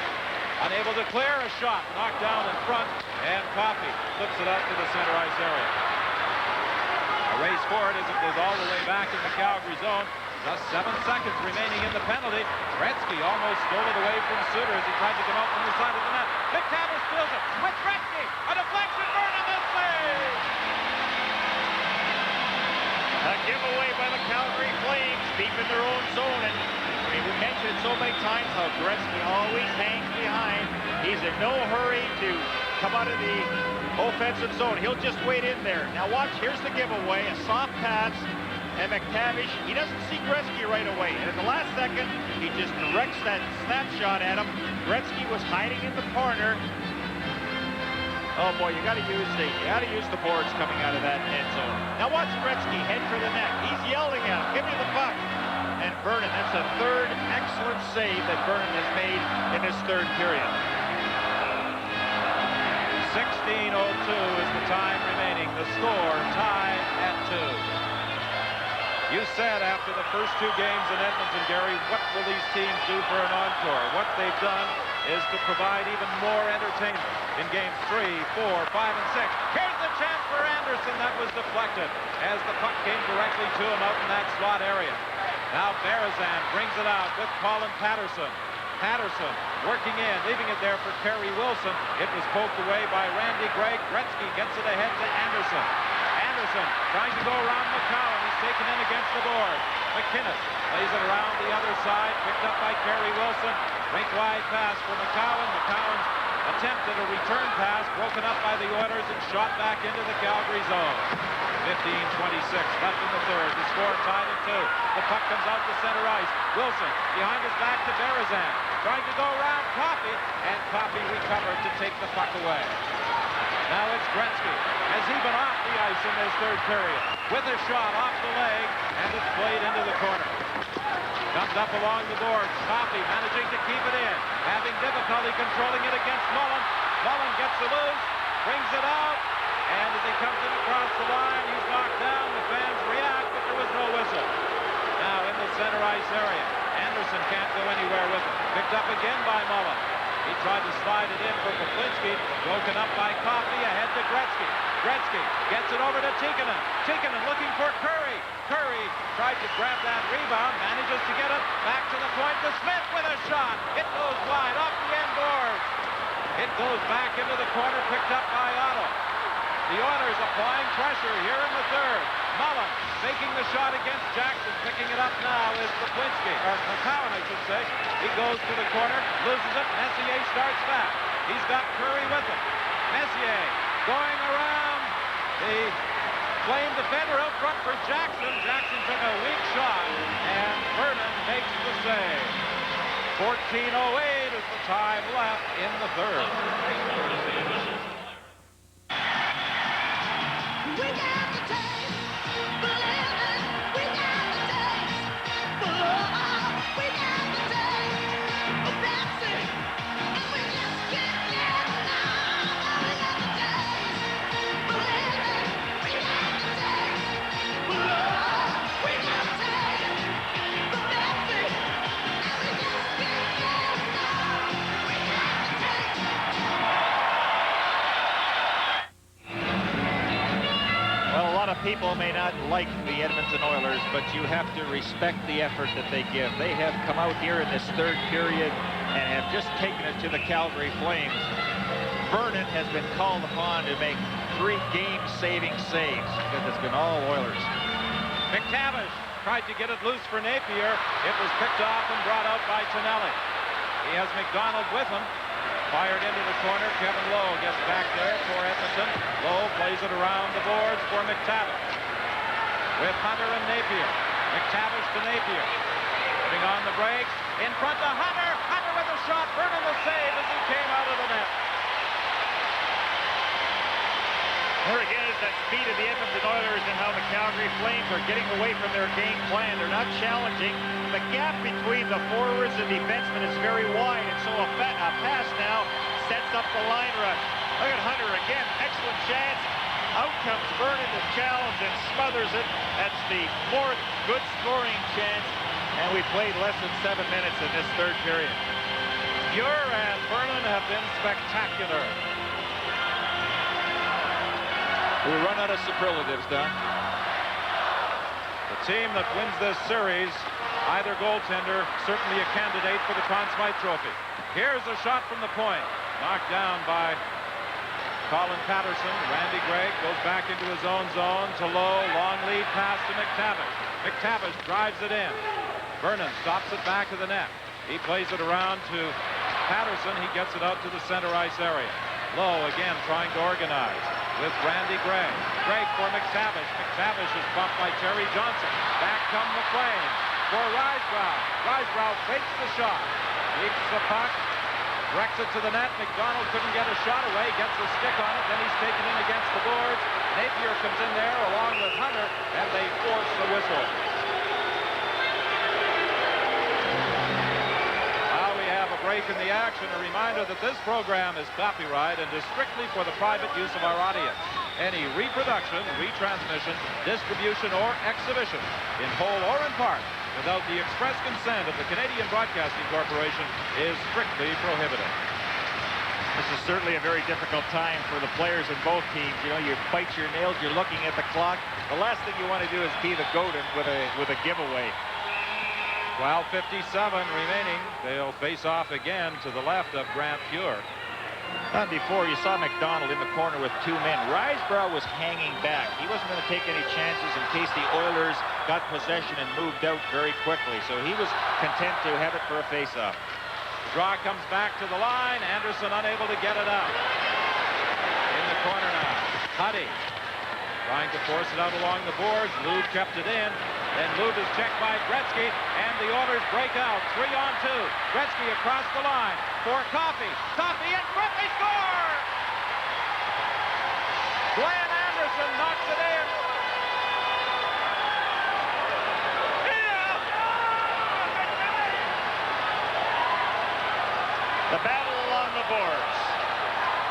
Unable to clear, a shot knocked down in front, and Coffey flips it out to the center ice area. A race for it as it goes all the way back in the Calgary zone. Just 7 seconds remaining in the penalty. Gretzky almost stole it away from Suter as he tried to come out from the side of the net. McTavish steals it with Gretzky. A deflection, Vernon, the save! A giveaway by the Calgary Flames, deep in their own zone. And we mentioned it so many times how Gretzky always hangs behind. He's in no hurry to come out of the offensive zone. He'll just wait in there. Now watch, here's the giveaway, a soft pass. And McTavish, he doesn't see Gretzky right away. And at the last second, he just directs that snapshot at him. Gretzky was hiding in the corner. Oh boy, you gotta use the boards coming out of that end zone. Now watch Gretzky head for the net. He's yelling at him, give me the puck. And Vernon, that's a third excellent save that Vernon has made in this third period. 16:02 is the time remaining. The score tied at 2. You said after the first 2 games in Edmonton, Gary, what will these teams do for an encore? What they've done is to provide even more entertainment in games 3, 4, 5, and 6. Here's the chance for Anderson. That was deflected as the puck came directly to him out in that slot area. Now Berezan brings it out with Colin Patterson. Patterson working in, leaving it there for Kerry Wilson. It was poked away by Randy Gregg. Gretzky gets it ahead to Anderson. Anderson trying to go around McCowan. He's taken in against the board. McInnes lays it around the other side, picked up by Kerry Wilson. Rink wide pass for McCowan. McCowan's attempted a return pass, broken up by the Oilers and shot back into the Calgary zone. 15:26 left in the third. The score tied at 2. The puck comes out to center ice. Wilson behind his back to Berezan. Trying to go around Coffey, and Coffey recovered to take the puck away. Now it's Gretzky. Has he been off the ice in this third period? With a shot off the leg, and it's played into the corner. Comes up along the boards. Coffey managing to keep it in. Having difficulty controlling it against Mullen. Mullen gets the loose, brings it out, and as he comes in across the line, he's knocked down. The fans react, but there was no whistle. Now in the center ice area. Anderson can't go anywhere with it. Picked up again by Mullen. He tried to slide it in for Poplinski. Broken up by Coffey, ahead to Gretzky. Gretzky gets it over to Tikkanen. Tikkanen looking for Curry. Curry tried to grab that rebound, manages to get it back to the point to Smythe with a shot. It goes wide off the end board. It goes back into the corner, picked up by Otto. The Oilers applying pressure here in the third. Mullen making the shot against Jackson. Picking it up now is Poplinski, or McCowan, I should say. He goes to the corner, loses it. Messier starts back. He's got Curry with him. Messier going around the Flame defender out front for Jackson. Jackson took a weak shot, and Vernon makes the save. 14:08 is the time left in the third. People may not like the Edmonton Oilers, but you have to respect the effort that they give. They have come out here in this third period and have just taken it to the Calgary Flames. Vernon has been called upon to make 3 game-saving saves because it's been all Oilers. McTavish tried to get it loose for Napier. It was picked off and brought out by Tonelli. He has McDonald with him. Fired into the corner. Kevin Lowe gets back there for Edmonton. Lowe plays it around the boards for McTavish. With Hunter and Napier. McTavish to Napier. Putting on the brakes. In front to Hunter. Hunter with a shot. Vernon the save as he came out of the net. There again is that speed of the Edmonton Oilers and how the Calgary Flames are getting away from their game plan. They're not challenging. The gap between the forwards and defensemen is very wide, and so a pass now sets up the line rush. Look at Hunter again. Excellent chance. Out comes Vernon to challenge and smothers it. That's the fourth good scoring chance, and we played less than 7 minutes in this third period. Fuhr and Vernon have been spectacular. We run out of superlatives, Don. The team that wins this series, either goaltender, certainly a candidate for the Conn Smythe Trophy. Here's a shot from the point. Knocked down by Colin Patterson. Randy Gregg goes back into his own zone to Lowe. Long lead pass to McTavish. McTavish drives it in. Vernon stops it back to the net. He plays it around to Patterson. He gets it out to the center ice area. Lowe again trying to organize with Randy Gregg. Gregg for McTavish. McTavish is bumped by Terry Johnson. Back come the Flames for Rysbrough. Rysbrough fakes the shot. Keeps the puck. Directs it to the net. McDonald couldn't get a shot away. Gets a stick on it. Then he's taken in against the boards. Napier comes in there along with Hunter, and they force the whistle. Now we have a break in the action. A reminder that this program is copyright and is strictly for the private use of our audience. Any reproduction, retransmission, distribution, or exhibition, in whole or in part, without the express consent of the Canadian Broadcasting Corporation, is strictly prohibited. This is certainly a very difficult time for the players in both teams. You know, you bite your nails, you're looking at the clock. The last thing you want to do is be the goat with a giveaway. 12:57 remaining. They'll face off again to the left of Grant Fuhr. Not before, you saw McDonald in the corner with 2 men. Rysbrough was hanging back. He wasn't going to take any chances in case the Oilers got possession and moved out very quickly. So he was content to have it for a face-off. Draw comes back to the line. Anderson unable to get it out. In the corner now. Huddy trying to force it out along the boards. Lube kept it in. Then Lube is checked by Gretzky, and the Oilers break out. 3-on-2. Gretzky across the line for Coffey. Coffey and Griffey score! Glenn Anderson knocks it in. The battle along the boards.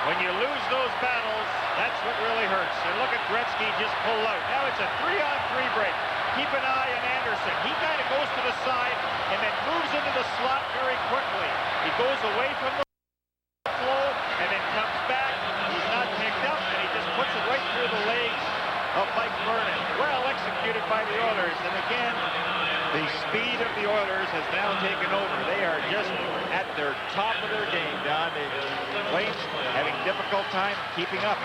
When you lose those battles, that's what really hurts. And look at Gretzky just pull out. Now it's a 3-on-3 break. Keep an eye on Anderson. He kind of goes to the side and then moves into the slot very quickly. He goes away from the flow and then comes back. He's not picked up, and he just puts it right through the legs of Mike Vernon. Well executed by the Oilers. And again, the speed of the Oilers has now taken over. They are just at their top of their game, Don. The Flames having difficult time keeping up.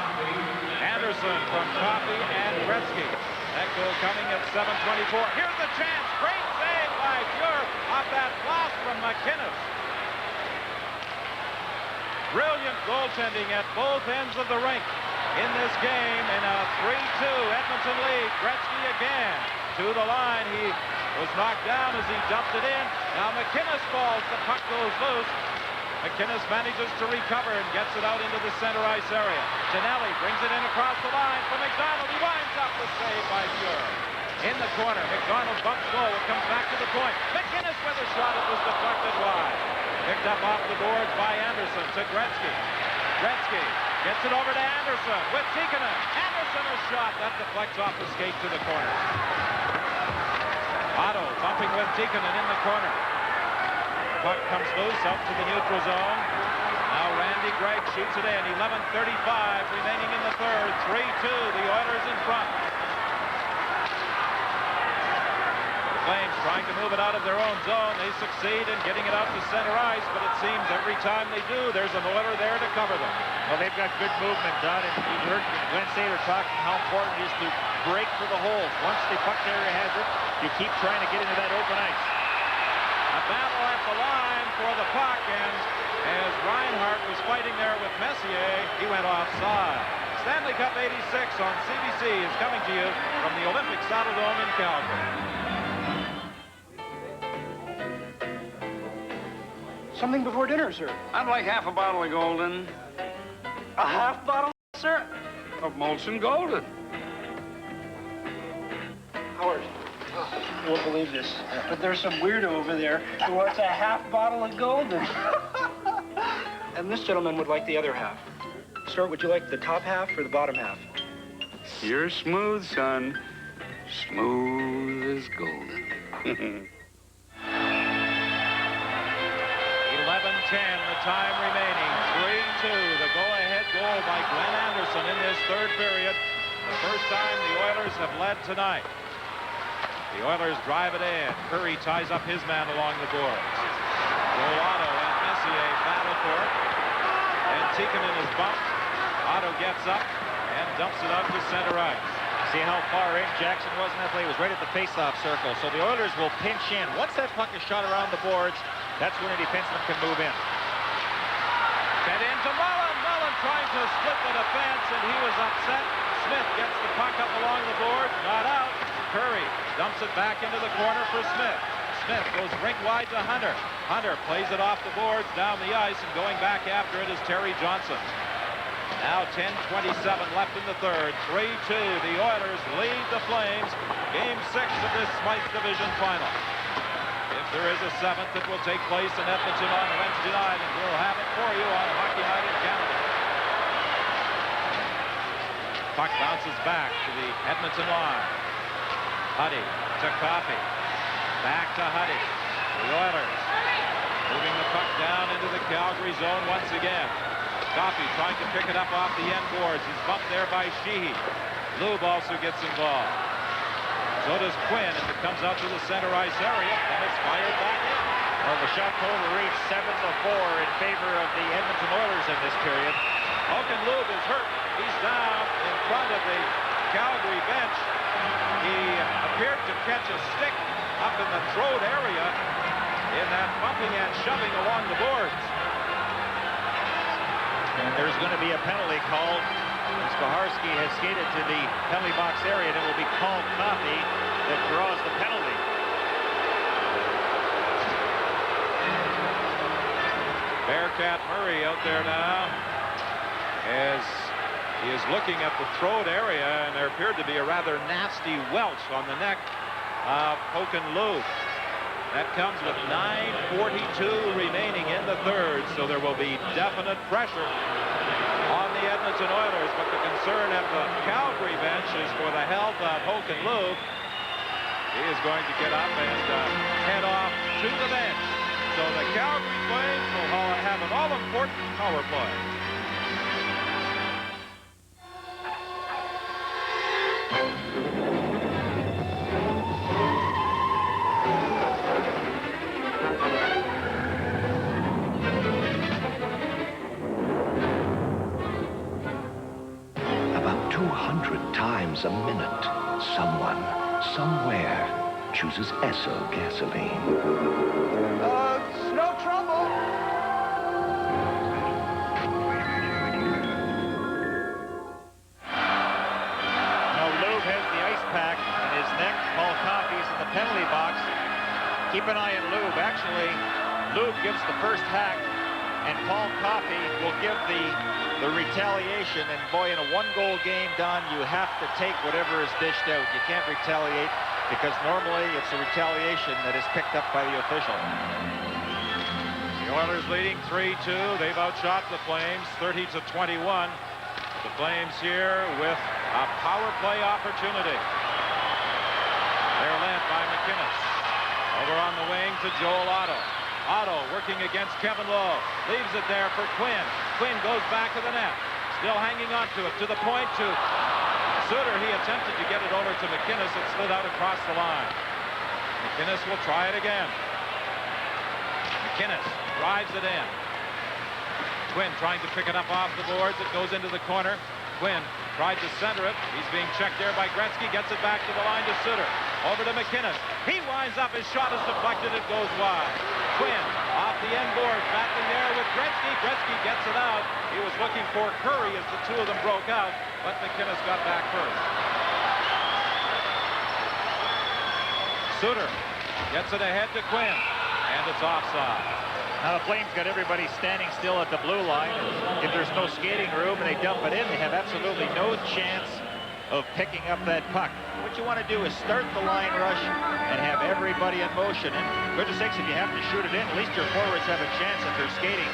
Anderson from Coffey and Gretzky. That goal coming at 7:24. Here's the chance. Great save by Fuhr off that blast from McInnes. Brilliant goaltending at both ends of the rink in this game in a 3-2 Edmonton lead. Gretzky again to the line. He was knocked down as he dumped it in. Now McInnes falls. The puck goes loose. McInnes manages to recover and gets it out into the center ice area. Ginelli brings it in across the line for McDonald. He winds up the save by Fuhr. In the corner, McDonald bumps low. It comes back to the point. McInnes with a shot. It was deflected wide. Picked up off the boards by Anderson to Gretzky. Gretzky gets it over to Anderson with Tikkanen. Anderson a shot. That deflects off the skate to the corner. Otto bumping with Tikkanen in the corner. Puck comes loose up to the neutral zone. Now Randy Gregg shoots it in. 11:35 remaining in the third. 3-2. The Oilers in front. The Flames trying to move it out of their own zone. They succeed in getting it out to center ice, but it seems every time they do, there's an Oiler there to cover them. Well, they've got good movement, Don, and you heard Glenn Sater talking how important it is to break for the holes. Once the puck carrier has it, you keep trying to get into that open ice. A battle at the line for the puck, and as Reinhart was fighting there with Messier, he went offside. Stanley Cup 86 on CBC is coming to you from the Olympic Saddle Dome in Calgary. Something before dinner, sir. I'd like half a bottle of Golden. A half bottle, sir? Of Molson Golden. Howard, you won't believe this, but there's some weirdo over there who wants a half bottle of Golden. And this gentleman would like the other half. Sir, would you like the top half or the bottom half? You're smooth, son. Smooth as golden. 11-10, the time remaining. 3-2, the go-ahead goal by Glenn Anderson in this third period. The first time the Oilers have led tonight. The Oilers drive it in. Curry ties up his man along the boards. Otto and Messier battle for it. And Tikkanen is bumped. Otto gets up and dumps it out to center ice. See how far in Jackson was in that play? He was right at the face-off circle. So the Oilers will pinch in. Once that puck is shot around the boards, that's when a defenseman can move in. Fed into Mullen. Mullen trying to split the defense, and he was upset. Smythe gets the puck up along the boards. Not out. Curry dumps it back into the corner for Smythe. Smythe goes rink wide to Hunter. Hunter plays it off the boards, down the ice, and going back after it is Terry Johnson. Now 10:27 left in the third. 3-2. The Oilers lead the Flames. Game 6 of this Smythe Division Final. If there is a seventh, it will take place in Edmonton on Wednesday night, and we'll have it for you on Hockey Night in Canada. Puck bounces back to the Edmonton line. Huddy to Coffey. Back to Huddy. The Oilers moving the puck down into the Calgary zone once again. Coffey trying to pick it up off the end boards. He's bumped there by Sheehy. Lube also gets involved. So does Quinn as it comes out to the center ice area, and it's fired back in. Well, the shot total reached 7-4 in favor of the Edmonton Oilers in this period. Hogan Lube is hurt. He's down in front of the Calgary bench. He appeared to catch a stick up in the throat area in that bumping and shoving along the boards. And there's going to be a penalty called. Skaharski has skated to the penalty box area, and it will be Paul Coffey that draws the penalty. Bearcat Murray out there now as he is looking at the throat area, and there appeared to be a rather nasty welch on the neck of Hogan Lube. That comes with 9:42 remaining in the third, so there will be definite pressure on the Edmonton Oilers, but the concern at the Calgary bench is for the health of Hogan Lube. He is going to get up and head off to the bench. So the Calgary Flames will have an all-important power play. About 200 times a minute, someone, somewhere, chooses Esso gasoline. No trouble. Now Lube has the ice pack in his neck. Paul Coffey's in the penalty box. Keep an eye on Lube. Actually, Lube gives the first hack, and Paul Coffey will give the retaliation. And boy, in a one-goal game, Don, you have to take whatever is dished out. You can't retaliate because normally it's a retaliation that is picked up by the official. The Oilers leading 3-2. They've outshot the Flames 30-21. The Flames here with a power play opportunity. They're led by McInnes. Over on the wing to Joel Otto. Otto working against Kevin Lowe. Leaves it there for Quinn. Quinn goes back to the net. Still hanging on to it. To the point to Suter. He attempted to get it over to McInnes. It slid out across the line. McInnes will try it again. McInnes drives it in. Quinn trying to pick it up off the boards. It goes into the corner. Quinn tried to center it. He's being checked there by Gretzky. Gets it back to the line to Suter. Over to McInnes. He winds up. His shot is deflected. It goes wide. Quinn off the end board. Battling there with Gretzky. Gretzky gets it out. He was looking for Curry as the two of them broke out. But McInnes got back first. Suter gets it ahead to Quinn. And it's offside. Now the Flames got everybody standing still at the blue line. If there's no skating room and they dump it in, they have absolutely no chance of picking up that puck. What you want to do is start the line rush and have everybody in motion. And goodness sakes, if you have to shoot it in, at least your forwards have a chance if they're skating.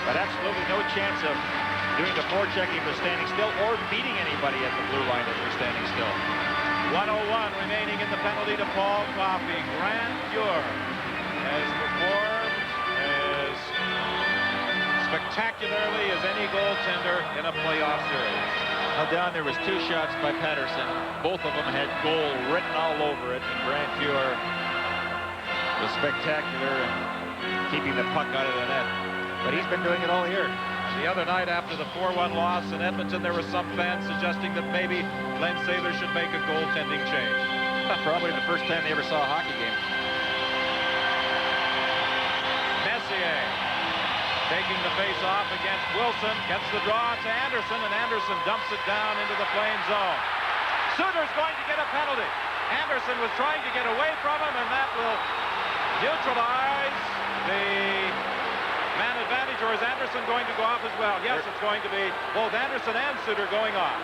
But absolutely no chance of doing the forechecking for standing still or beating anybody at the blue line if they're standing still. 1:01 remaining in the penalty to Paul Coffey. Grand Pure has performed as spectacularly as any goaltender in a playoff series. Now down there was 2 shots by Pettersson. Both of them had goal written all over it. And Grand Pure was spectacular in keeping the puck out of the net. But he's been doing it all year. The other night after the 4-1 loss in Edmonton, there were some fans suggesting that maybe Glenn Sather should make a goaltending change. Probably the first time they ever saw a hockey game. Messier taking the face off against Wilson, gets the draw to Anderson, and Anderson dumps it down into the Flame zone. Suter's going to get a penalty. Anderson was trying to get away from him, and that will neutralize the man advantage. Or is Anderson going to go off as well? Yes, it's going to be both Anderson and Suter going off.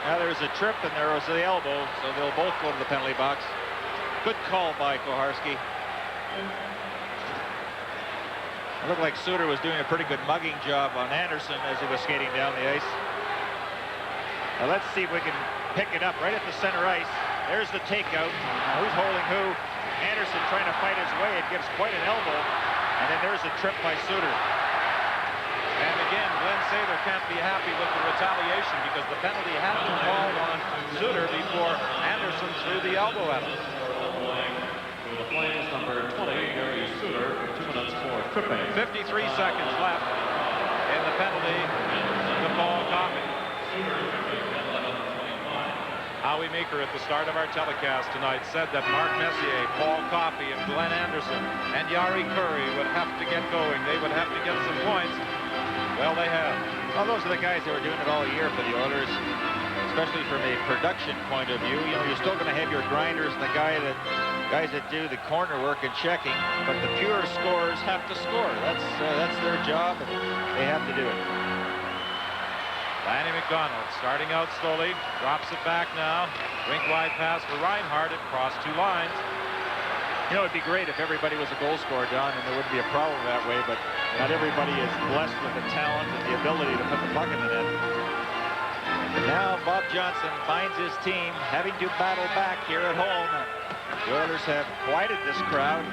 Now there's a trip and there was the elbow, so they'll both go to the penalty box. Good call by Koharski. It looked like Suter was doing a pretty good mugging job on Anderson as he was skating down the ice. Now let's see if we can pick it up right at the center ice. There's the takeout. Now who's holding who? Anderson trying to fight his way. It gives quite an elbow. And then there's a trip by Suter. And again, Glenn Sather can't be happy with the retaliation because the penalty had been called on Suter before Anderson threw the elbow at him. The Flames, number 20, Gary Suter, 2 minutes for tripping. 53 seconds left in the penalty to Paul Coffey. Howie Meeker at the start of our telecast tonight said that Mark Messier, Paul Coffey, and Glenn Anderson and Yari Curry would have to get going. They would have to get some points. Well, they have. Well, those are the guys that were doing it all year for the Oilers, especially from a production point of view. You know, you're still going to have your grinders and the guys that do the corner work and checking, but the pure scorers have to score. That's their job, and they have to do it. Lanny McDonald starting out slowly, drops it back now. Rink wide pass for Reinhardt across 2 lines. You know, it'd be great if everybody was a goal scorer, Don, and there wouldn't be a problem that way, but not everybody is blessed with the talent and the ability to put the puck in the net. And now Bob Johnson finds his team having to battle back here at home. The Oilers have quieted this crowd.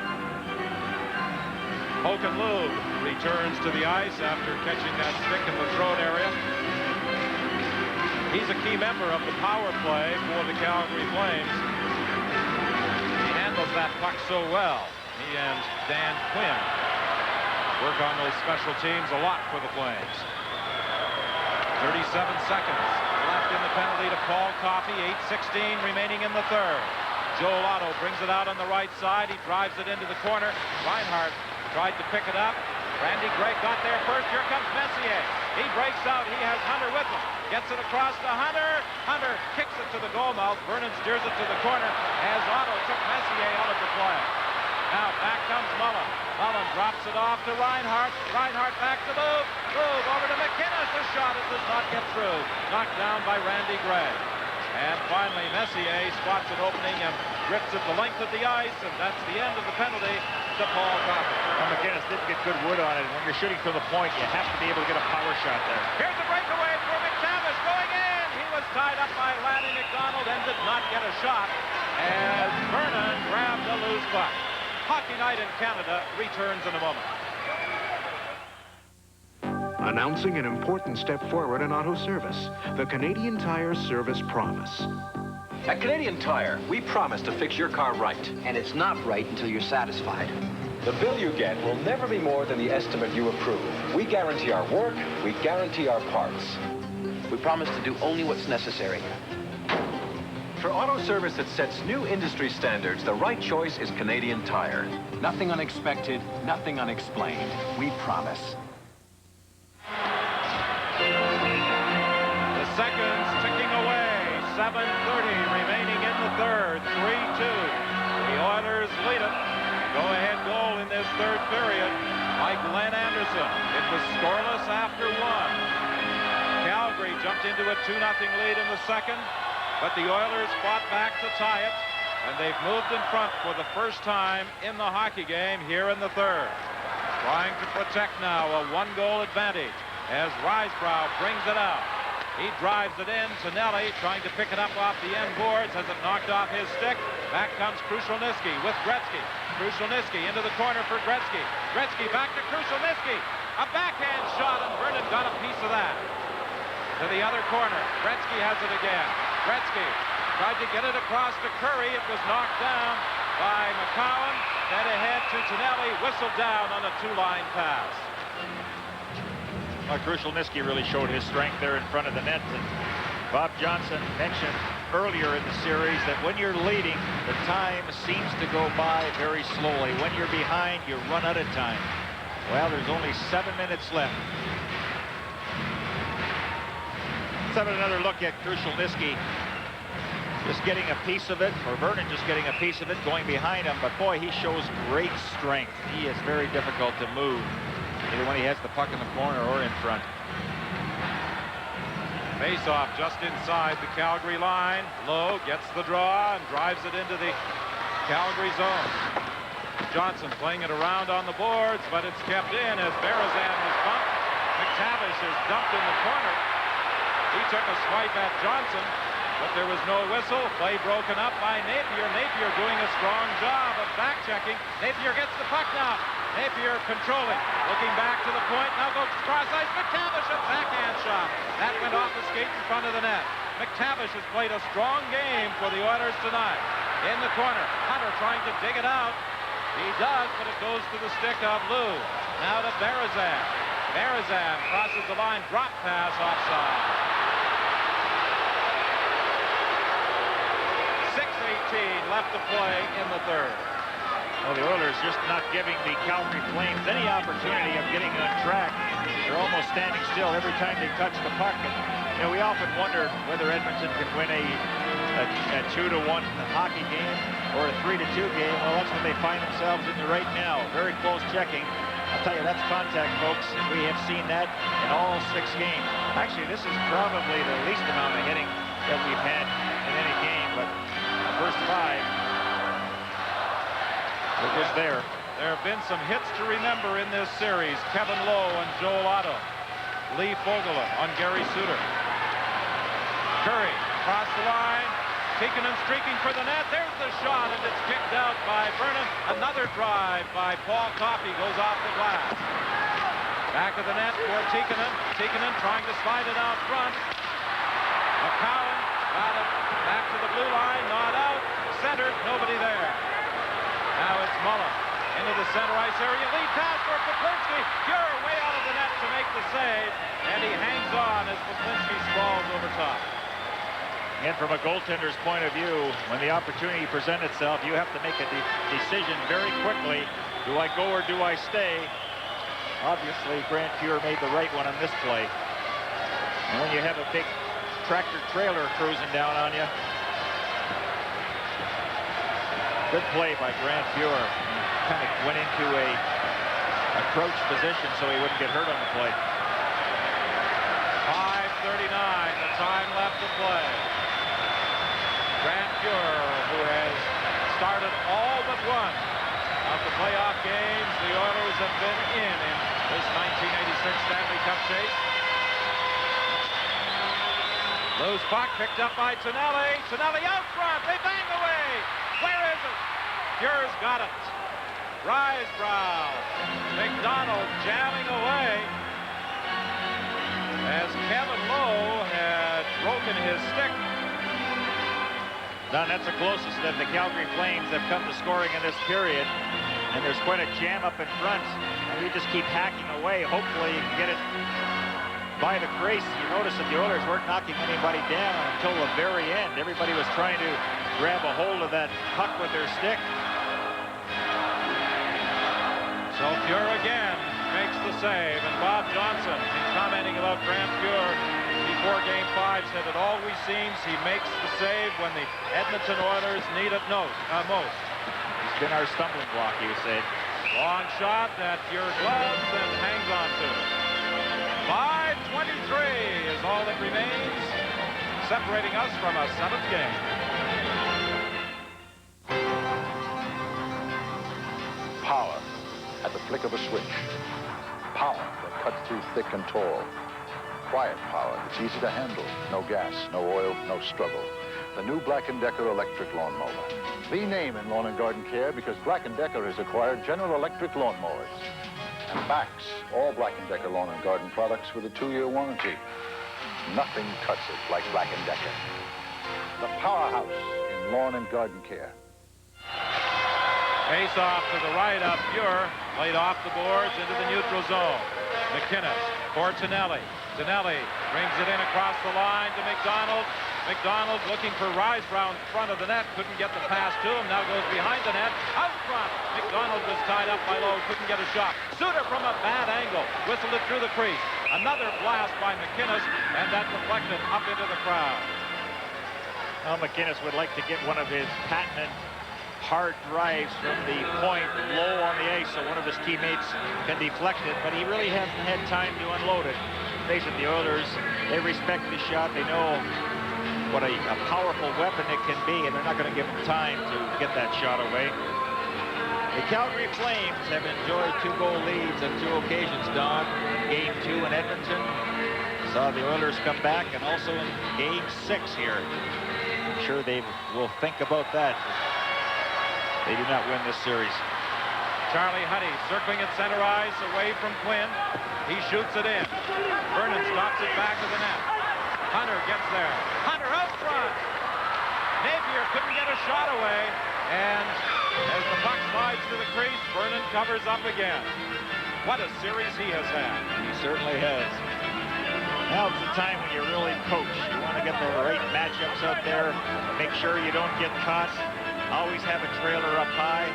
Hogan Lube returns to the ice after catching that stick in the throat area. He's a key member of the power play for the Calgary Flames. He handles that puck so well. He and Dan Quinn work on those special teams a lot for the Flames. 37 seconds left in the penalty to Paul Coffey. 8:16 remaining in the third. Joel Otto brings it out on the right side. He drives it into the corner. Reinhardt tried to pick it up. Randy Gray got there first. Here comes Messier. He breaks out. He has Hunter with him. Gets it across to Hunter. Hunter kicks it to the goal mouth. Vernon steers it to the corner as Otto took Messier out of the play. Now back comes Mullen. Mullen drops it off to Reinhardt. Reinhardt back to Lube. Lube over to McInnes. The shot. It does not get through. Knocked down by Randy Gray. And finally, Messier spots an opening and grips it the length of the ice, and that's the end of the penalty to Paul Coffey. Well, McInnes didn't get good wood on it. When you're shooting from the point, you have to be able to get a power shot there. Here's a breakaway for McTavish going in. He was tied up by Lanny McDonald and did not get a shot as Vernon grabbed a loose puck. Hockey Night in Canada returns in a moment. Announcing an important step forward in auto service, the Canadian Tire Service Promise. At Canadian Tire, we promise to fix your car right. And it's not right until you're satisfied. The bill you get will never be more than the estimate you approve. We guarantee our work, we guarantee our parts. We promise to do only what's necessary. For auto service that sets new industry standards, the right choice is Canadian Tire. Nothing unexpected, nothing unexplained. We promise. The seconds ticking away. 7:30 remaining in the third. 3-2. The Oilers lead it. Go-ahead goal in this third period by Glenn Anderson. It was scoreless after 1. Calgary jumped into a 2-0 lead in the second, but the Oilers fought back to tie it, and they've moved in front for the first time in the hockey game here in the third. Trying to protect now a 1-goal advantage. as Risebrough brings it out. He drives it in. Tonelli trying to pick it up off the end boards. Has it knocked off his stick. Back comes Krushelnyski with Gretzky. Krushelnyski into the corner for Gretzky. Gretzky back to Krushelnyski. A backhand shot, and Vernon got a piece of that. To the other corner. Gretzky has it again. Gretzky tried to get it across to Curry. It was knocked down by McCowan. Head ahead to Tonelli. Whistled down on a two-line pass. Well, Krushelnyski really showed his strength there in front of the net. And Bob Johnson mentioned earlier in the series that when you're leading, the time seems to go by very slowly. When you're behind, you run out of time. Well, there's only 7 minutes left. Let's have another look at Krushelnyski. Just getting a piece of it, or Vernon just getting a piece of it, going behind him. But boy, he shows great strength. He is very difficult to move, either when he has the puck in the corner or in front. Face-off just inside the Calgary line. Lowe gets the draw and drives it into the Calgary zone. Johnson playing it around on the boards, but it's kept in as Berezan was bumped. McTavish is dumped in the corner. He took a swipe at Johnson, but there was no whistle. Play broken up by Napier. Napier doing a strong job of back-checking. Napier gets the puck now. Napier controlling, looking back to the point. Now goes cross ice. McTavish, a backhand shot. That went off the skate in front of the net. McTavish has played a strong game for the Oilers tonight. In the corner, Hunter trying to dig it out. He does, but it goes to the stick of Lou. Now to Berezan. Berezan crosses the line. Drop pass offside. 6:18 left to play in the third. Well, the Oilers just not giving the Calgary Flames any opportunity of getting on track. They're almost standing still every time they touch the puck. And, you know, we often wonder whether Edmonton can win a 2-1 hockey game or a 3-2 game. Well, that's when they find themselves in the right now. Very close checking. I'll tell you, that's contact, folks. We have seen that in all 6 games. Actually, this is probably the least amount of hitting that we've had in any game, but the first 5, it was there. There have been some hits to remember in this series. Kevin Lowe on Joel Otto. Lee Fogelin on Gary Suter. Curry across the line. Tikkanen streaking for the net. There's the shot, and it's kicked out by Vernon. Another drive by Paul Coffey goes off the glass. Back of the net for Tikkanen. Tikkanen trying to slide it out front. McCowan got it back to the blue line. Not out. Centered. Nobody there. Now it's Mullen into the center ice area. Lead pass for Poplinski. Fuhrer way out of the net to make the save. And he hangs on as Poplinski sprawls over top. And from a goaltender's point of view, when the opportunity presents itself, you have to make a decision very quickly. Do I go or do I stay? Obviously, Grant Fuhrer made the right one on this play. And when you have a big tractor trailer cruising down on you, good play by Grant Fuhrer. Kind of went into a crouch position so he wouldn't get hurt on the play. 5:39, the time left to play. Grant Fuhrer, who has started all but one of the playoff games the Oilers have been in this 1986 Stanley Cup chase. Loose puck picked up by Tonelli. Tonelli out front. They bang away. Where is it? Fuhrer's got it. Risebrow. McDonald jamming away as Kevin Lowe had broken his stick. Don, that's the closest that the Calgary Flames have come to scoring in this period. And there's quite a jam up in front. And you just keep hacking away. Hopefully you can get it by the crease. You notice that the Oilers weren't knocking anybody down until the very end. Everybody was trying to grab a hold of that puck with their stick. So Fuhrer again makes the save, and Bob Johnson, in commenting about Grant Fuhrer before Game 5, said it always seems he makes the save when the Edmonton Oilers need it most. He's been our stumbling block, he said. Long shot at your gloves and hangs on to it. 5:23 is all that remains, separating us from a 7th game. Power at the flick of a switch. Power that cuts through thick and tall. Quiet power that's easy to handle. No gas, no oil, no struggle. The new Black & Decker electric lawnmower. The name in lawn and garden care because Black & Decker has acquired General Electric lawnmowers and backs all Black & Decker lawn and garden products with a 2-year warranty. Nothing cuts it like Black & Decker. The powerhouse in lawn and garden care. Face off to the right of Fuhr. Played off the boards into the neutral zone. McInnes for Tonelli. Tonelli brings it in across the line to McDonald. McDonald looking for Rise round front of the net. Couldn't get the pass to him. Now goes behind the net. Out front. McDonald was tied up by Lowe. Couldn't get a shot. Suter from a bad angle. Whistled it through the crease. Another blast by McInnes, and that deflected up into the crowd. Well, McInnes would like to get one of his patented hard drives from the point low on the ice so one of his teammates can deflect it, but he really hasn't had time to unload it. Face it, the Oilers, they respect the shot. They know what a powerful weapon it can be, and they're not going to give him time to get that shot away. The Calgary Flames have enjoyed 2-goal leads on 2 occasions, Don. Game 2 in Edmonton. Saw the Oilers come back, and also in Game 6 here. I'm sure they will think about that. They do not win this series. Charlie Huddy circling at center ice away from Quinn. He shoots it in. Vernon stops it back to the net. Hunter gets there. Hunter out front. Napier couldn't get a shot away. And as the puck slides to the crease, Vernon covers up again. What a series he has had. He certainly has. Now's the time when you really coach. You want to get the right matchups out there. Make sure you don't get caught. Always have a trailer up high.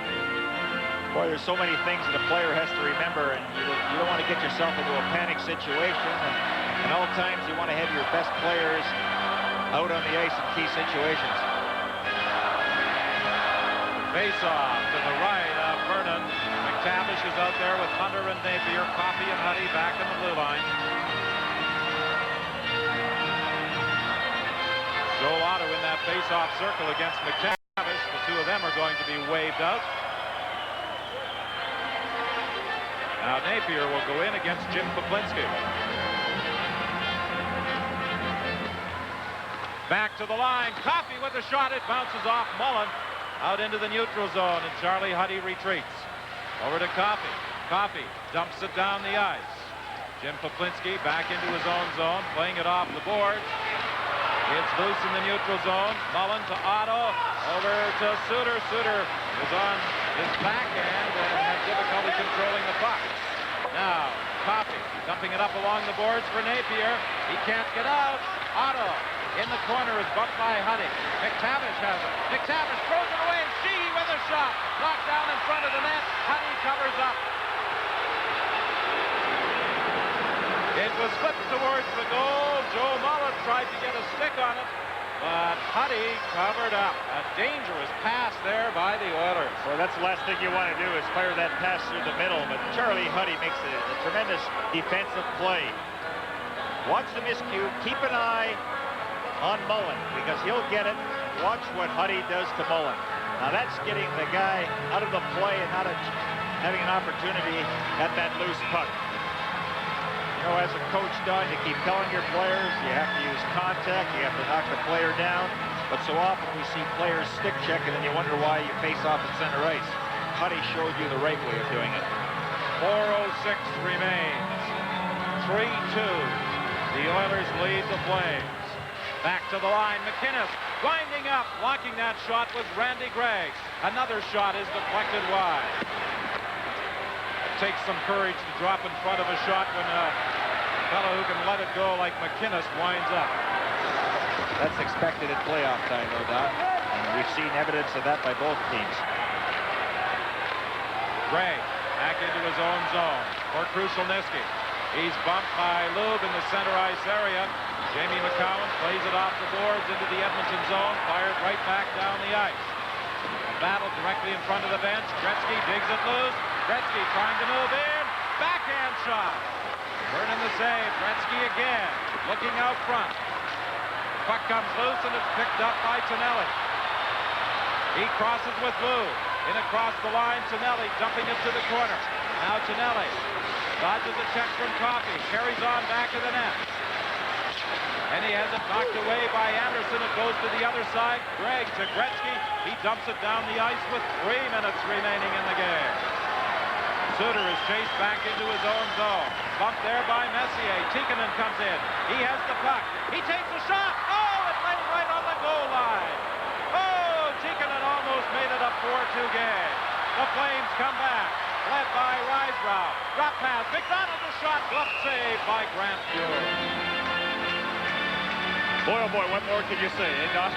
Boy, there's so many things that a player has to remember, and you don't want to get yourself into a panic situation. And at all times, you want to have your best players out on the ice in key situations. Face-off to the right of Vernon. McTavish is out there with Hunter and Napier. Coffey and Huddy back in the blue line. Joel Otto in that face-off circle against McTavish. The 2 of them are going to be waved out. Now Napier will go in against Jim Poplinski. Back to the line. Coffey with a shot. It bounces off Mullen. Out into the neutral zone, and Charlie Huddy retreats. Over to Coffey. Coffey dumps it down the ice. Jim Poplinski back into his own zone, playing it off the boards. It's loose in the neutral zone. Mullen to Otto. Over to Suter. Suter is on his backhand and had difficulty controlling the puck. Now, Coffey dumping it up along the boards for Napier. He can't get out. Otto in the corner is bumped by Huddy. McTavish has it. McTavish throws it away. Sheehy with a shot. Knocked down in front of the net. Huddy covers up. It was flipped towards the goal. Joe Mullen tried to get a stick on it, but Huddy covered up. A dangerous pass there by the Oilers. Well, that's the last thing you want to do is fire that pass through the middle, but Charlie Huddy makes a tremendous defensive play. Watch the miscue. Keep an eye on Mullen because he'll get it. Watch what Huddy does to Mullen. Now that's getting the guy out of the play and not having an opportunity at that loose puck. You know, as a coach, Don, you keep telling your players you have to use contact, you have to knock the player down, but so often we see players stick checking and you wonder why you face off at center ice. Huddy showed you the right way of doing it. 4:06 remains. 3-2. The Oilers lead the Flames. Back to the line. McInnes winding up. Blocking that shot was Randy Gregg. Another shot is deflected wide. Takes some courage to drop in front of a shot when a fellow who can let it go like McInnes winds up. That's expected at playoff time, no doubt. And we've seen evidence of that by both teams. Gray back into his own zone for Krushelnyski. He's bumped by Lube in the center ice area. Jamie McCowan plays it off the boards into the Edmonton zone, fired right back down the ice. A battle directly in front of the bench. Gretzky digs it loose. Gretzky trying to move in. Backhand shot. Vernon the save. Gretzky again. Looking out front. Puck comes loose and it's picked up by Tonelli. He crosses with Lou. In across the line, Tonelli dumping it to the corner. Now Tonelli Dodges a check from Coffey. Carries on back of the net. And he has it knocked away by Anderson. It goes to the other side. Gregg to Gretzky. He dumps it down the ice with 3 minutes remaining in the game. Suter is chased back into his own zone. Bumped there by Messier. Tikkanen comes in. He has the puck. He takes a shot. Oh, it went right on the goal line. Oh, Tikkanen almost made it a 4-2 game. The Flames come back, led by Risebrough. Drop pass. McDonald a shot. Glove save by Grant Fuhr. Boy, oh boy, what more can you say, eh, Doc?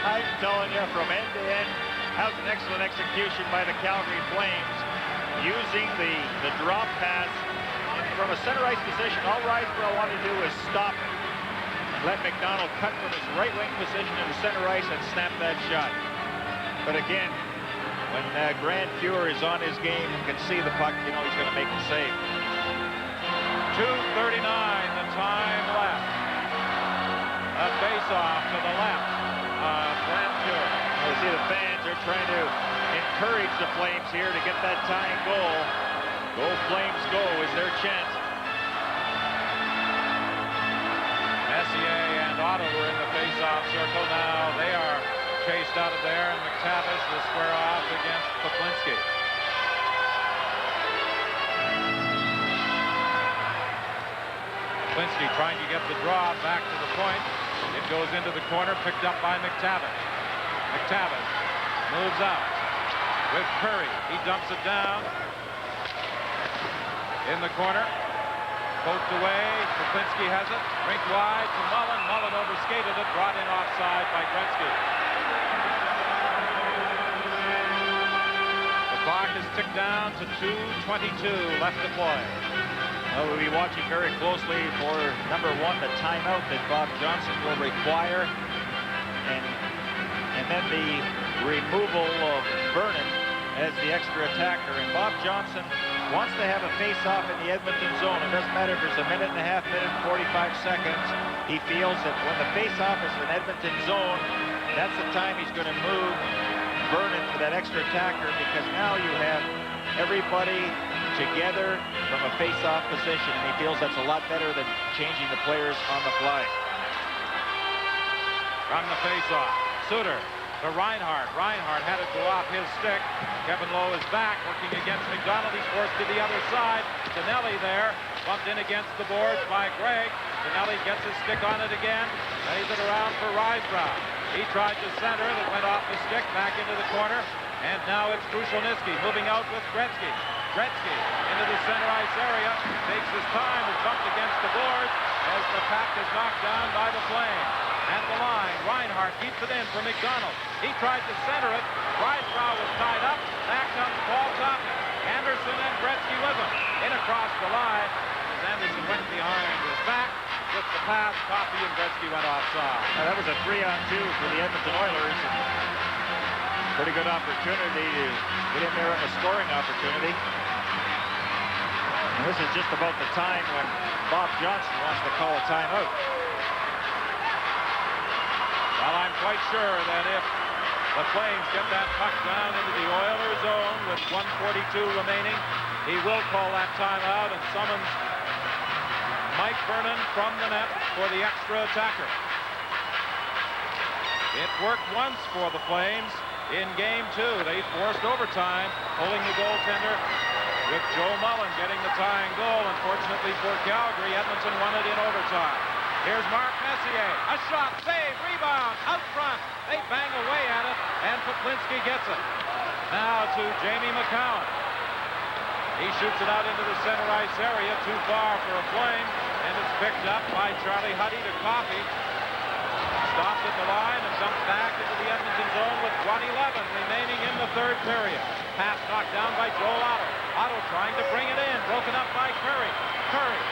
I'm telling you, from end to end, that was an excellent execution by the Calgary Flames, using the drop pass from a center ice position. All Risebrough wanted to do is stop it. Let McDonald cut from his right wing position into center ice and snap that shot. But again, when Grant Fuhr is on his game and can see the puck, you know he's going to make the save. 2:39, the time left. A face-off to the left of Grant Fuhr. You see the fans are trying to encourage the Flames here to get that tying goal. Go Flames, go is their chance. Messier and Otto were in the face-off circle. Now they are chased out of there, and McTavish will square off against Poplinski. Poplinski trying to get the draw back to the point. It goes into the corner, picked up by McTavish. McTavish moves out with Curry. He dumps it down in the corner. Poked away. Poplinski has it. Rink wide to Mullen. Mullen overskated it. Brought in offside by Gretzky. The clock is ticked down to 2:22 left to play. We'll be watching very closely for number 1, the timeout that Bob Johnson will require, and then the removal of Vernon as the extra attacker. And Bob Johnson wants to have a face-off in the Edmonton zone. It doesn't matter if there's a minute and a half, minute and 45 seconds. He feels that when the face-off is in Edmonton zone, that's the time he's going to move Vernon for that extra attacker, because now you have everybody together from a face-off position, and he feels that's a lot better than changing the players on the fly. From the face-off, Suter to Reinhardt. Reinhardt had it go off his stick. Kevin Lowe is back, working against McDonald. He's forced to the other side. Tonelli there, bumped in against the boards by Gregg. Tonelli gets his stick on it again, lays it around for Risebrough. He tried to center, that went off the stick, back into the corner, and now it's Krushelnyski moving out with Gretzky. Gretzky into the center ice area, takes his time, is bumped against the boards as the pack is knocked down by the Flames. At the line, Reinhardt keeps it in for McDonald. He tried to center it. Risebrough was tied up. Back comes Paul Toppy. Anderson and Gretzky with him. In across the line as Anderson went behind his back. With the pass, Toppy and Gretzky went offside. Now, that was a 3-on-2 for the Edmonton Oilers. Pretty good opportunity to get in there on a scoring opportunity. And this is just about the time when Bob Johnson wants to call a timeout. Well, I'm quite sure that if the Flames get that puck down into the Oilers zone with 1:42 remaining, he will call that timeout and summons Mike Vernon from the net for the extra attacker. It worked once for the Flames in Game 2. They forced overtime, pulling the goaltender with Joe Mullen getting the tying goal. Unfortunately for Calgary, Edmonton won it in overtime. Here's Mark Messier. A shot, save, rebound, out front. They bang away at it, and Poplinski gets it. Now to Jamie McCowan. He shoots it out into the center ice area, too far for a Flame, and it's picked up by Charlie Huddy to Coffey. Stopped at the line and dumped back into the Edmonton zone with 1:11 remaining in the third period. Pass knocked down by Joel Otto. Otto trying to bring it in, broken up by Curry. Curry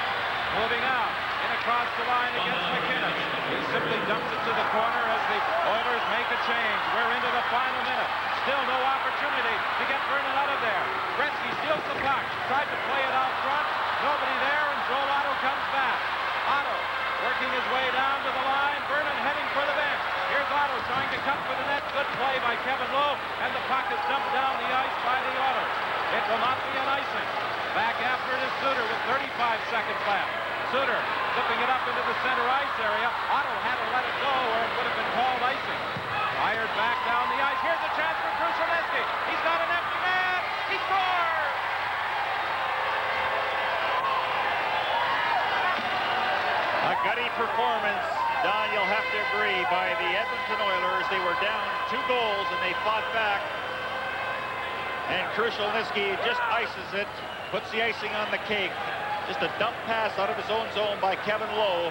moving out and across the line against McKinnon. He simply dumps it to the corner as the Oilers make a change. We're into the final minute. Still no opportunity to get Vernon out of there. Gretzky steals the puck, tried to play it out front. Nobody there, and Joel Otto comes back. Otto working his way down to the line. Vernon heading for the bench. Here's Otto trying to cut for the net. Good play by Kevin Lowe, and the puck is dumped down the ice by the Oilers. It will not be an icing. Back after it is Suter with 35 seconds left. Suter flipping it up into the center ice area. Otto had to let it go or it would have been called icing. Fired back down the ice. Here's a chance for Krushelnyski. He's got an empty net. He scores! A gutty performance, Don, you'll have to agree, by the Edmonton Oilers. They were down 2 goals and they fought back. And Krushelnyski just ices it, puts the icing on the cake. Just a dump pass out of his own zone by Kevin Lowe.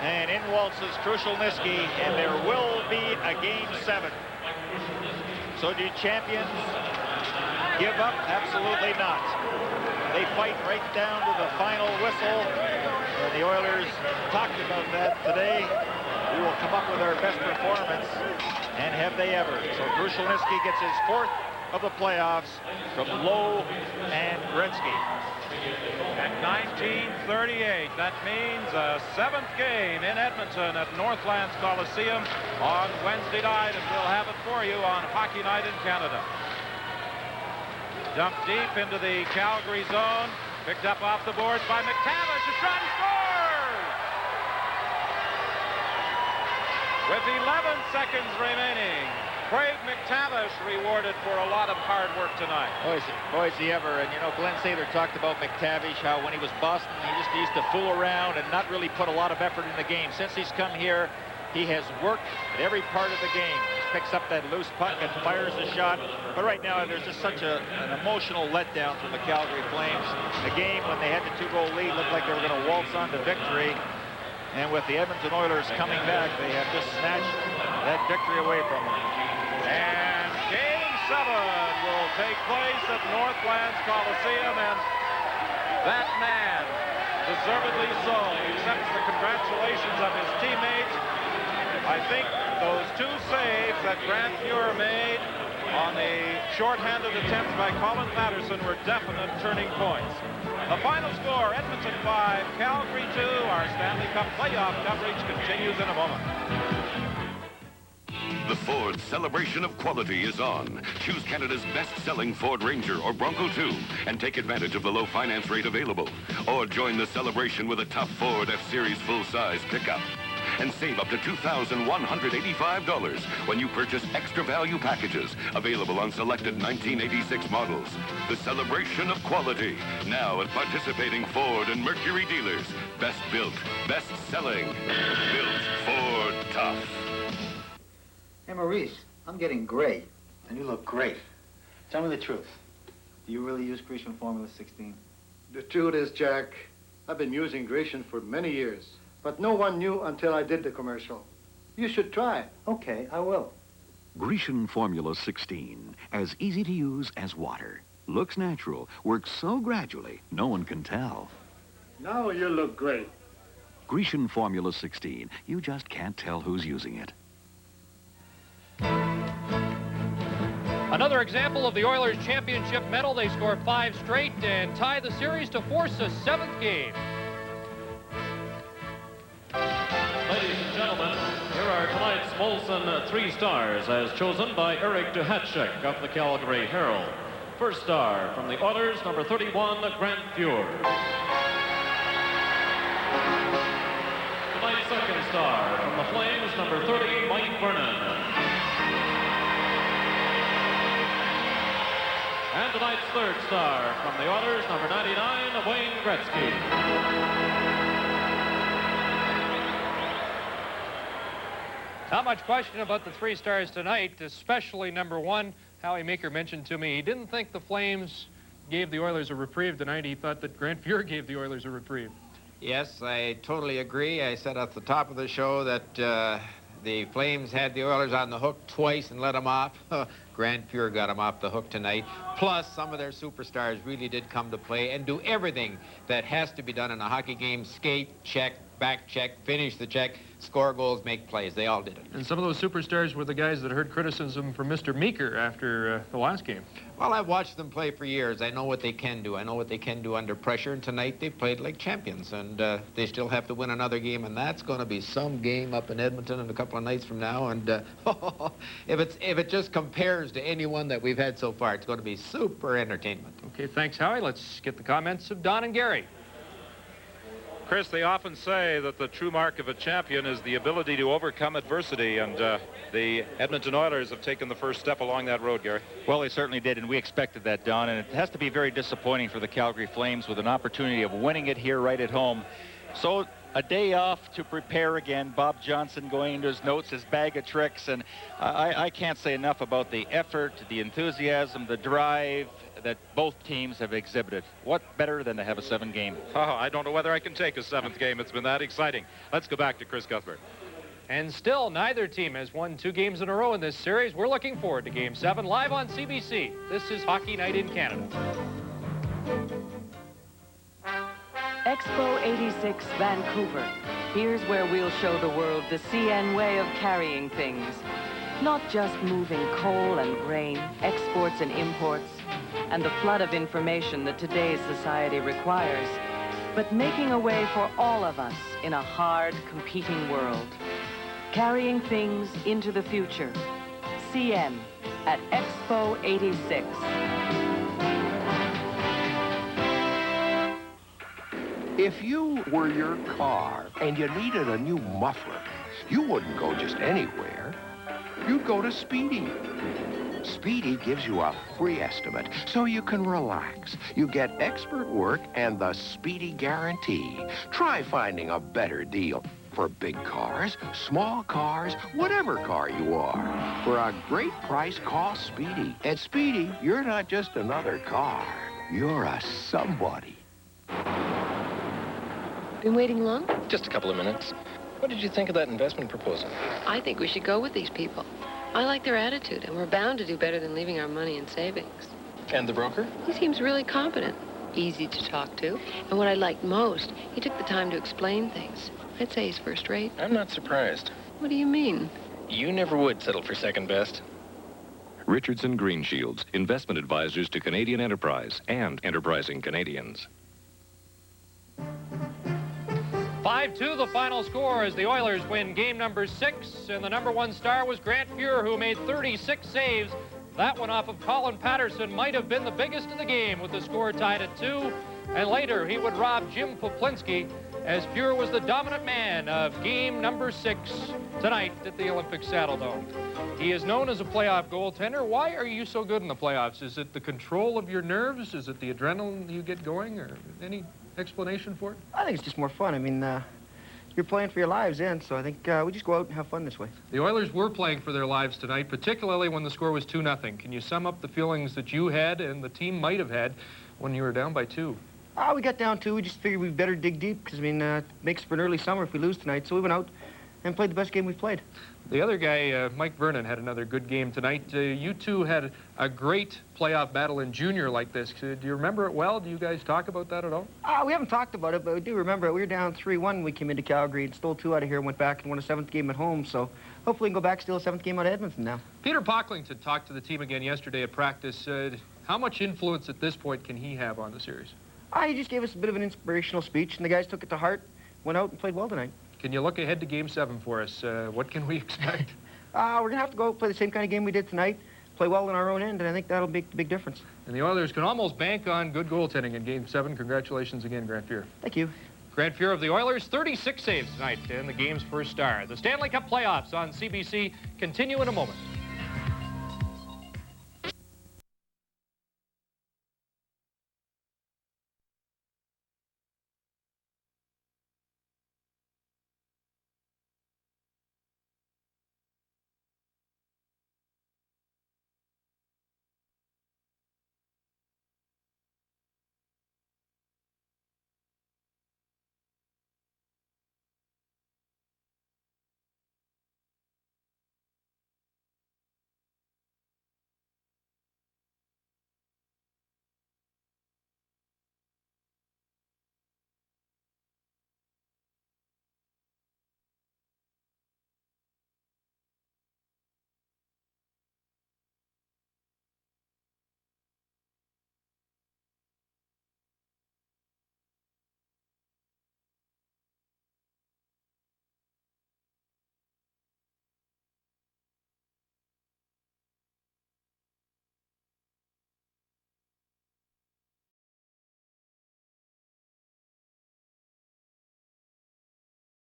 And in waltzes Krushelnyski, and there will be a Game 7. So do champions give up? Absolutely not. They fight right down to the final whistle. And the Oilers talked about that today. We will come up with our best performance, and have they ever. So Krushelnyski gets his 4th of the playoffs from Lowe and Gretzky. At 1938, that means a 7th game in Edmonton at Northlands Coliseum on Wednesday night, and we'll have it for you on Hockey Night in Canada. Dumped deep into the Calgary zone, picked up off the boards by McTavish. A shot, he scores! With 11 seconds remaining, Craig McTavish rewarded for a lot of hard work tonight. Boys, he ever. And, you know, Glenn Sather talked about McTavish, how when he was Boston, he just used to fool around and not really put a lot of effort in the game. Since he's come here, he has worked at every part of the game. He picks up that loose puck and fires a shot. But right now, there's just such an emotional letdown from the Calgary Flames. The game, when they had the 2-goal lead, looked like they were going to waltz on to victory. And with the Edmonton Oilers coming back, they have just snatched that victory away from them. And Game 7 will take place at Northlands Coliseum, and that man, deservedly so, accepts the congratulations of his teammates. I think those 2 saves that Grant Fuhr made on the shorthanded attempt by Colin Patterson were definite turning points. The final score, Edmonton 5, Calgary 2. Our Stanley Cup playoff coverage continues in a moment. The Ford celebration of quality is on. Choose Canada's best-selling Ford Ranger or Bronco 2 and take advantage of the low finance rate available. Or join the celebration with a tough Ford F-Series full-size pickup. And save up to $2,185 when you purchase extra value packages available on selected 1986 models. The celebration of quality, now at participating Ford and Mercury dealers. Best built, best selling, built Ford tough. Hey, Maurice, I'm getting gray, and you look great. Tell me the truth. Do you really use Grecian Formula 16? The truth is, Jack, I've been using Grecian for many years, but no one knew until I did the commercial. You should try. Okay, I will. Grecian Formula 16, as easy to use as water. Looks natural, works so gradually, no one can tell. Now you look great. Grecian Formula 16, you just can't tell who's using it. Another example of the Oilers' championship medal. They score 5 straight and tie the series to force a 7th game. Ladies and gentlemen, here are tonight's Molson 3 stars as chosen by Eric Duhatschek of the Calgary Herald. First star from the Oilers, number 31, Grant Fuhr. Tonight's second star from the Flames, number 30, Mike Vernon. And tonight's third star from the Oilers, number 99, Wayne Gretzky. Not much question about the 3 stars tonight, especially number 1. Howie Meeker mentioned to me he didn't think the Flames gave the Oilers a reprieve tonight. He thought that Grant Fuhr gave the Oilers a reprieve. Yes, I totally agree. I said at the top of the show that the Flames had the Oilers on the hook twice and let them off. Grant Fuhr got them off the hook tonight. Plus, some of their superstars really did come to play and do everything that has to be done in a hockey game. Skate, check, back check, finish the check, score goals, make plays. They all did it. And some of those superstars were the guys that heard criticism from Mr. Meeker after the last game. Well, I've watched them play for years. I know what they can do. I know what they can do under pressure. And tonight they played like champions. And they still have to win another game. And that's going to be some game up in Edmonton in a couple of nights from now. And if it just compares to any one that we've had so far, it's going to be super entertainment. Okay, thanks, Howie. Let's get the comments of Don and Gary. Chris, they often say that the true mark of a champion is the ability to overcome adversity, and the Edmonton Oilers have taken the first step along that road, Gary. Well, they certainly did, and we expected that, Don, and it has to be very disappointing for the Calgary Flames with an opportunity of winning it here right at home. So a day off to prepare again. Bob Johnson going into his notes, his bag of tricks, and I can't say enough about the effort, the enthusiasm, the drive that both teams have exhibited. What better than to have a 7th game? Oh, I don't know whether I can take a 7th game. It's been that exciting. Let's go back to Chris Cuthbert. And still, neither team has won 2 games in a row in this series. We're looking forward to Game 7 live on CBC. This is Hockey Night in Canada. Expo 86, Vancouver. Here's where we'll show the world the CN way of carrying things. Not just moving coal and grain, exports and imports, and the flood of information that today's society requires, but making a way for all of us in a hard, competing world. Carrying things into the future. CN at Expo 86. If you were your car and you needed a new muffler, you wouldn't go just anywhere. You'd go to Speedy. Speedy gives you a free estimate so you can relax. You get expert work and the Speedy guarantee. Try finding a better deal for big cars, small cars, whatever car you are. For a great price, call Speedy. At Speedy, you're not just another car. You're a somebody. Been waiting long? Just a couple of minutes. What did you think of that investment proposal? I think we should go with these people. I like their attitude, and we're bound to do better than leaving our money in savings. And the broker? He seems really competent, easy to talk to. And what I liked most, he took the time to explain things. I'd say he's first rate. I'm not surprised. What do you mean? You never would settle for second best. Richardson Greenshields, investment advisors to Canadian Enterprise and enterprising Canadians. 5-2 the final score as the Oilers win game number 6, and the number 1 star was Grant Fuhr, who made 36 saves. That one off of Colin Patterson might have been the biggest of the game with the score tied at 2, and later he would rob Jim Poplinski as Fuhr was the dominant man of game number 6 tonight at the Olympic Saddledome. He is known as a playoff goaltender. Why are you so good in the playoffs? Is it the control of your nerves? Is it the adrenaline you get going, or any explanation for it? I think it's just more fun. I mean, you're playing for your lives, and so I think we just go out and have fun this way. The Oilers were playing for their lives tonight, particularly when the score was 2-0. Can you sum up the feelings that you had and the team might have had when you were down by 2? We got down 2. We just figured we'd better dig deep because, I mean, it makes for an early summer if we lose tonight. So we went out and played the best game we've played. The other guy, Mike Vernon, had another good game tonight. You two had a great playoff battle in junior like this. Do you remember it well? Do you guys talk about that at all? We haven't talked about it, but we do remember it. We were down 3-1 when we came into Calgary and stole 2 out of here and went back and won a 7th game at home. So hopefully we can go back, steal a 7th game out of Edmonton now. Peter Pocklington talked to the team again yesterday at practice. How much influence at this point can he have on the series? He just gave us a bit of an inspirational speech, and the guys took it to heart, went out and played well tonight. Can you look ahead to Game 7 for us? What can we expect? We're going to have to go play the same kind of game we did tonight, play well on our own end, and I think that'll make the big difference. And the Oilers can almost bank on good goaltending in Game 7. Congratulations again, Grant Fuhr. Thank you. Grant Fuhr of the Oilers, 36 saves tonight in the game's first star. The Stanley Cup playoffs on CBC continue in a moment.